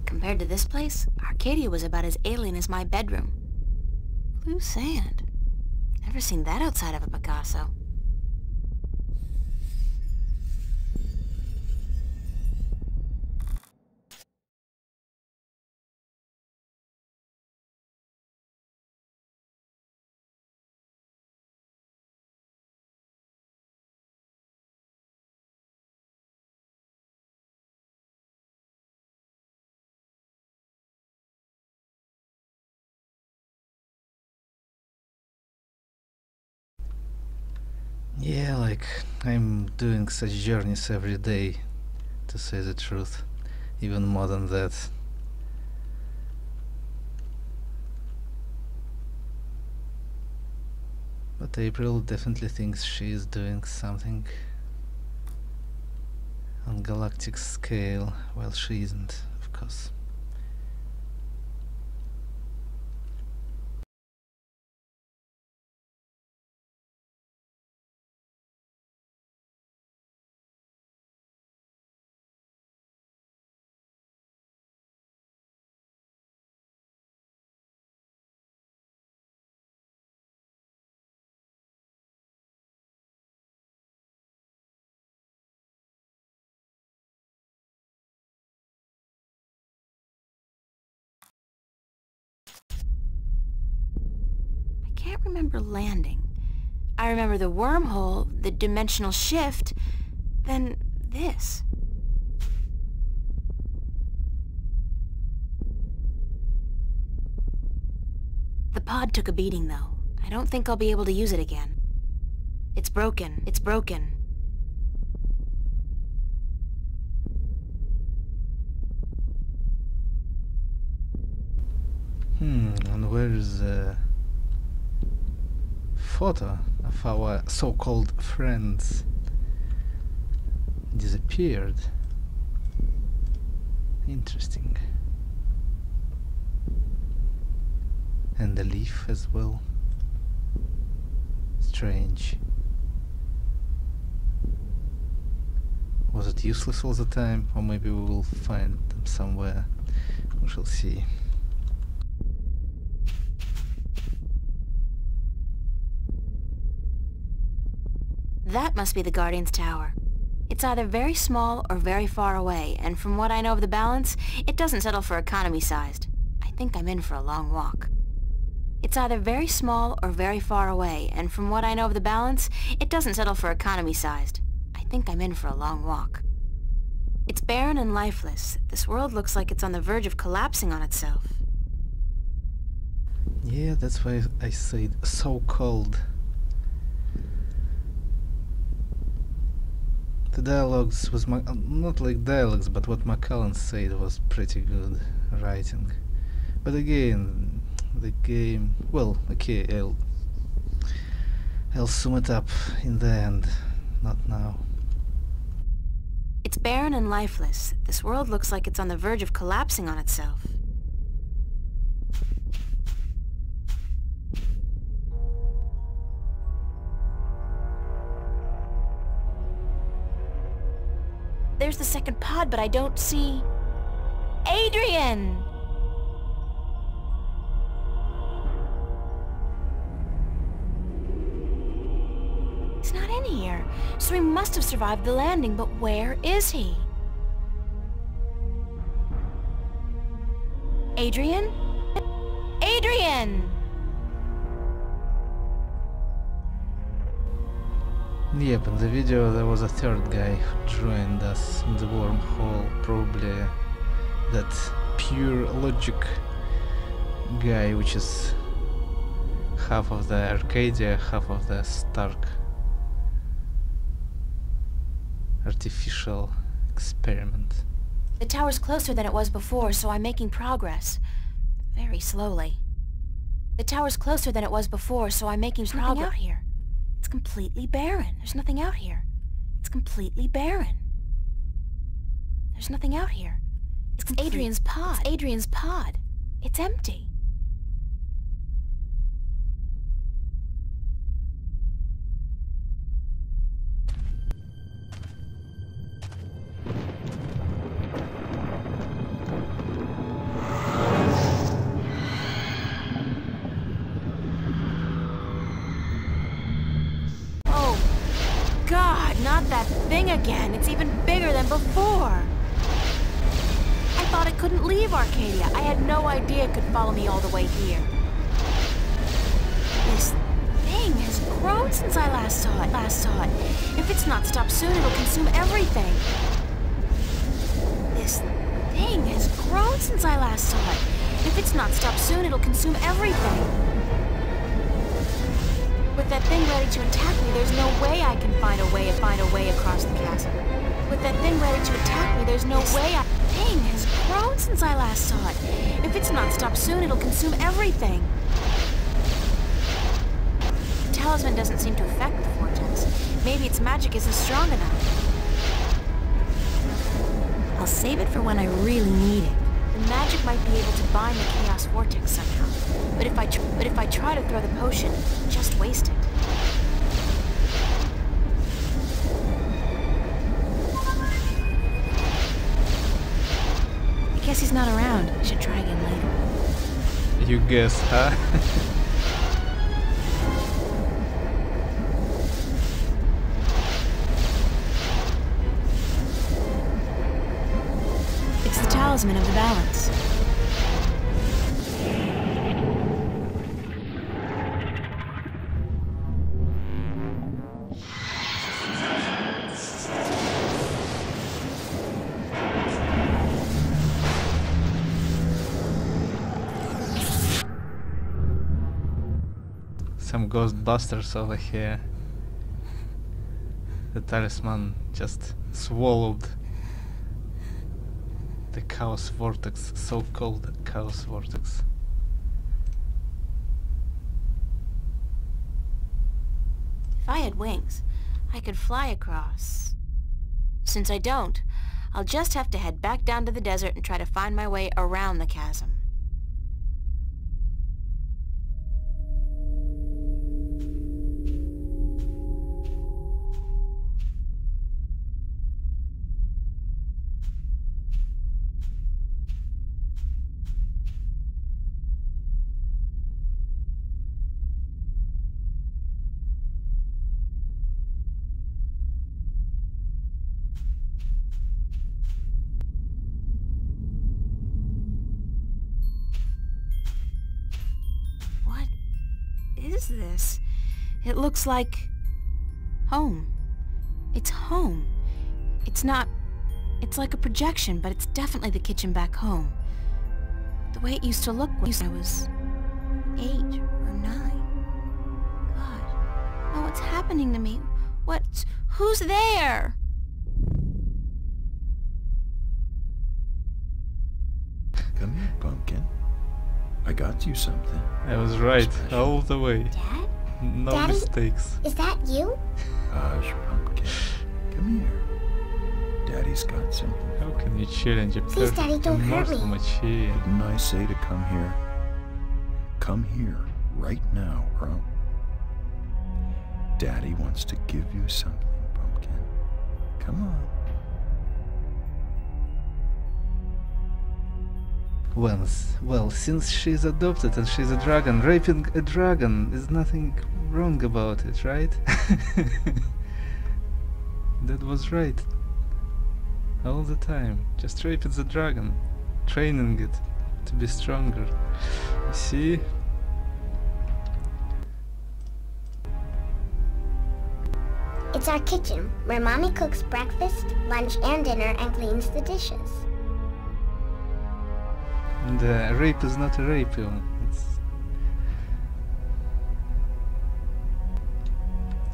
Compared to this place, Arcadia was about as alien as my bedroom. Blue sand. Never seen that outside of a Picasso. Yeah, like, I'm doing such journeys every day, to say the truth. Even more than that. But April definitely thinks she is doing something on galactic scale, while she isn't, of course. I can't remember landing. I remember the wormhole, the dimensional shift, then this. The pod took a beating, though. I don't think I'll be able to use it again. It's broken. It's broken. And where is the photo of our so-called friends? Disappeared. Interesting. And the leaf as well. Strange. Was it useless all the time, or maybe we will find them somewhere? We shall see. That must be the Guardian's Tower. It's either very small or very far away, and from what I know of the balance, it doesn't settle for economy-sized. I think I'm in for a long walk. It's either very small or very far away, and from what I know of the balance, it doesn't settle for economy-sized. I think I'm in for a long walk. It's barren and lifeless. This world looks like it's on the verge of collapsing on itself. Yeah, that's why I said so-called. The dialogues was not like dialogues, but what Macallan said was pretty good writing. But again, the game, well, okay, I'll sum it up in the end, not now. It's barren and lifeless. This world looks like it's on the verge of collapsing on itself. There's the second pod, but I don't see... Adrian! He's not in here, so he must have survived the landing, but where is he? Adrian? Adrian! Yep, in the video there was a third guy who joined us in the wormhole, probably that pure logic guy, which is half of the Arcadia, half of the Stark artificial experiment. The tower's closer than it was before, so I'm making progress. Very slowly. The tower's closer than it was before, so I'm making progress. There's nothing out here. It's completely barren. There's nothing out here. It's completely barren. There's nothing out here. It's Adrian's pod. It's Adrian's pod. It's empty. not that thing again. It's even bigger than before. I thought it couldn't leave Arcadia. I had no idea it could follow me all the way here. This thing has grown since I last saw it. If it's not stopped soon, it'll consume everything. This thing has grown since I last saw it. If it's not stopped soon, it'll consume everything. With that thing ready to attack me, there's no way I can find a way across the chasm. With that thing ready to attack me, there's no way I... This thing has grown since I last saw it. If it's not stopped soon, it'll consume everything. The talisman doesn't seem to affect the vortex. Maybe its magic isn't strong enough. I'll save it for when I really need it. The magic might be able to bind the chaos vortex somehow. But if I try to throw the potion, just waste it. I guess he's not around. I should try again later. You guess, huh? It's the talisman of the balance. Some Ghostbusters over here. The talisman just swallowed the chaos vortex, so-called chaos vortex. If I had wings, I could fly across. Since I don't, I'll just have to head back down to the desert and try to find my way around the chasm. What is this? It looks like... home. It's home. It's not... It's like a projection, but it's definitely the kitchen back home. The way it used to look when I was 8 or 9. God. Oh, what's happening to me? Who's there? Come here, pumpkin. I got you something. I was right, special. all the way. Dad? No Daddy? mistakes. Is that you? Hush, pumpkin. Come here. Daddy's got something. How can you challenge a Please, perfect Daddy, don't hurt me. machine? Didn't I say to come here? Come here, right now, bro. Daddy wants to give you something, pumpkin. Come on. Well, since she's adopted and she's a dragon, raping a dragon is nothing wrong about it, right? That was right. All the time. Just raping the dragon. Training it to be stronger. You see? It's our kitchen, where Mommy cooks breakfast, lunch, and dinner and cleans the dishes. And rape is not a rape,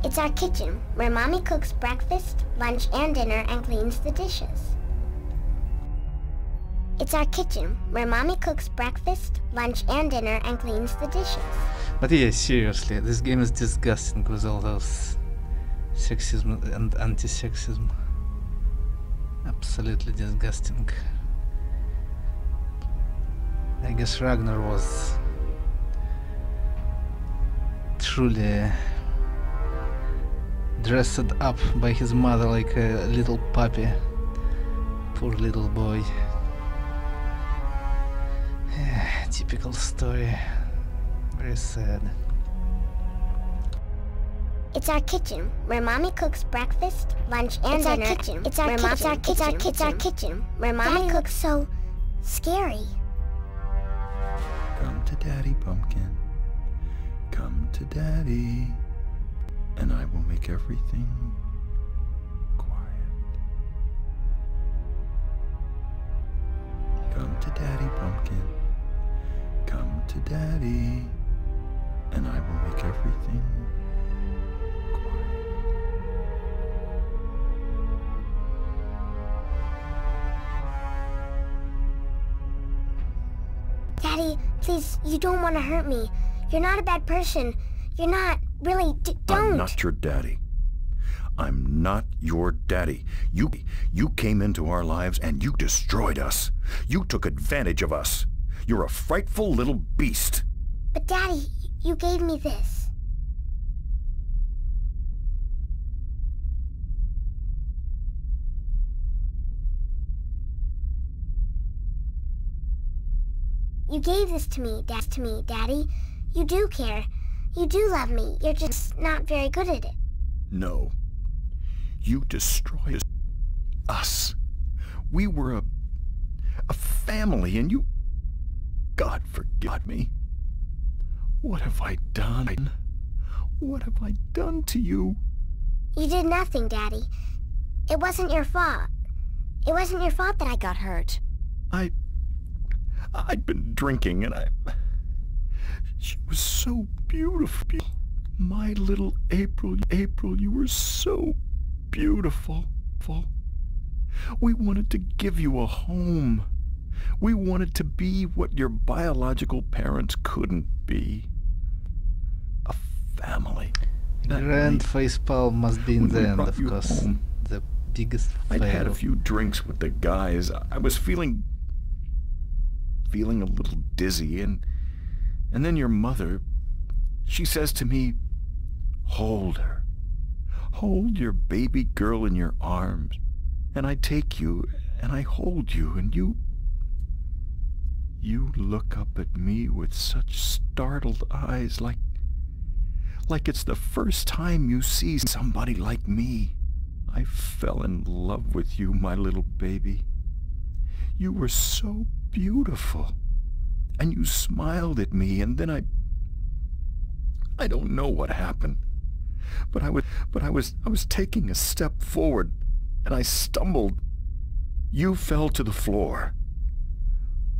It's our kitchen, where Mommy cooks breakfast, lunch, and dinner and cleans the dishes. It's our kitchen, where Mommy cooks breakfast, lunch, and dinner and cleans the dishes. But yeah, seriously, this game is disgusting with all those sexism and anti-sexism. Absolutely disgusting. I guess Ragnar was truly dressed up by his mother like a little puppy. Poor little boy. Typical story. Very sad. It's our kitchen, where Mommy cooks breakfast, lunch, and dinner. It's our kitchen, where Mommy cooks so scary. Come to Daddy, Pumpkin. Come to Daddy, and I will make everything quiet. Come to Daddy, Pumpkin. Come to Daddy, and I will make everything Daddy, please, you don't want to hurt me. You're not a bad person. You're not, really, don't. I'm not your daddy. I'm not your daddy. You came into our lives and you destroyed us. You took advantage of us. You're a frightful little beast. But Daddy, you gave me this. You gave this to me, Daddy. You do care. You do love me. You're just not very good at it. No. You destroyed us. We were a family, and you... God forgive me. What have I done? What have I done to you? You did nothing, Daddy. It wasn't your fault. It wasn't your fault that I got hurt. I'd been drinking, and she was so beautiful. My little April, you were so beautiful. We wanted to give you a home. We wanted to be what your biological parents couldn't be. A family. Grand facepalm must be in the end, of course. Home. The biggest fail. I'd had a few drinks with the guys. I was feeling a little dizzy, and then your mother, she says to me, hold her. Hold your baby girl in your arms. And I take you, and I hold you, and you look up at me with such startled eyes, like it's the first time you see somebody like me. I fell in love with you, my little baby. You were so beautiful, and you smiled at me, and then I don't know what happened, but I was taking a step forward, and I stumbled. You fell to the floor,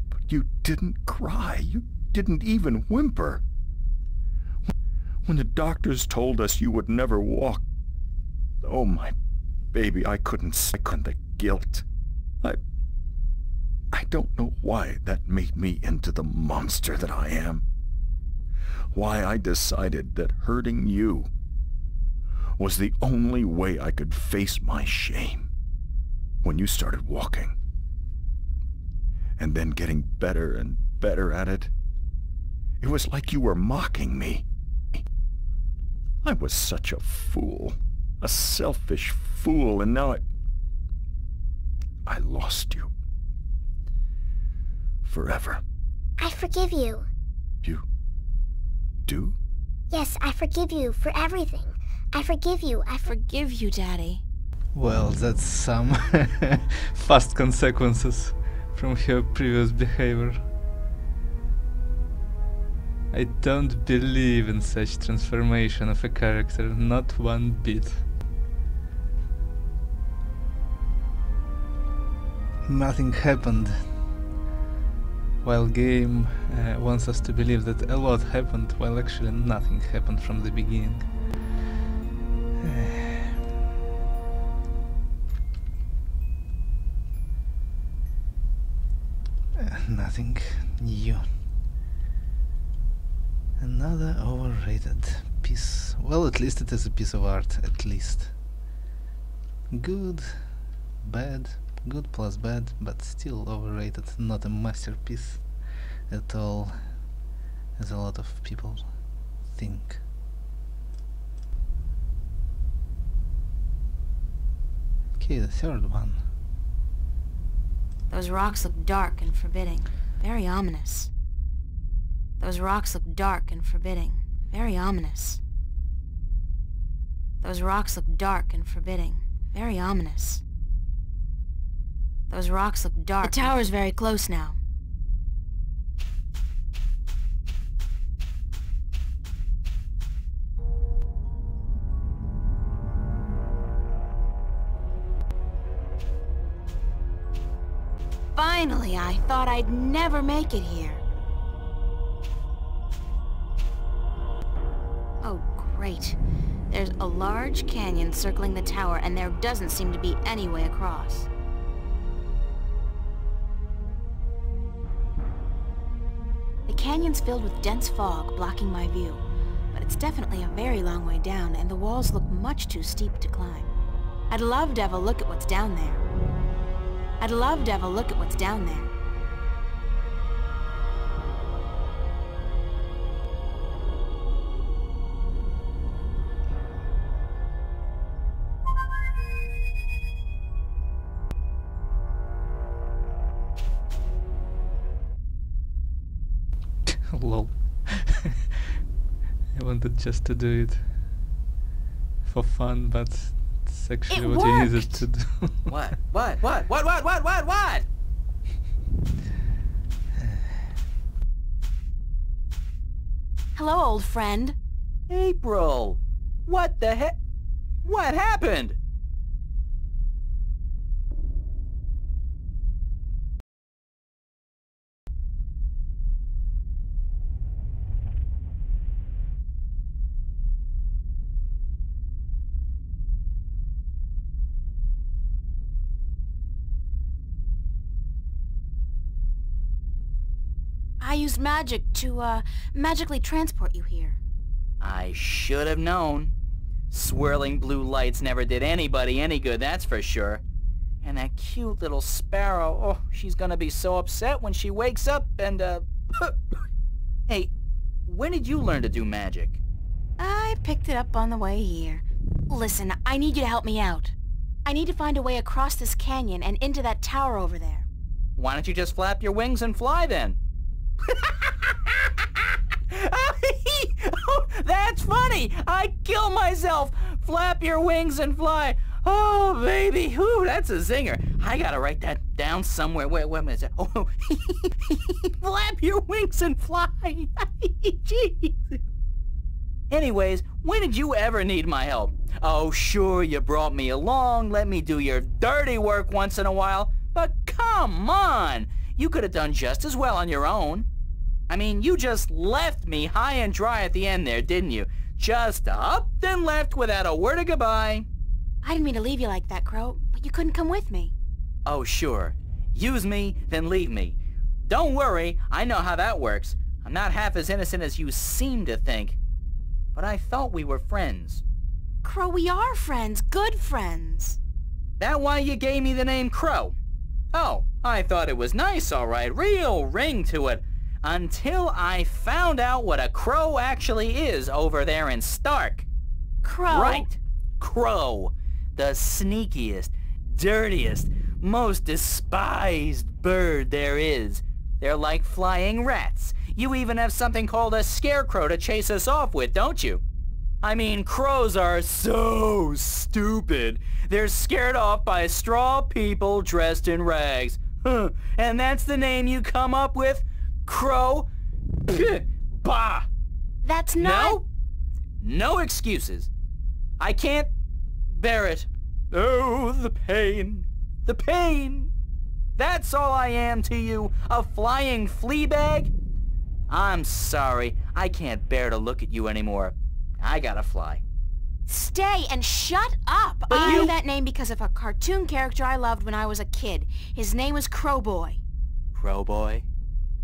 but you didn't cry. You didn't even whimper. When the doctors told us you would never walk, oh my baby, I couldn't stand the guilt. I don't know why that made me into the monster that I am. Why I decided that hurting you was the only way I could face my shame. When you started walking, and then getting better and better at it, it was like you were mocking me. I was such a fool, a selfish fool, and now I lost you. Forever. I forgive you. You do? Yes, I forgive you for everything. I forgive you. I forgive you, Daddy. Well, that's some fast consequences from her previous behavior. I don't believe in such transformation of a character, not one bit. Nothing happened, while game wants us to believe that a lot happened, while actually nothing happened from the beginning. Nothing new. Another overrated piece. Well, at least it is a piece of art, at least. Good, bad, good plus bad, but still overrated, not a masterpiece at all, as a lot of people think. Okay, the third one. Those rocks look dark and forbidding, very ominous. Those rocks look dark and forbidding, very ominous. Those rocks look dark and forbidding. Very ominous. Those rocks look dark. The tower's very close now. Finally, I thought I'd never make it here. Oh, great. There's a large canyon circling the tower, and there doesn't seem to be any way across. The canyon's filled with dense fog, blocking my view. But it's definitely a very long way down, and the walls look much too steep to climb. I'd love to have a look at what's down there. I'd love to have a look at what's down there. Lol. I wanted just to do it for fun, but it's actually what you needed to do. What? Hello, old friend. April! What the heck? What happened? I used magic to, magically transport you here. I should have known. Swirling blue lights never did anybody any good, that's for sure. And that cute little sparrow, oh, she's gonna be so upset when she wakes up and, Hey, when did you learn to do magic? I picked it up on the way here. Listen, I need you to help me out. I need to find a way across this canyon and into that tower over there. Why don't you just flap your wings and fly then? Oh, that's funny! I kill myself! Flap your wings and fly! Oh, baby! Whew, that's a zinger. I gotta write that down somewhere. Wait a minute. Oh, flap your wings and fly! Jeez. Anyways, when did you ever need my help? Oh, sure, you brought me along, let me do your dirty work once in a while, but come on! You could have done just as well on your own. I mean, you just left me high and dry at the end there, didn't you? Just up and left without a word of goodbye. I didn't mean to leave you like that, Crow, but you couldn't come with me. Oh, sure. Use me, then leave me. Don't worry, I know how that works. I'm not half as innocent as you seem to think. But I thought we were friends. Crow, we are friends. Good friends. That why you gave me the name Crow? Oh, I thought it was nice, all right. Real ring to it. Until I found out what a crow actually is over there in Stark. Crow? Right. Crow. The sneakiest, dirtiest, most despised bird there is. They're like flying rats. You even have something called a scarecrow to chase us off with, don't you? I mean, crows are so stupid. They're scared off by straw people dressed in rags. Huh. And that's the name you come up with? Crow? Bah! That's not... No excuses. I can't bear it. Oh, the pain. The pain. That's all I am to you, a flying flea bag? I'm sorry, I can't bear to look at you anymore. I gotta fly. Stay and shut up! I knew that name because of a cartoon character I loved when I was a kid. His name was Crowboy. Crowboy?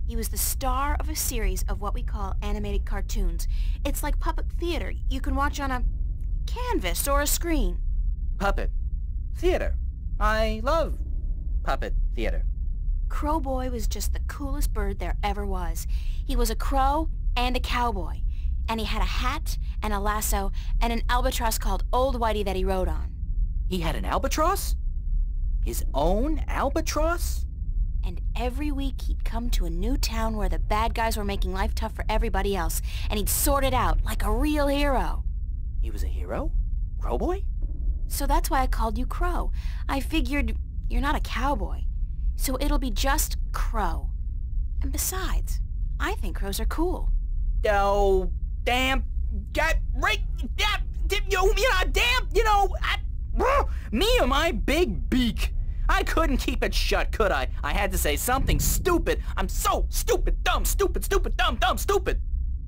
He was the star of a series of what we call animated cartoons. It's like puppet theater. You can watch on a canvas or a screen. Puppet theater. I love puppet theater. Crowboy was just the coolest bird there ever was. He was a crow and a cowboy. And he had a hat and a lasso and an albatross called Old Whitey that he rode on. He had an albatross? His own albatross? And every week he'd come to a new town where the bad guys were making life tough for everybody else, and he'd sort it out like a real hero. He was a hero? Crowboy? So that's why I called you Crow. I figured you're not a cowboy. So it'll be just Crow. And besides, I think crows are cool. Oh, damn. Got right. Me and my big beak. I couldn't keep it shut, could I? I had to say something stupid. I'm so stupid, dumb, stupid, dumb, stupid.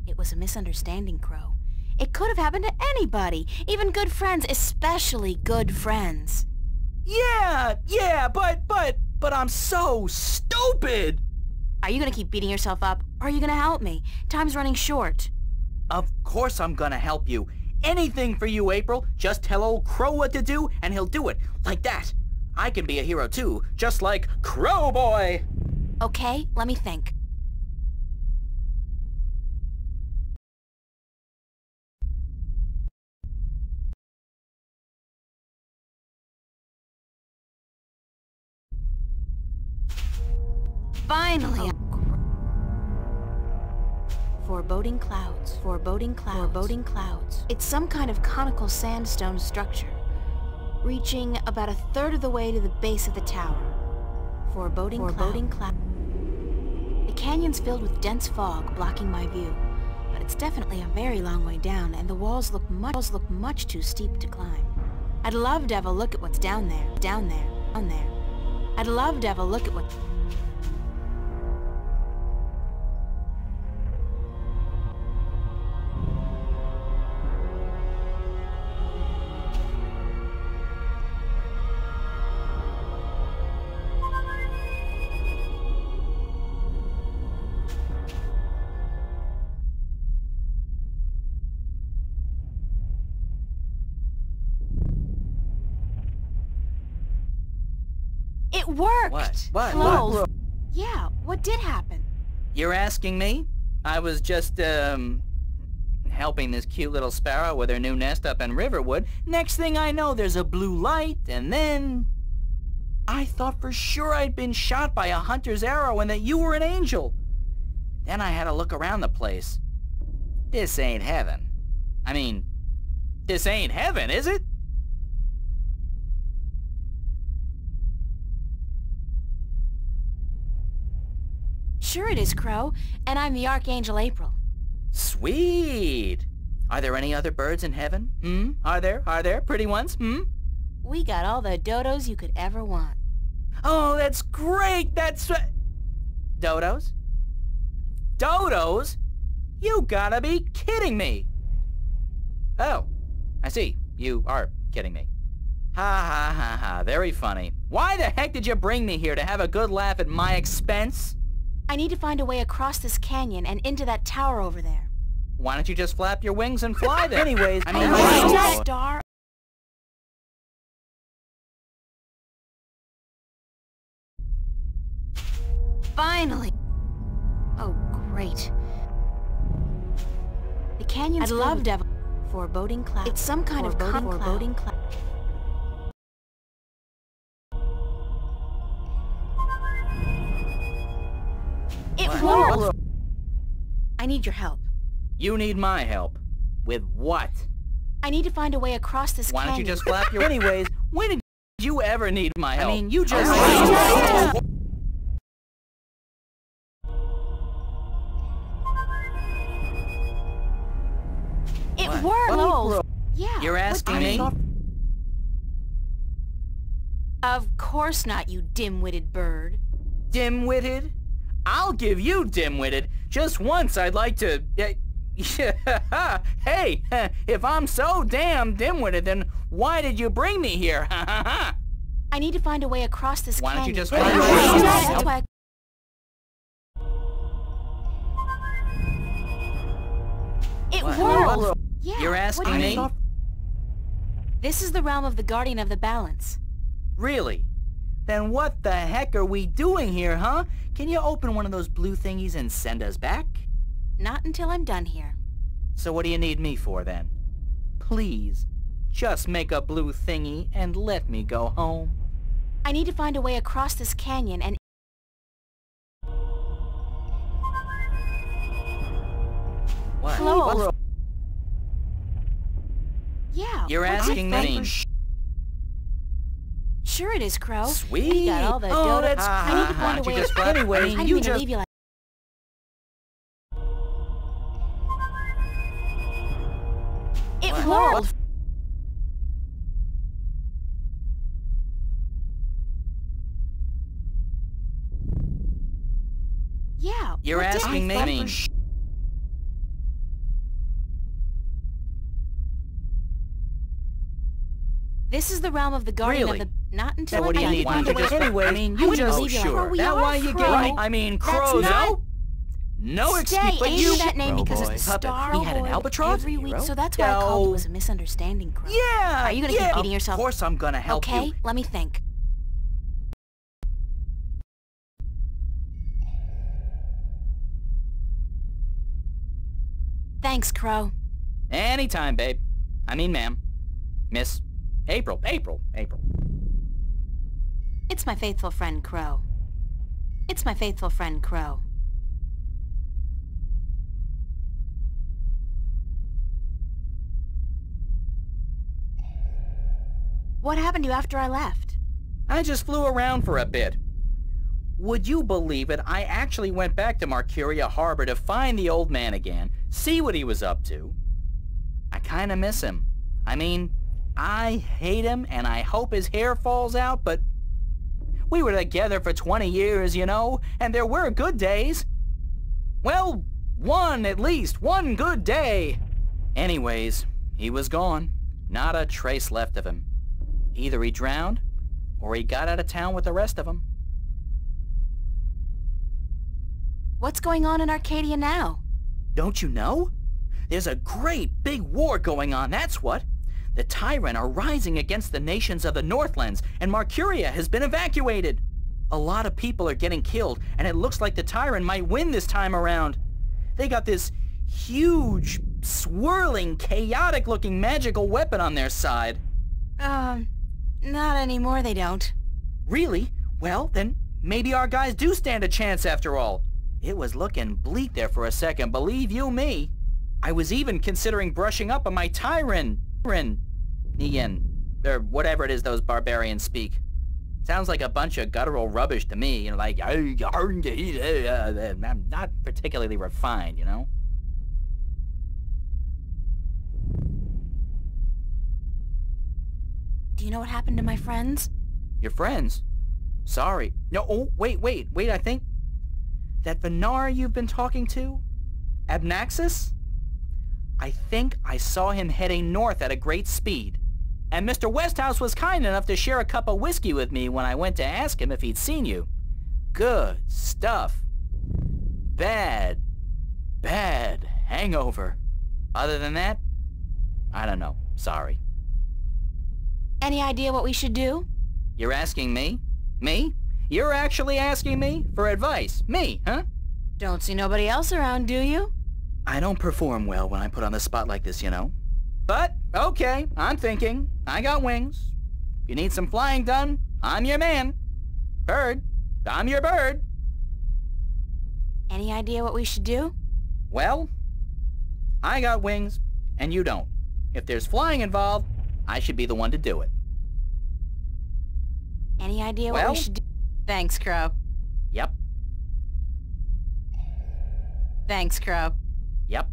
It was a misunderstanding, Crow. It could have happened to anybody, even good friends, especially good friends. Yeah, but I'm so stupid. Are you gonna keep beating yourself up, or are you gonna help me? Time's running short. Of course I'm gonna help you. Anything for you, April. Just tell old Crow what to do, and he'll do it. Like that. I can be a hero too, just like Crowboy. Okay, let me think. Finally! Foreboding clouds. Foreboding clouds. Foreboding clouds. It's some kind of conical sandstone structure, reaching about 1/3 of the way to the base of the tower. Foreboding cloud. The canyon's filled with dense fog, blocking my view, but it's definitely a very long way down, and the walls look much too steep to climb. I'd love to have a look at what's down there. I'd love to have a look at what... It worked! What? Yeah, what did happen? You're asking me? I was just, helping this cute little sparrow with her new nest up in Riverwood. Next thing I know, there's a blue light, and then... I thought for sure I'd been shot by a hunter's arrow and that you were an angel. Then I had to look around the place. This ain't heaven. I mean, this ain't heaven, is it? Sure it is, Crow, and I'm the Archangel April. Sweet! Are there any other birds in heaven? Are there? Pretty ones? We got all the dodos you could ever want. Oh, that's great! That's... Dodos? Dodos? You gotta be kidding me! Oh, I see. You are kidding me. Ha, very funny. Why the heck did you bring me here, to have a good laugh at my expense? I need to find a way across this canyon and into that tower over there. Why don't you just flap your wings and fly there? Anyways, I mean... Star... Finally! Oh, great. The canyon's... I'd love to have... Foreboding cloud. It's some kind of foreboding cloud. It worked! I need your help. You need my help. With what? I need to find a way across this canyon. Why don't you just flap your... Anyways, when did you ever need my help? I mean, you just... It worked! Yeah. You're asking me? Of course not, you dim-witted bird. Dim-witted? I'll give you dim-witted. Just once I'd like to... Hey, if I'm so damn dim-witted, then why did you bring me here? I need to find a way across this canyon. Why don't you just... That's why It worked! Yeah, you're asking me? This is the realm of the Guardian of the Balance. Really? Then what the heck are we doing here, huh? Can you open one of those blue thingies and send us back? Not until I'm done here. So what do you need me for, then? Please, just make a blue thingy and let me go home. I need to find a way across this canyon and... What? Flow. Yeah. You're asking me? Sure it is, Crow. Sweet. And you got all the Oh, donuts. that's I need to find a way to... Anyway, I didn't you mean to just... leave you like... It whirled. Yeah. You're what did asking I me? This is the realm of the guardian Really? of the... Not until What do you I need? find a way to... Anyway, I mean, you I just... wouldn't leave you like... sure. We That are why you Crow. get... I mean, That's Crow, not- no? No excuse, Stay, but ain't you... that name Crow because boy. it's the star We had an award albatross? every week, Hero? so that's why I called No. it was a misunderstanding, Crow. Yeah! Are you gonna yeah, keep beating yourself? Of course I'm gonna help okay, you. let me think. Thanks, Crow. Anytime, babe. I mean, ma'am. Miss... April. It's my faithful friend, Crow. It's my faithful friend, Crow. What happened to you after I left? I just flew around for a bit. Would you believe it? I actually went back to Mercuria Harbor to find the old man again, see what he was up to. I kinda miss him. I mean, I hate him and I hope his hair falls out, but we were together for 20 years, you know, and there were good days. Well, at least one good day. Anyways, he was gone. Not a trace left of him. Either he drowned, or he got out of town with the rest of them. What's going on in Arcadia now? Don't you know? There's a great big war going on, that's what. The Tyrant are rising against the nations of the Northlands, and Mercuria has been evacuated. A lot of people are getting killed, and it looks like the Tyrant might win this time around. They got this huge, swirling, chaotic-looking magical weapon on their side. Not anymore, they don't. Really? Well, then maybe our guys do stand a chance after all. It was looking bleak there for a second, believe you me. I was even considering brushing up on my Tyrant, or whatever it is those barbarians speak. Sounds like a bunch of guttural rubbish to me, you know, like, I'm not particularly refined, you know? Do you know what happened to my friends? Your friends? Sorry. No, oh, wait, I think... That Venar you've been talking to? Abnaxis? I think I saw him heading north at a great speed. And Mr. Westhouse was kind enough to share a cup of whiskey with me when I went to ask him if he'd seen you. Good stuff. Bad hangover. Other than that, I don't know. Sorry. Any idea what we should do? You're asking me? Me? You're actually asking me for advice? Me, huh? Don't see nobody else around, do you? I don't perform well when I'm put on the spot like this, you know. But, okay, I'm thinking. I got wings. You need some flying done? I'm your man. Bird, I'm your bird. Any idea what we should do? Well, I got wings, and you don't. If there's flying involved, I should be the one to do it. Any idea what we should do? Thanks, Crow. Yep. Thanks, Crow. Yep.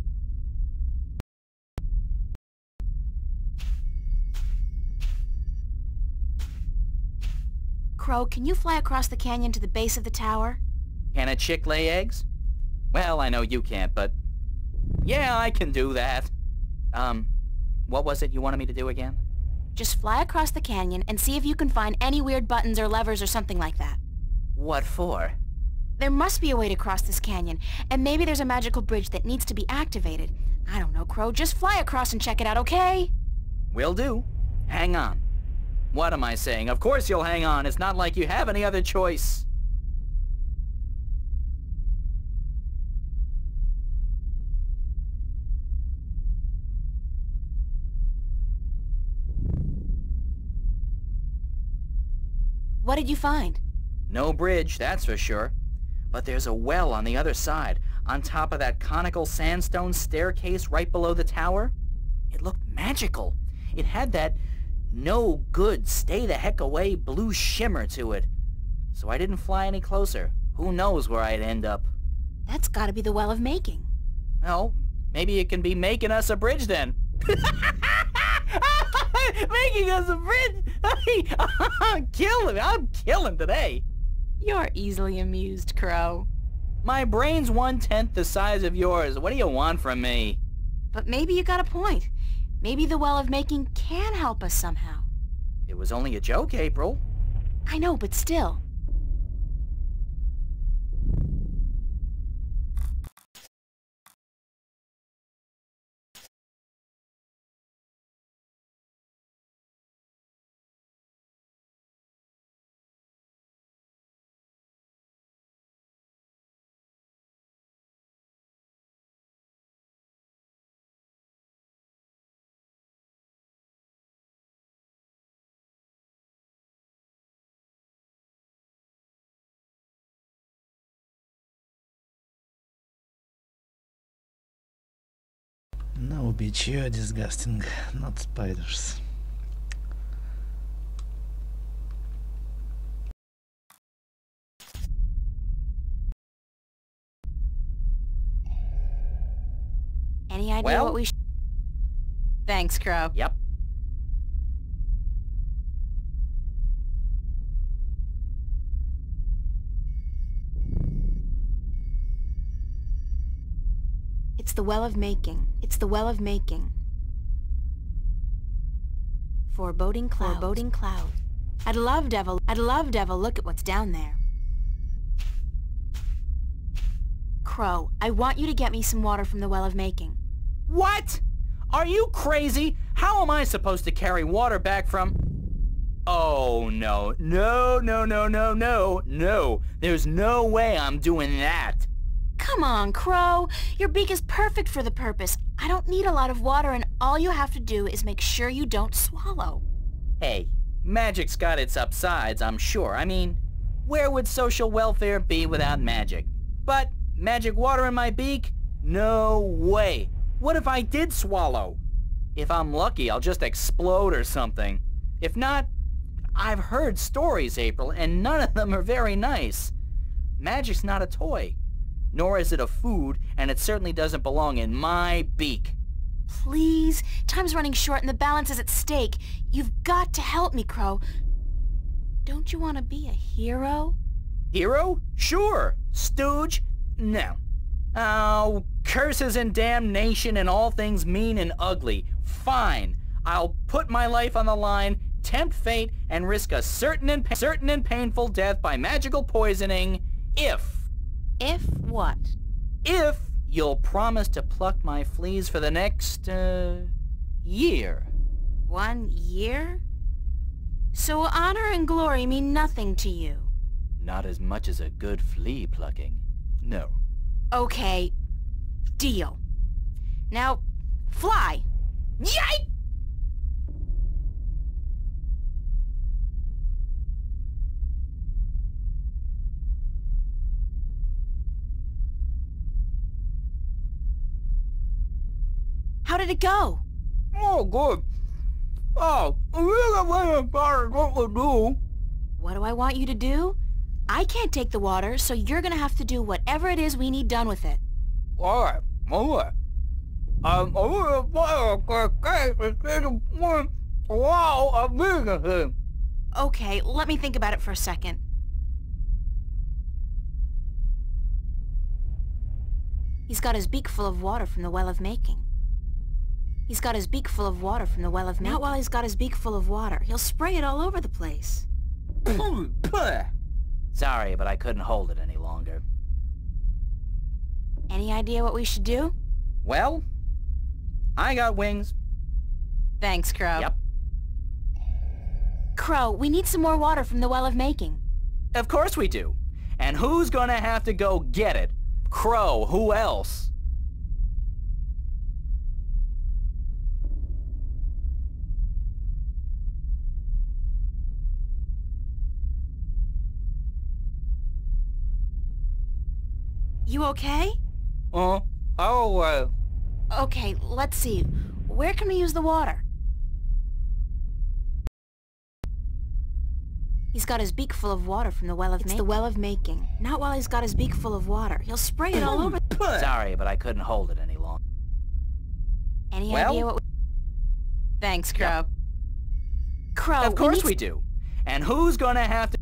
Crow, can you fly across the canyon to the base of the tower? Can a chick lay eggs? Well, I know you can't, but... Yeah, I can do that. What was it you wanted me to do again? Just fly across the canyon and see if you can find any weird buttons or levers or something like that. What for? There must be a way to cross this canyon, and maybe there's a magical bridge that needs to be activated. I don't know, Crow. Just fly across and check it out, okay? Will do. Hang on. What am I saying? Of course you'll hang on. It's not like you have any other choice. What did you find? No bridge, that's for sure. But there's a well on the other side, on top of that conical sandstone staircase right below the tower. It looked magical. It had that no good, stay the heck away blue shimmer to it. So I didn't fly any closer. Who knows where I'd end up? That's gotta be the Well of Making. Well, maybe it can be making us a bridge then. Making us a bridge? I'm killing today. You're easily amused, Crow. My brain's 1/10 the size of yours. What do you want from me? But maybe you got a point. Maybe the Well of Making can help us somehow. It was only a joke, April. I know, but still. No, bitch, you're disgusting, not spiders. Any idea what we Thanks, Crow. Yep. It's the Well of Making. It's the Well of Making. Foreboding cloud. Foreboding cloud. I'd love to have a look at what's down there. Crow, I want you to get me some water from the Well of Making. What? Are you crazy? How am I supposed to carry water back from... Oh, no. No, no, no, no, no, no. There's no way I'm doing that. Come on, Crow. Your beak is perfect for the purpose. I don't need a lot of water, and all you have to do is make sure you don't swallow. Hey, magic's got its upsides, I'm sure. I mean, where would social welfare be without magic? But magic water in my beak? No way. What if I did swallow? If I'm lucky, I'll just explode or something. If not, I've heard stories, April, and none of them are very nice. Magic's not a toy. Nor is it a food, and it certainly doesn't belong in my beak. Please, time's running short and the balance is at stake. You've got to help me, Crow. Don't you want to be a hero? Hero? Sure. Stooge? No. Oh, curses and damnation and all things mean and ugly. Fine. I'll put my life on the line, tempt fate, and risk a certain and painful death by magical poisoning if... If what? If you'll promise to pluck my fleas for the next, year. 1 year? So honor and glory mean nothing to you? Not as much as a good flea plucking. No. Okay. Deal. Now, fly! Yike! How did it go? Oh, good. Oh, what to do. What do I want you to do? I can't take the water, so you're gonna have to do whatever it is we need done with it. Alright, alright. Okay, let me think about it for a second. He's got his beak full of water from the Well of Making. He's got his beak full of water from the Well of Making. Not while he's got his beak full of water. He'll spray it all over the place. Sorry, but I couldn't hold it any longer. Any idea what we should do? Well, I got wings. Thanks, Crow. Yep. Crow, we need some more water from the Well of Making. Of course we do. And who's gonna have to go get it? Crow, who else? You okay? Okay, let's see. Where can we use the water? He's got his beak full of water from the well of making. It's the well of making. Not while he's got his beak full of water. He'll spray it all over. Sorry, but I couldn't hold it any longer. Any idea what Thanks, Crow. Yep. Crow, of course we do. And who's gonna have to...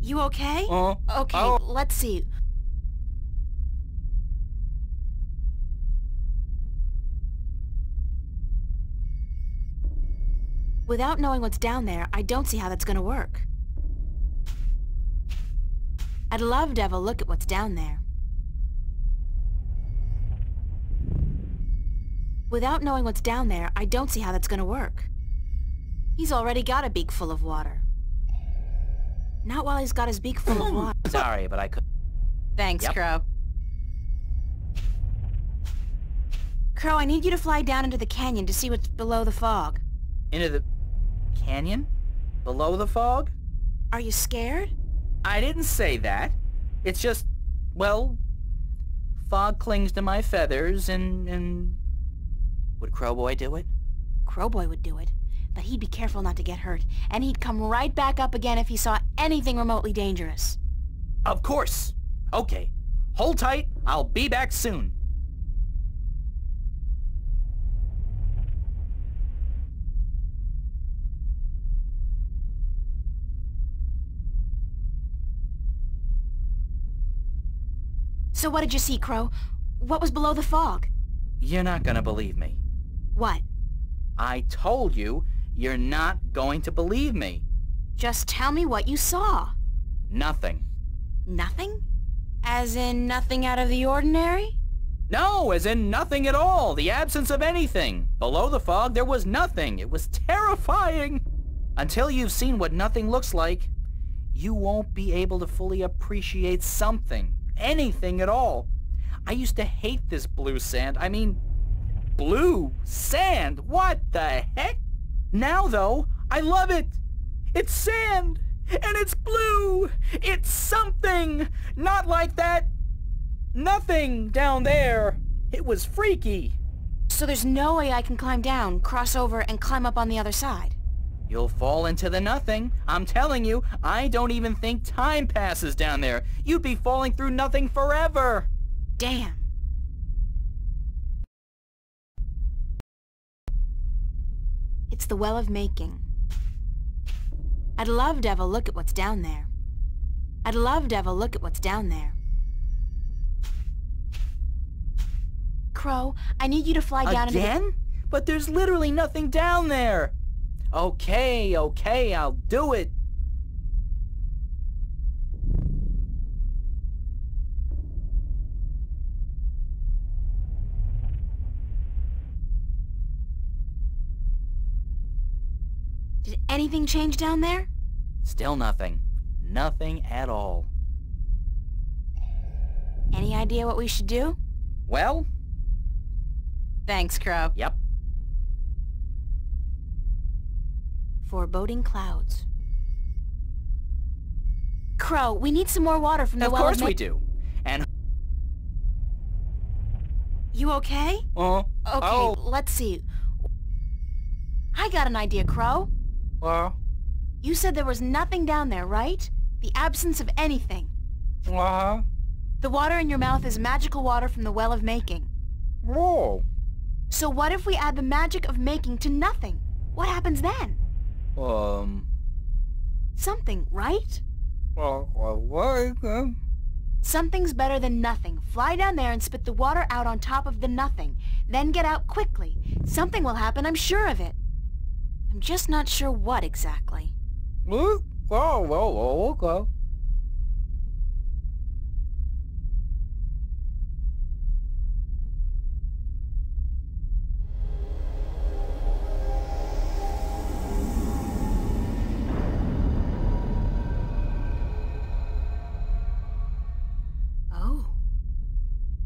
You okay? Okay, Oh. let's see. Without knowing what's down there, I don't see how that's gonna work. I'd love to have a look at what's down there. Without knowing what's down there, I don't see how that's gonna work. He's already got a beak full of water. Not while he's got his beak full of water. Sorry, but I could... Thanks, Yep. Crow. Crow, I need you to fly down into the canyon to see what's below the fog. Into the... canyon? Below the fog? Are you scared? I didn't say that. It's just... well... fog clings to my feathers and... Would Crowboy do it? Crowboy would do it, but he'd be careful not to get hurt, and he'd come right back up again if he saw anything remotely dangerous. Of course! Okay. Hold tight, I'll be back soon. So what did you see, Crow? What was below the fog? You're not gonna believe me. What? I told you, you're not going to believe me. Just tell me what you saw. Nothing. Nothing? As in nothing out of the ordinary? No, as in nothing at all. The absence of anything. Below the fog, there was nothing. It was terrifying. Until you've seen what nothing looks like, you won't be able to fully appreciate something. Anything at all. I used to hate this blue sand. I mean, blue sand. What the heck? Now, though, I love it. It's sand, and it's blue. It's something. Not like that nothing down there. It was freaky. So there's no way I can climb down, cross over, and climb up on the other side? You'll fall into the nothing. I'm telling you, I don't even think time passes down there. You'd be falling through nothing forever. Damn. It's the well of making. I'd love to have a look at what's down there. I'd love to have a look at what's down there. Crow, I need you to fly down into the... Again? But there's literally nothing down there. Okay, I'll do it. Did anything change down there? Still nothing. Nothing at all. Any idea what we should do? Well? Thanks, Crow. Yep. Foreboding clouds. Crow, we need some more water from the well. Of course we do. And... You okay? Okay, let's see. I got an idea, Crow. You said there was nothing down there, right? The absence of anything. The water in your mouth is magical water from the well of making. Whoa. So what if we add the magic of making to nothing? What happens then? Something, right? Something's better than nothing. Fly down there and spit the water out on top of the nothing. Then get out quickly. Something will happen, I'm sure of it. I'm just not sure what exactly. Okay.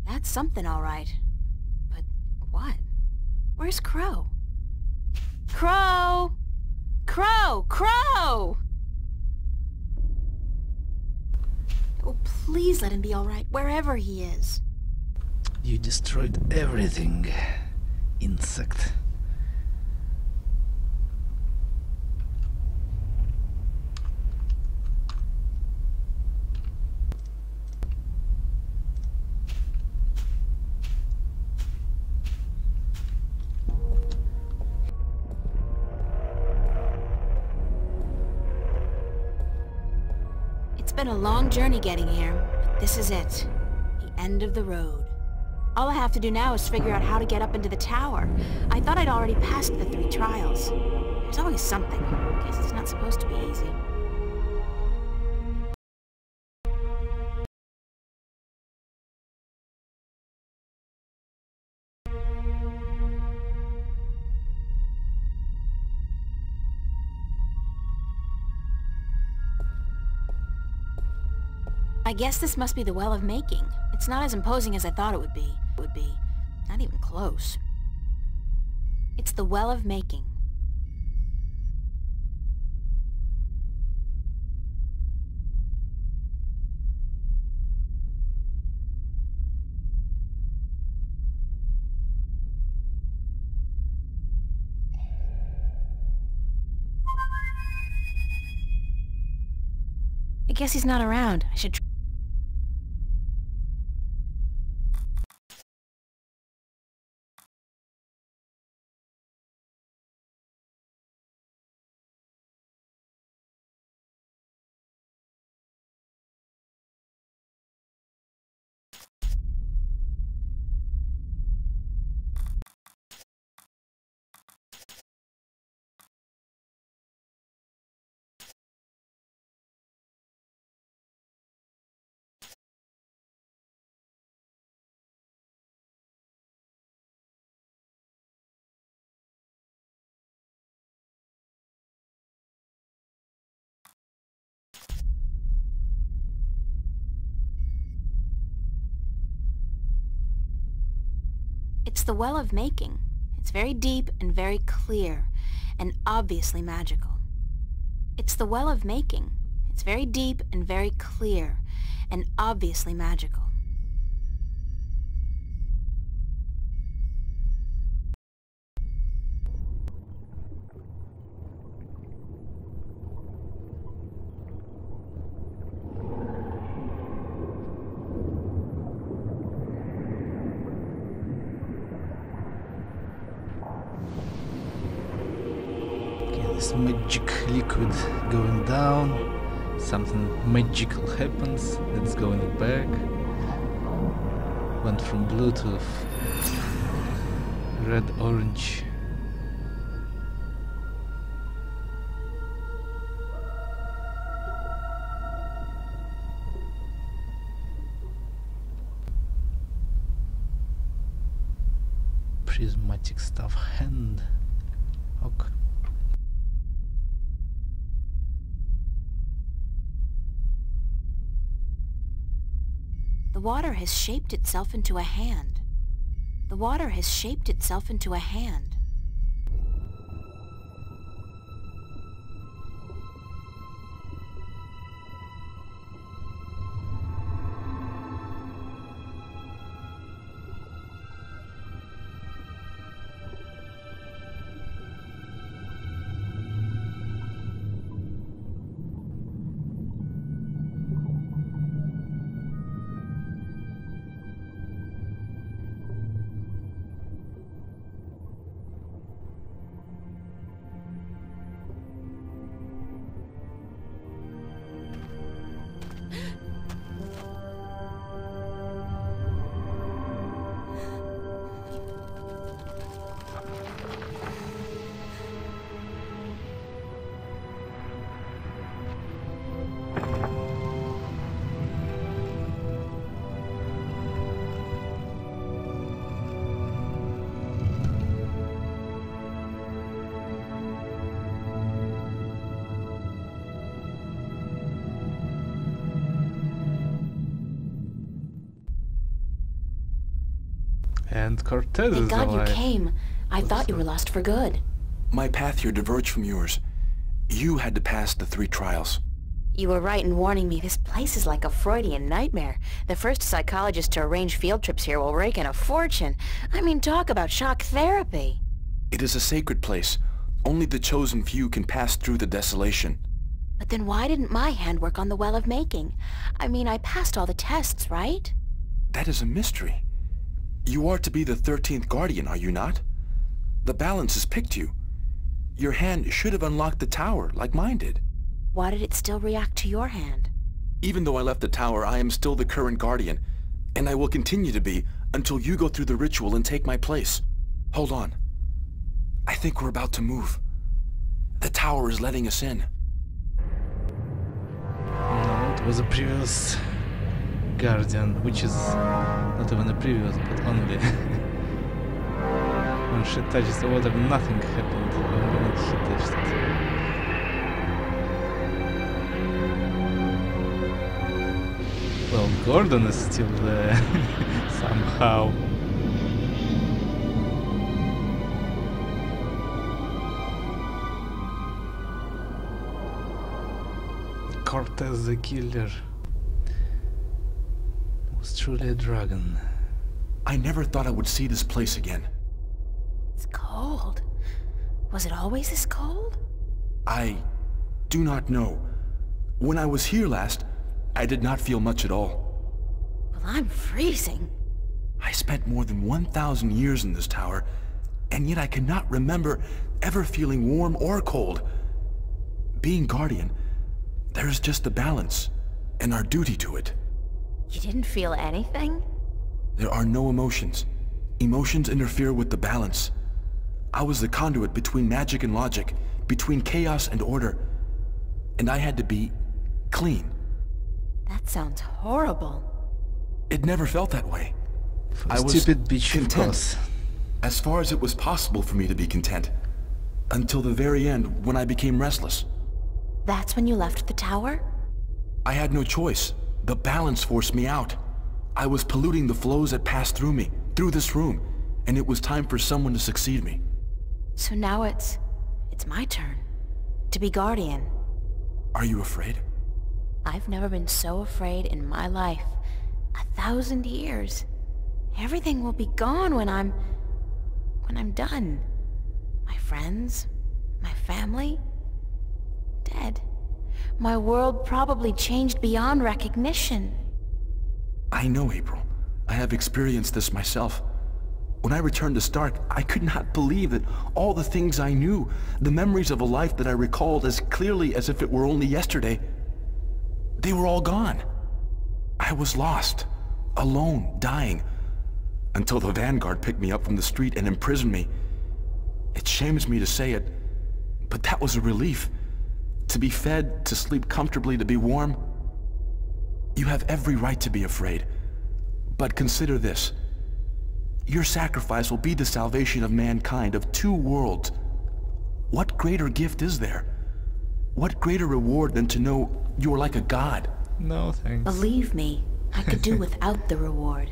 That's something, all right. But what? Where's Crow? Crow! Crow! Crow! Oh, please let him be all right, wherever he is. You destroyed everything, insect. been a long journey getting here, but this is it. The end of the road. All I have to do now is figure out how to get up into the tower. I thought I'd already passed the 3 trials. There's always something. Guess it's not supposed to be easy. I guess this must be the Well of Making. It's not as imposing as I thought it would be. Not even close. It's the Well of Making. I guess he's not around. I should It's the Well of Making. It's very deep and very clear, and obviously magical. It's the Well of Making. It's very deep and very clear, and obviously magical. This magic liquid going down, something magical happens, it's going back, went from blue to red-orange. Prismatic stuff, hand, ok. The water has shaped itself into a hand. The water has shaped itself into a hand. And Cortez Thank is God alive. you came. I thought you were lost for good. My path here diverged from yours. You had to pass the 3 trials. You were right in warning me. This place is like a Freudian nightmare. The first psychologist to arrange field trips here will rake in a fortune. I mean, talk about shock therapy. It is a sacred place. Only the chosen few can pass through the desolation. But then why didn't my hand work on the Well of Making? I mean, I passed all the tests, right? That is a mystery. You are to be the 13th Guardian, are you not? The balance has picked you. Your hand should have unlocked the tower, like mine did. Why did it still react to your hand? Even though I left the tower, I am still the current guardian, and I will continue to be until you go through the ritual and take my place. Hold on. I think we're about to move. The tower is letting us in. No, it was a previous guardian, which is not even a previous, but only when she touches the water, nothing happened. When he touched it. Well, Gordon is still there somehow. Cortez the killer was truly a dragon. I never thought I would see this place again. It's cold. Was it always this cold? I do not know. When I was here last, I did not feel much at all. Well, I'm freezing. I spent more than 1,000 years in this tower, and yet I cannot remember ever feeling warm or cold. Being guardian, there is just a balance, and our duty to it. You didn't feel anything? There are no emotions. Emotions interfere with the balance. I was the conduit between magic and logic, between chaos and order, and I had to be clean. That sounds horrible. It never felt that way. I was Stupid bitch content, as far as it was possible for me to be content, until the very end when I became restless. That's when you left the tower? I had no choice. The balance forced me out. I was polluting the flows that passed through me, through this room, and it was time for someone to succeed me. So now it's my turn. To be guardian. Are you afraid? I've never been so afraid in my life. 1,000 years. Everything will be gone when I'm done. My friends, my family, dead. My world probably changed beyond recognition. I know, April. I have experienced this myself. When I returned to Stark, I could not believe that all the things I knew, the memories of a life that I recalled as clearly as if it were only yesterday, they were all gone. I was lost, alone, dying, until the Vanguard picked me up from the street and imprisoned me. It shames me to say it, but that was a relief. To be fed, to sleep comfortably, to be warm. You have every right to be afraid. But consider this. Your sacrifice will be the salvation of mankind, of two worlds. What greater gift is there? What greater reward than to know you are like a god? No thanks. Believe me, I could do without the reward.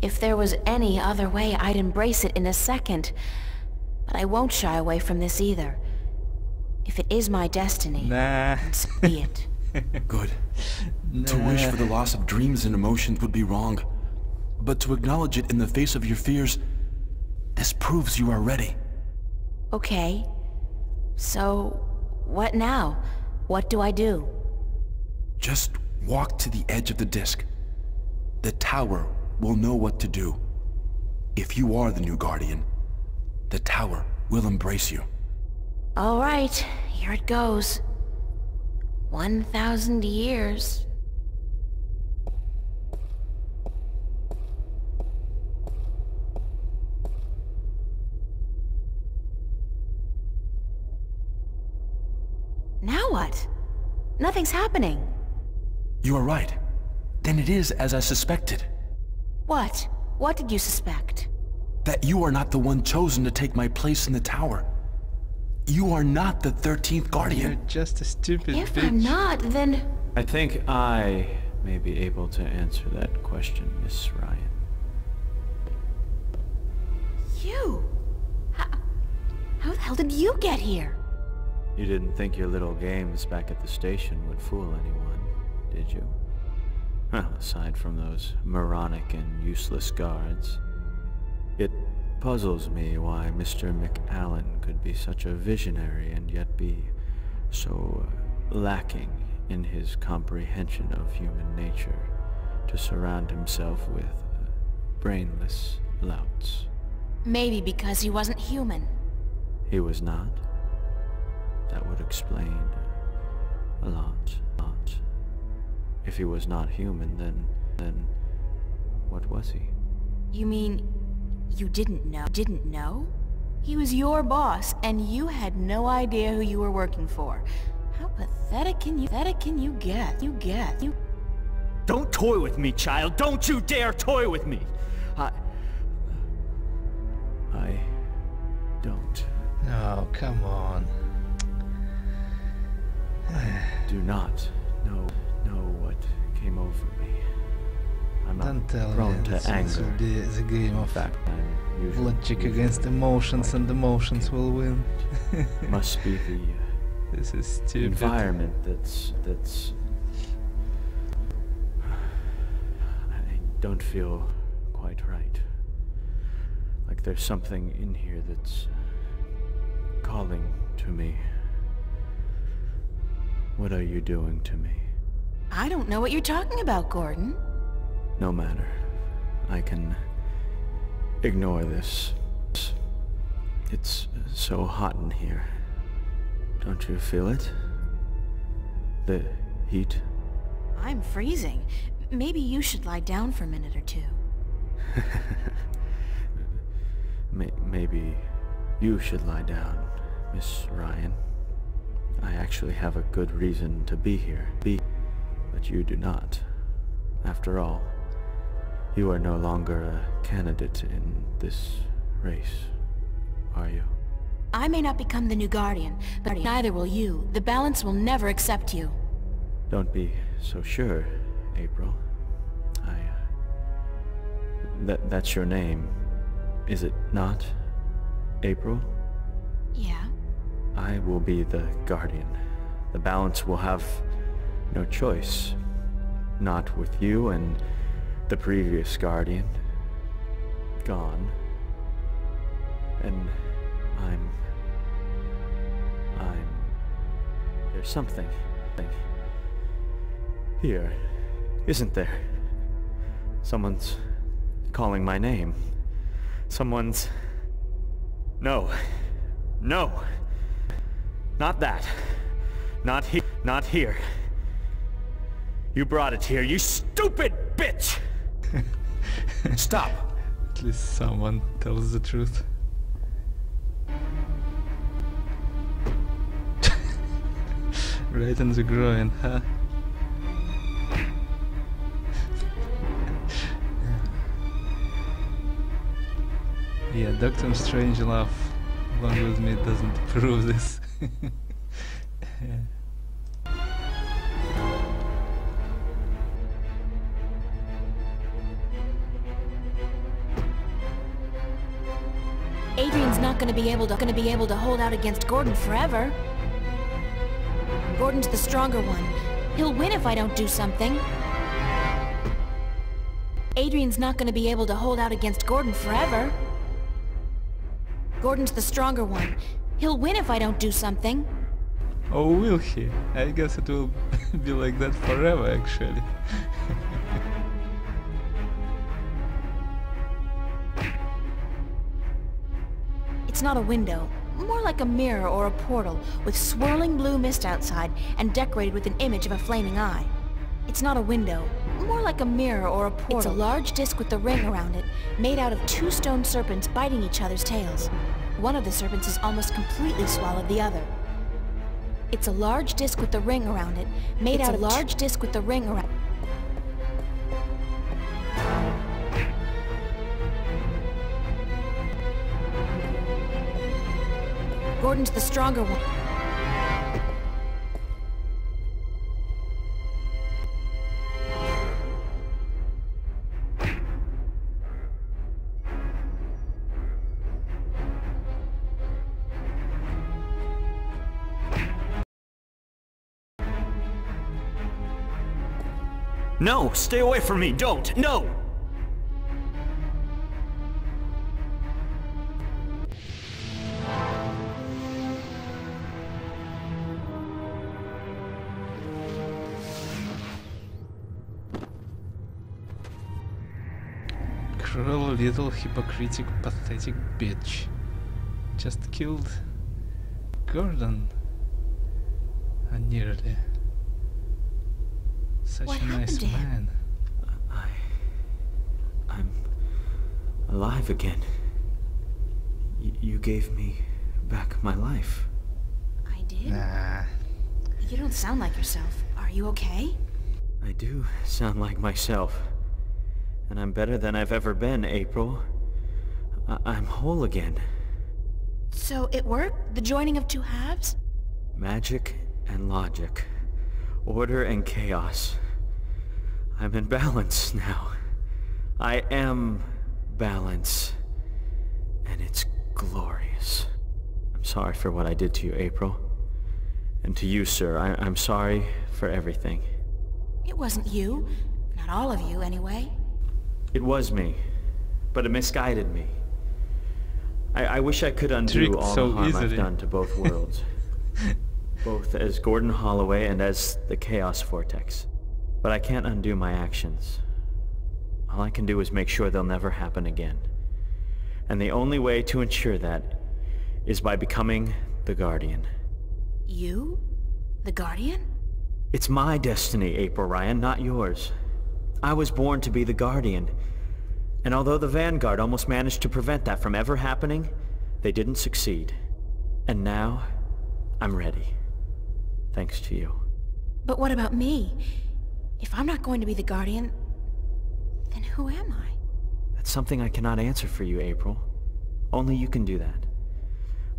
If there was any other way, I'd embrace it in a second. But I won't shy away from this either. If it is my destiny, then so be it. Good. To wish for the loss of dreams and emotions would be wrong. But to acknowledge it in the face of your fears, this proves you are ready. Okay. So, what now? What do I do? Just walk to the edge of the disc. The tower will know what to do. If you are the new guardian, the tower will embrace you. All right, here it goes. 1,000 years. Now what? Nothing's happening. You are right. Then it is as I suspected. What? What did you suspect? That you are not the one chosen to take my place in the tower. You are not the 13th Guardian. You're just a stupid bitch. If I'm not, then... I think I may be able to answer that question, Miss Ryan. You? How the hell did you get here? You didn't think your little games back at the station would fool anyone, did you? Well, aside from those moronic and useless guards. It puzzles me why Mr. McAllen could be such a visionary and yet be so lacking in his comprehension of human nature to surround himself with brainless louts. Maybe because he wasn't human. He was not? That would explain a lot. If he was not human, then what was he? You mean you didn't know? Didn't know? He was your boss, and you had no idea who you were working for. How pathetic can you get? Don't toy with me, child! Don't you dare toy with me! I don't. Oh, come on. I do not know what came over me. I'm Don't tell me prone this to anger. will be the game of fact, I'm logic against emotions, and emotions will win. Must be the this is stupid. Environment that's I don't feel quite right. Like there's something in here that's calling to me. What are you doing to me? I don't know what you're talking about, Gordon. No matter. I can ignore this. It's so hot in here. Don't you feel it? The heat? I'm freezing. Maybe you should lie down for a minute or two. Maybe you should lie down, Miss Ryan. I actually have a good reason to be here. But you do not. After all, you are no longer a candidate in this race, are you? I may not become the new Guardian, but neither will you. The balance will never accept you. Don't be so sure, April. That's your name, is it not? April? Yeah? I will be the Guardian. The balance will have no choice. Not with you and the previous Guardian gone. And I'm... There's something here, isn't there? Someone's calling my name. Someone's... No. No. Not that. Not here. You brought it here, you stupid bitch! Stop! At least someone tells the truth. Right in the groin, huh? Yeah, Doctor Strangelove, along with me, doesn't prove this. Adrian's not gonna be able to hold out against Gordon forever. Gordon's the stronger one. He'll win if I don't do something. Adrian's not gonna be able to hold out against Gordon forever. Gordon's the stronger one. He'll win if I don't do something. Oh, will he? I guess it will be like that forever, actually. It's not a window. More like a mirror or a portal, with swirling blue mist outside and decorated with an image of a flaming eye. It's not a window. More like a mirror or a portal. It's a large disc with a ring around it, made out of two stone serpents biting each other's tails. One of the serpents has almost completely swallowed the other. It's a large disc with a ring around it, made out of a large disc with a ring around. Gordon's the stronger one. No! Stay away from me! Don't! No! Cruel little hypocritical pathetic bitch. Just killed Gordon. Nearly. Such What a nice happened to him? man. I'm alive again. You gave me back my life. I did? Nah. You don't sound like yourself. Are you okay? I do sound like myself. And I'm better than I've ever been, April. I'm whole again. So it worked? The joining of two halves? Magic and logic. Order and chaos. I'm in balance now. I am balance. And it's glorious. I'm sorry for what I did to you, April. And to you, sir, I'm sorry for everything. It wasn't you. Not all of you, anyway. It was me, but it misguided me. I wish I could undo Tricked all so the harm easily. I've done to both worlds. Both as Gordon Holloway and as the Chaos Vortex. But I can't undo my actions. All I can do is make sure they'll never happen again. And the only way to ensure that is by becoming the Guardian. You? The Guardian? It's my destiny, April Ryan, not yours. I was born to be the Guardian. And although the Vanguard almost managed to prevent that from ever happening, they didn't succeed. And now, I'm ready. Thanks to you. But what about me? If I'm not going to be the Guardian, then who am I? That's something I cannot answer for you, April. Only you can do that.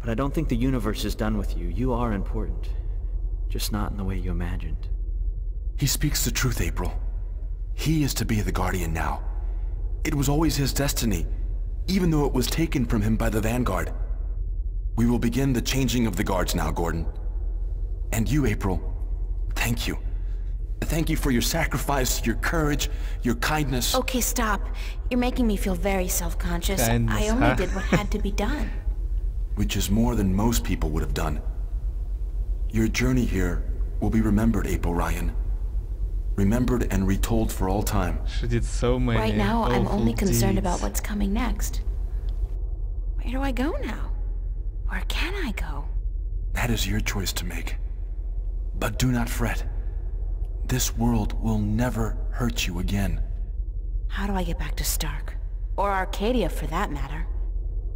But I don't think the universe is done with you. You are important. Just not in the way you imagined. He speaks the truth, April. He is to be the Guardian now. It was always his destiny, even though it was taken from him by the Vanguard. We will begin the changing of the guards now, Gordon. And you, April, thank you. Thank you for your sacrifice, your courage, your kindness. Okay, stop. You're making me feel very self-conscious. Kindness, I only huh? did what had to be done. Which is more than most people would have done. Your journey here will be remembered, April Ryan. Remembered and retold for all time. She did so many Right now, I'm awful only concerned deeds. about what's coming next. Where do I go now? Where can I go? That is your choice to make. But do not fret. This world will never hurt you again. How do I get back to Stark? Or Arcadia, for that matter.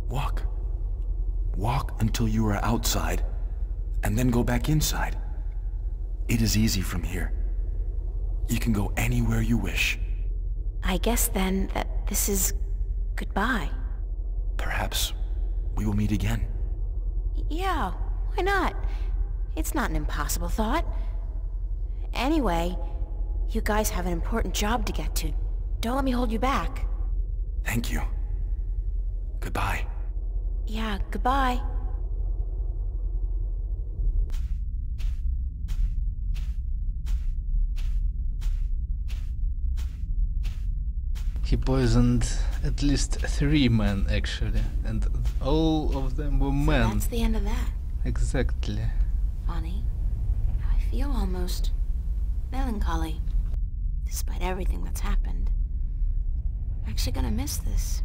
Walk. Walk until you are outside, and then go back inside. It is easy from here. You can go anywhere you wish. I guess then that this is goodbye. Perhaps we will meet again. Yeah, why not? It's not an impossible thought. Anyway, you guys have an important job to get to. Don't let me hold you back. Thank you. Goodbye. Yeah, goodbye. He poisoned at least 3 men, actually, and all of them were men. That's the end of that. Exactly. Funny. I feel almost melancholy. Despite everything that's happened. I'm actually gonna miss this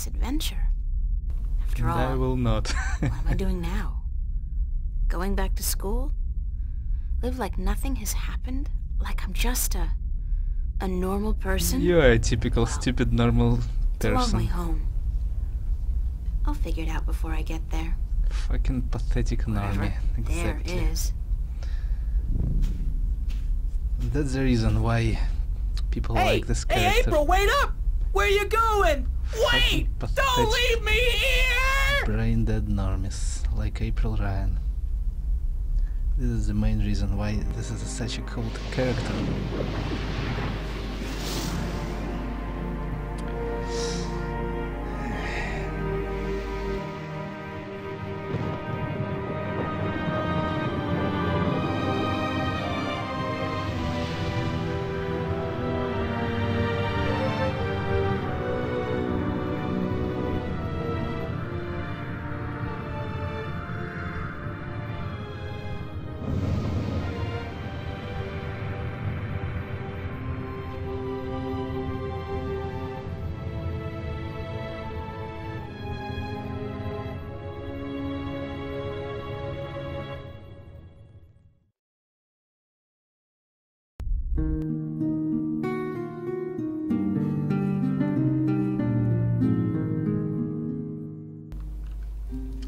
adventure. After And I all, will not. what am I doing now? Going back to school? Live like nothing has happened? Like I'm just a normal person? You are a typical stupid normal It's a long way person. home. I'll figure it out before I get there. Fucking pathetic normie. There Exactly. is. That's the reason why people like this character. Hey, April, wait up! Where you going? Wait! Don't pathetic. leave me here! Brain-dead normies like April Ryan. This is the main reason why this is such a cult character.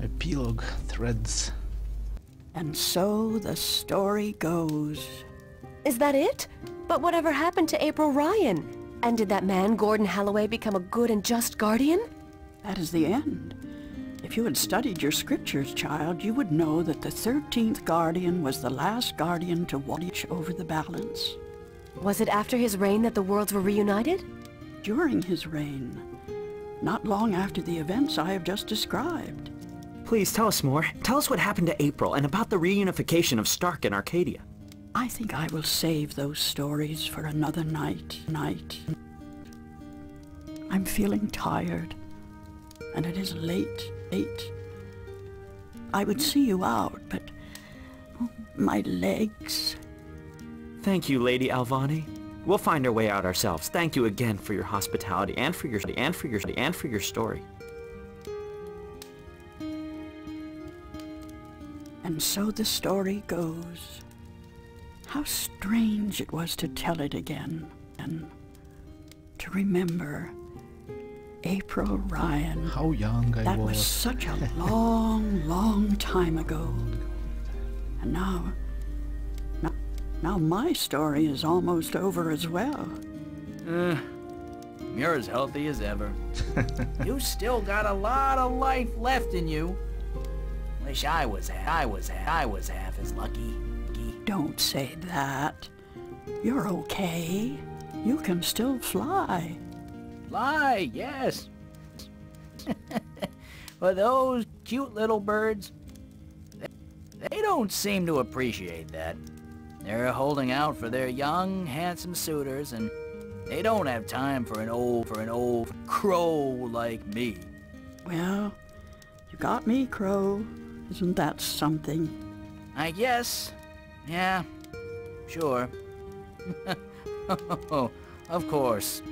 Epilogue threads. And so the story goes. Is that it? But whatever happened to April Ryan? And did that man, Gordon Holloway, become a good and just guardian? That is the end. If you had studied your scriptures, child, you would know that the 13th guardian was the last guardian to watch over the balance. Was it after his reign that the worlds were reunited? During his reign. Not long after the events I have just described. Please tell us more. Tell us what happened to April and about the reunification of Stark and Arcadia. I think I will save those stories for another night. I'm feeling tired, and it is late. I would see you out, but my legs. Thank you, Lady Alvani. We'll find our way out ourselves. Thank you again for your hospitality and for your story. And so the story goes. How strange it was to tell it again, and to remember April Ryan. How young I was. That was such a long, long time ago. And now my story is almost over as well. You're as healthy as ever. You still got a lot of life left in you. Wish I was half as lucky. Don't say that. You're okay. You can still fly. Fly, yes. But those cute little birds, they don't seem to appreciate that. They're holding out for their young, handsome suitors, and they don't have time for an old crow like me. Well, you got me, Crow. Isn't that something? I guess. Yeah, sure. Of course.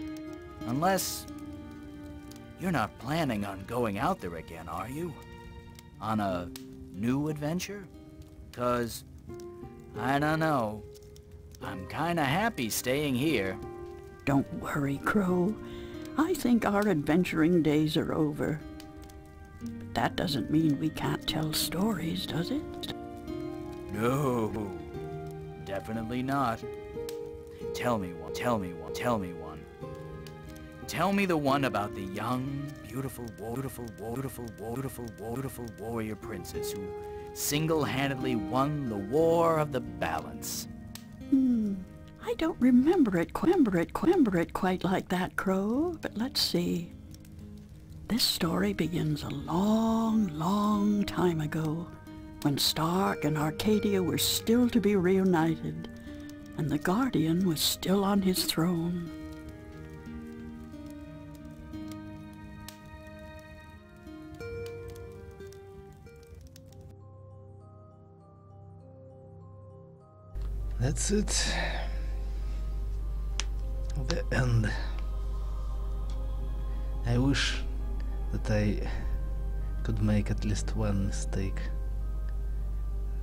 Unless you're not planning on going out there again, are you? On a new adventure? 'Cause, I don't know. I'm kinda happy staying here. Don't worry, Crow. I think our adventuring days are over. But that doesn't mean we can't tell stories, does it? No, definitely not. Tell me one. Tell me the one about the young, beautiful warrior princess who single-handedly won the War of the Balance. I don't remember it quite like that, Crow, but let's see. This story begins a long, long time ago, when Stark and Arcadia were still to be reunited, and the Guardian was still on his throne. That's it. The end. I wish that I could make at least one mistake.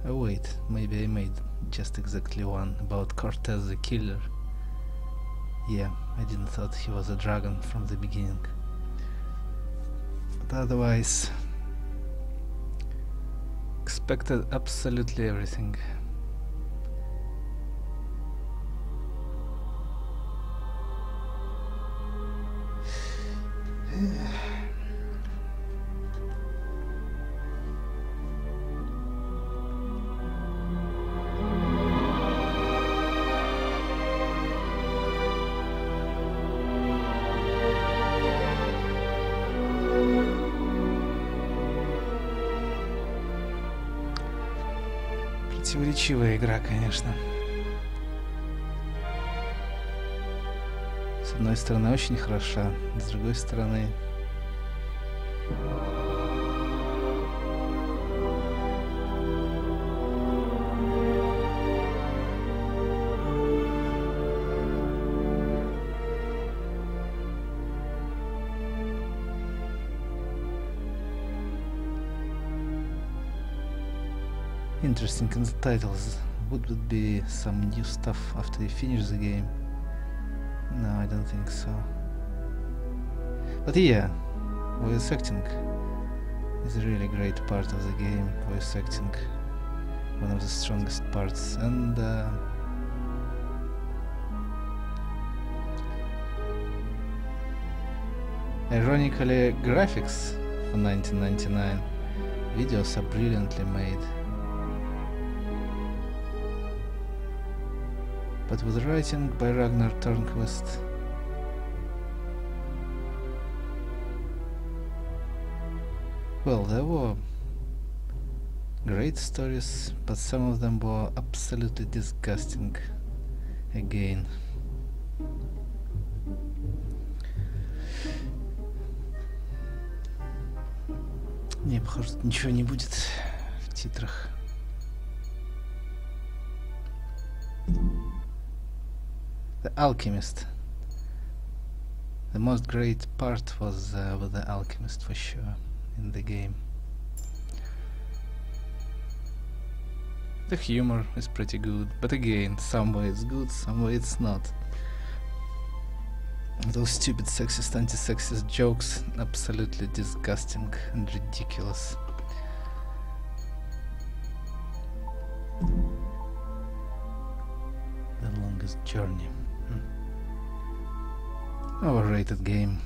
Oh wait, maybe I made just exactly one, about Cortez the Killer. Yeah, I didn't thought he was a dragon from the beginning. But otherwise, expected absolutely everything. Противоречивая игра, конечно. С одной стороны очень хороша, с другой стороны interesting in the titles would be some new stuff after you finish the game? No, I don't think so. But yeah, voice acting is a really great part of the game. Voice acting, one of the strongest parts, and ironically, graphics for 1999 videos are brilliantly made. But with writing by Ragnar Tornquist, well, there were great stories, but some of them were absolutely disgusting again. Не, похоже, тут ничего не будет в титрах. The Alchemist. The most great part was with the Alchemist for sure in the game. The humor is pretty good, but again, some way it's good, some way it's not. Those stupid sexist, anti-sexist jokes, absolutely disgusting and ridiculous. The Longest Journey. Overrated game.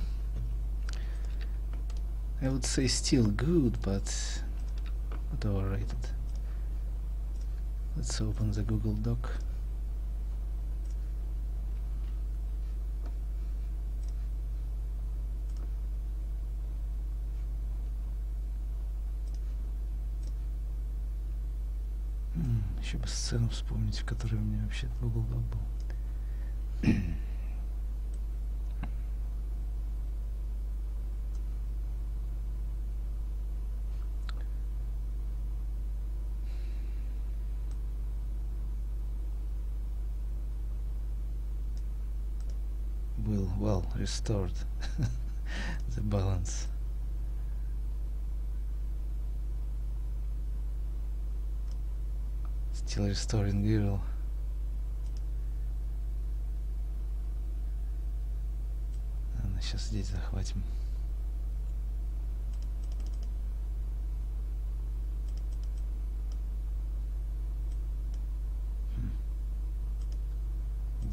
I would say still good, but overrated. Let's open the Google Doc. Еще бы сцену вспомнить, в которой у меня вообще Google Doc был. Well restored the balance. Still restoring girl. Ладно, сейчас здесь захватим.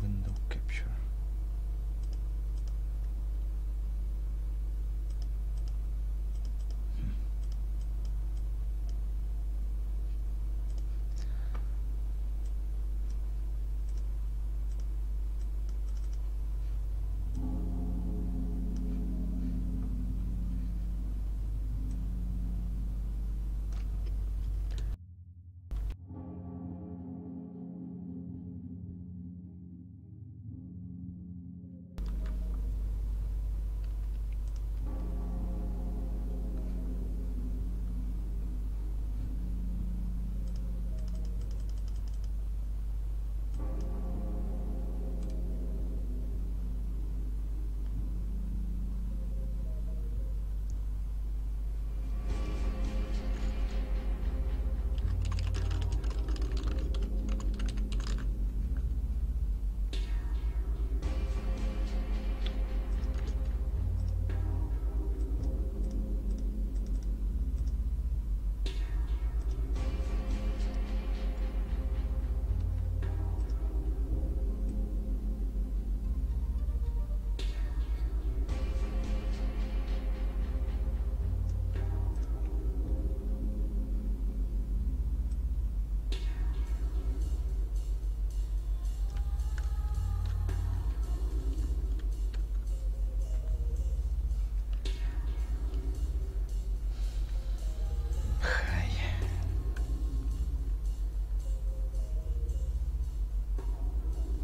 Window capture.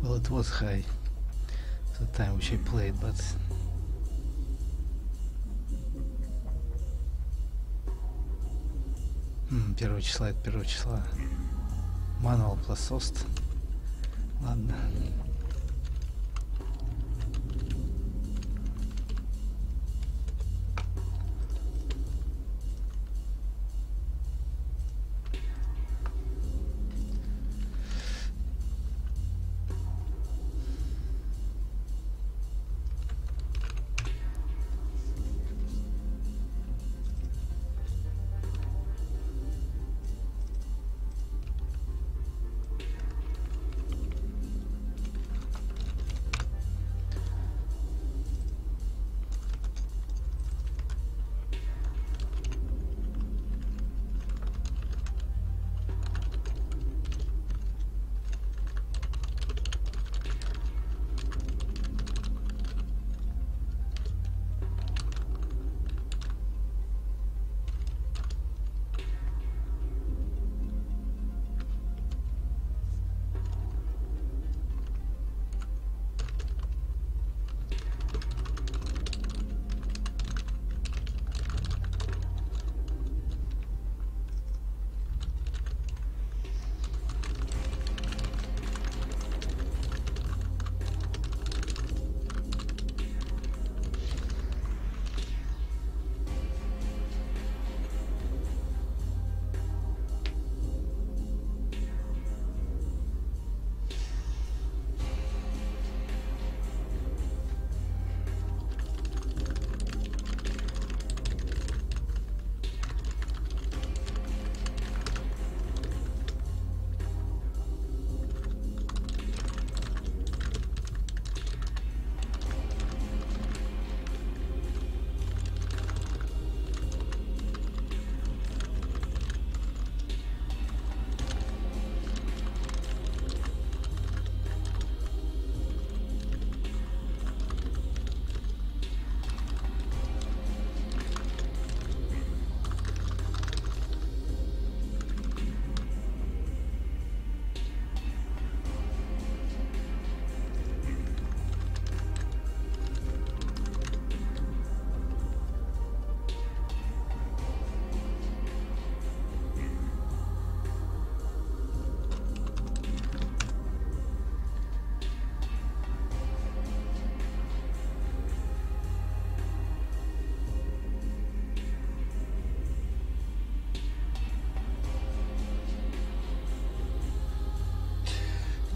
Well, it was high the time which I played, but первого числа это первого числа. Manual plus host. Ладно.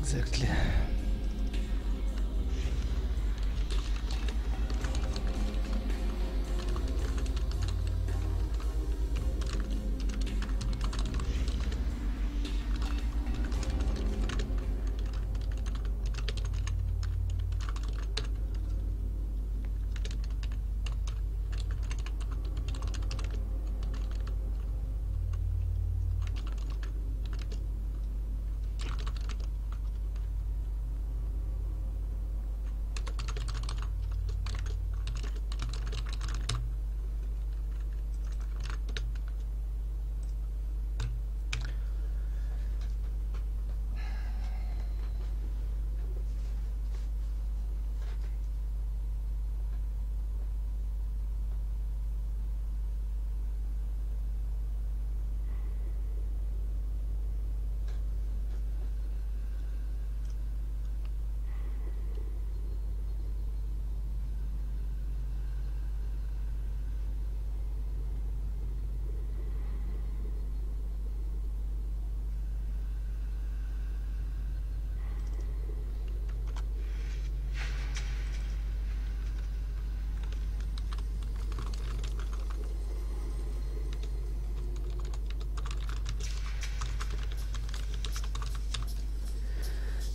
Exactly.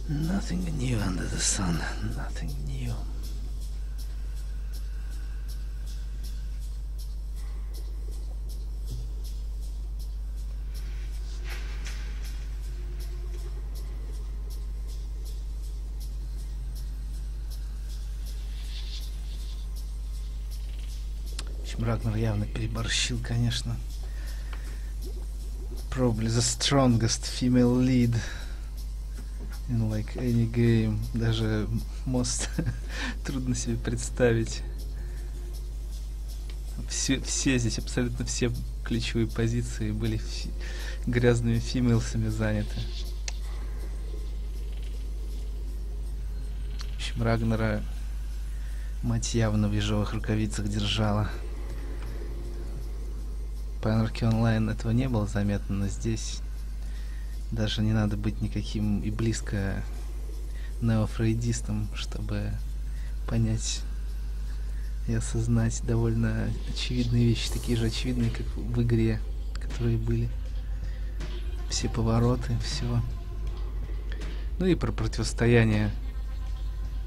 Nothing new under the sun, nothing new. В общем, Рагнар явно переборщил, конечно. Probably the strongest female lead in like any game. Даже мост трудно себе представить. Все здесь, абсолютно все ключевые позиции были грязными фимейлсами заняты. В общем, Рагнара мать явно в ежовых рукавицах держала. По Anarchy Online этого не было заметно, но здесь даже не надо быть никаким и близко неофрейдистом, чтобы понять и осознать довольно очевидные вещи, такие же очевидные, как в игре, которые были. Все повороты, все. Ну и про противостояние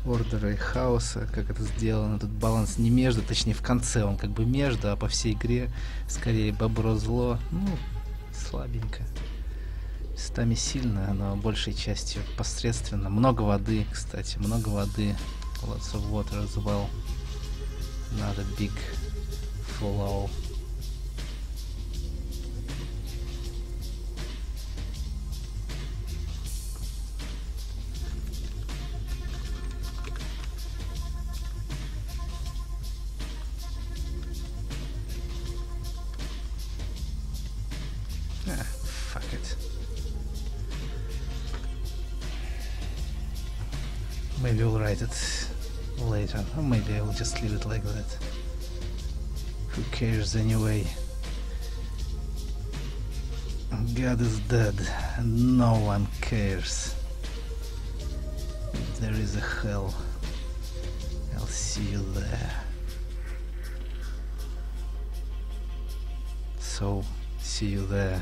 ордера и хаоса, как это сделано. Тут баланс не между, точнее в конце он как бы между, а по всей игре скорее бобро-зло. Ну, слабенько. Местами сильно, но большей частью посредственно. Много воды, кстати, много воды. Lots of water as well. Not a big flow. Fuck it. Maybe I'll write it later, or maybe I will just leave it like that. Who cares anyway? God is dead, and no one cares. If there is a hell, I'll see you there. So, see you there.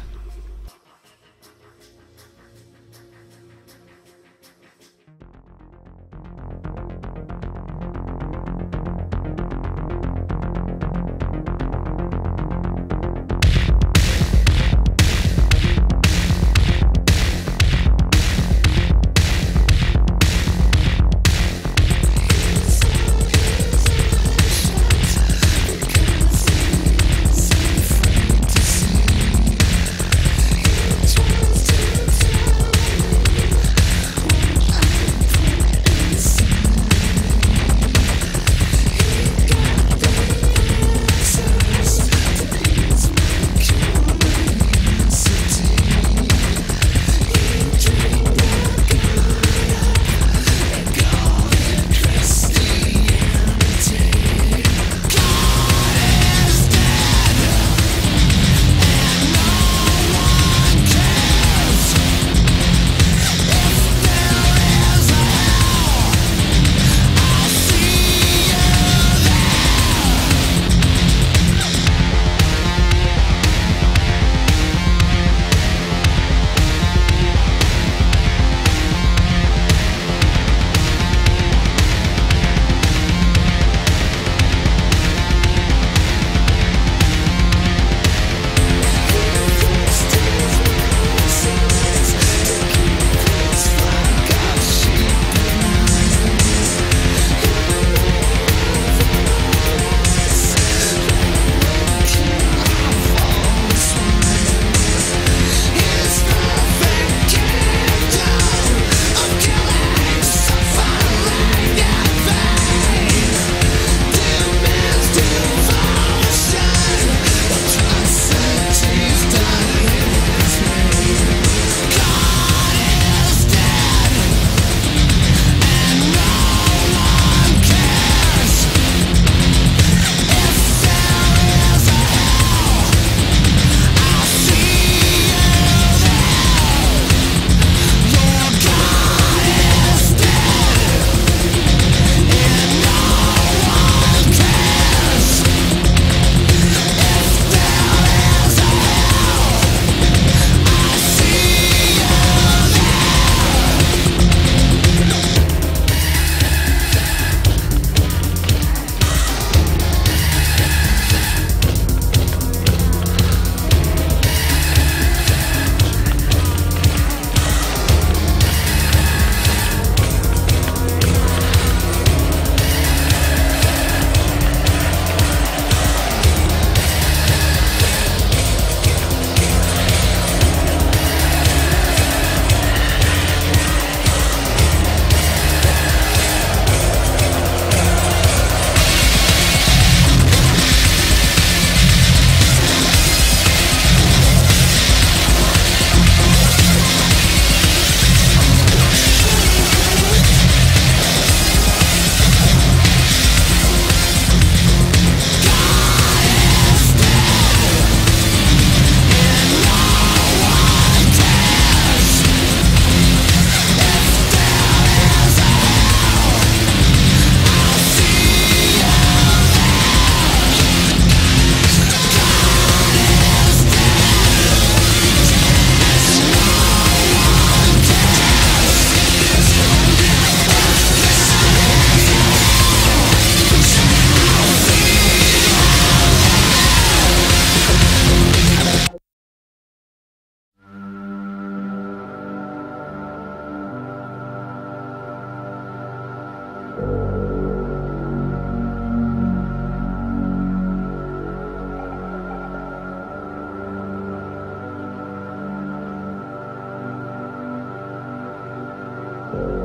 you.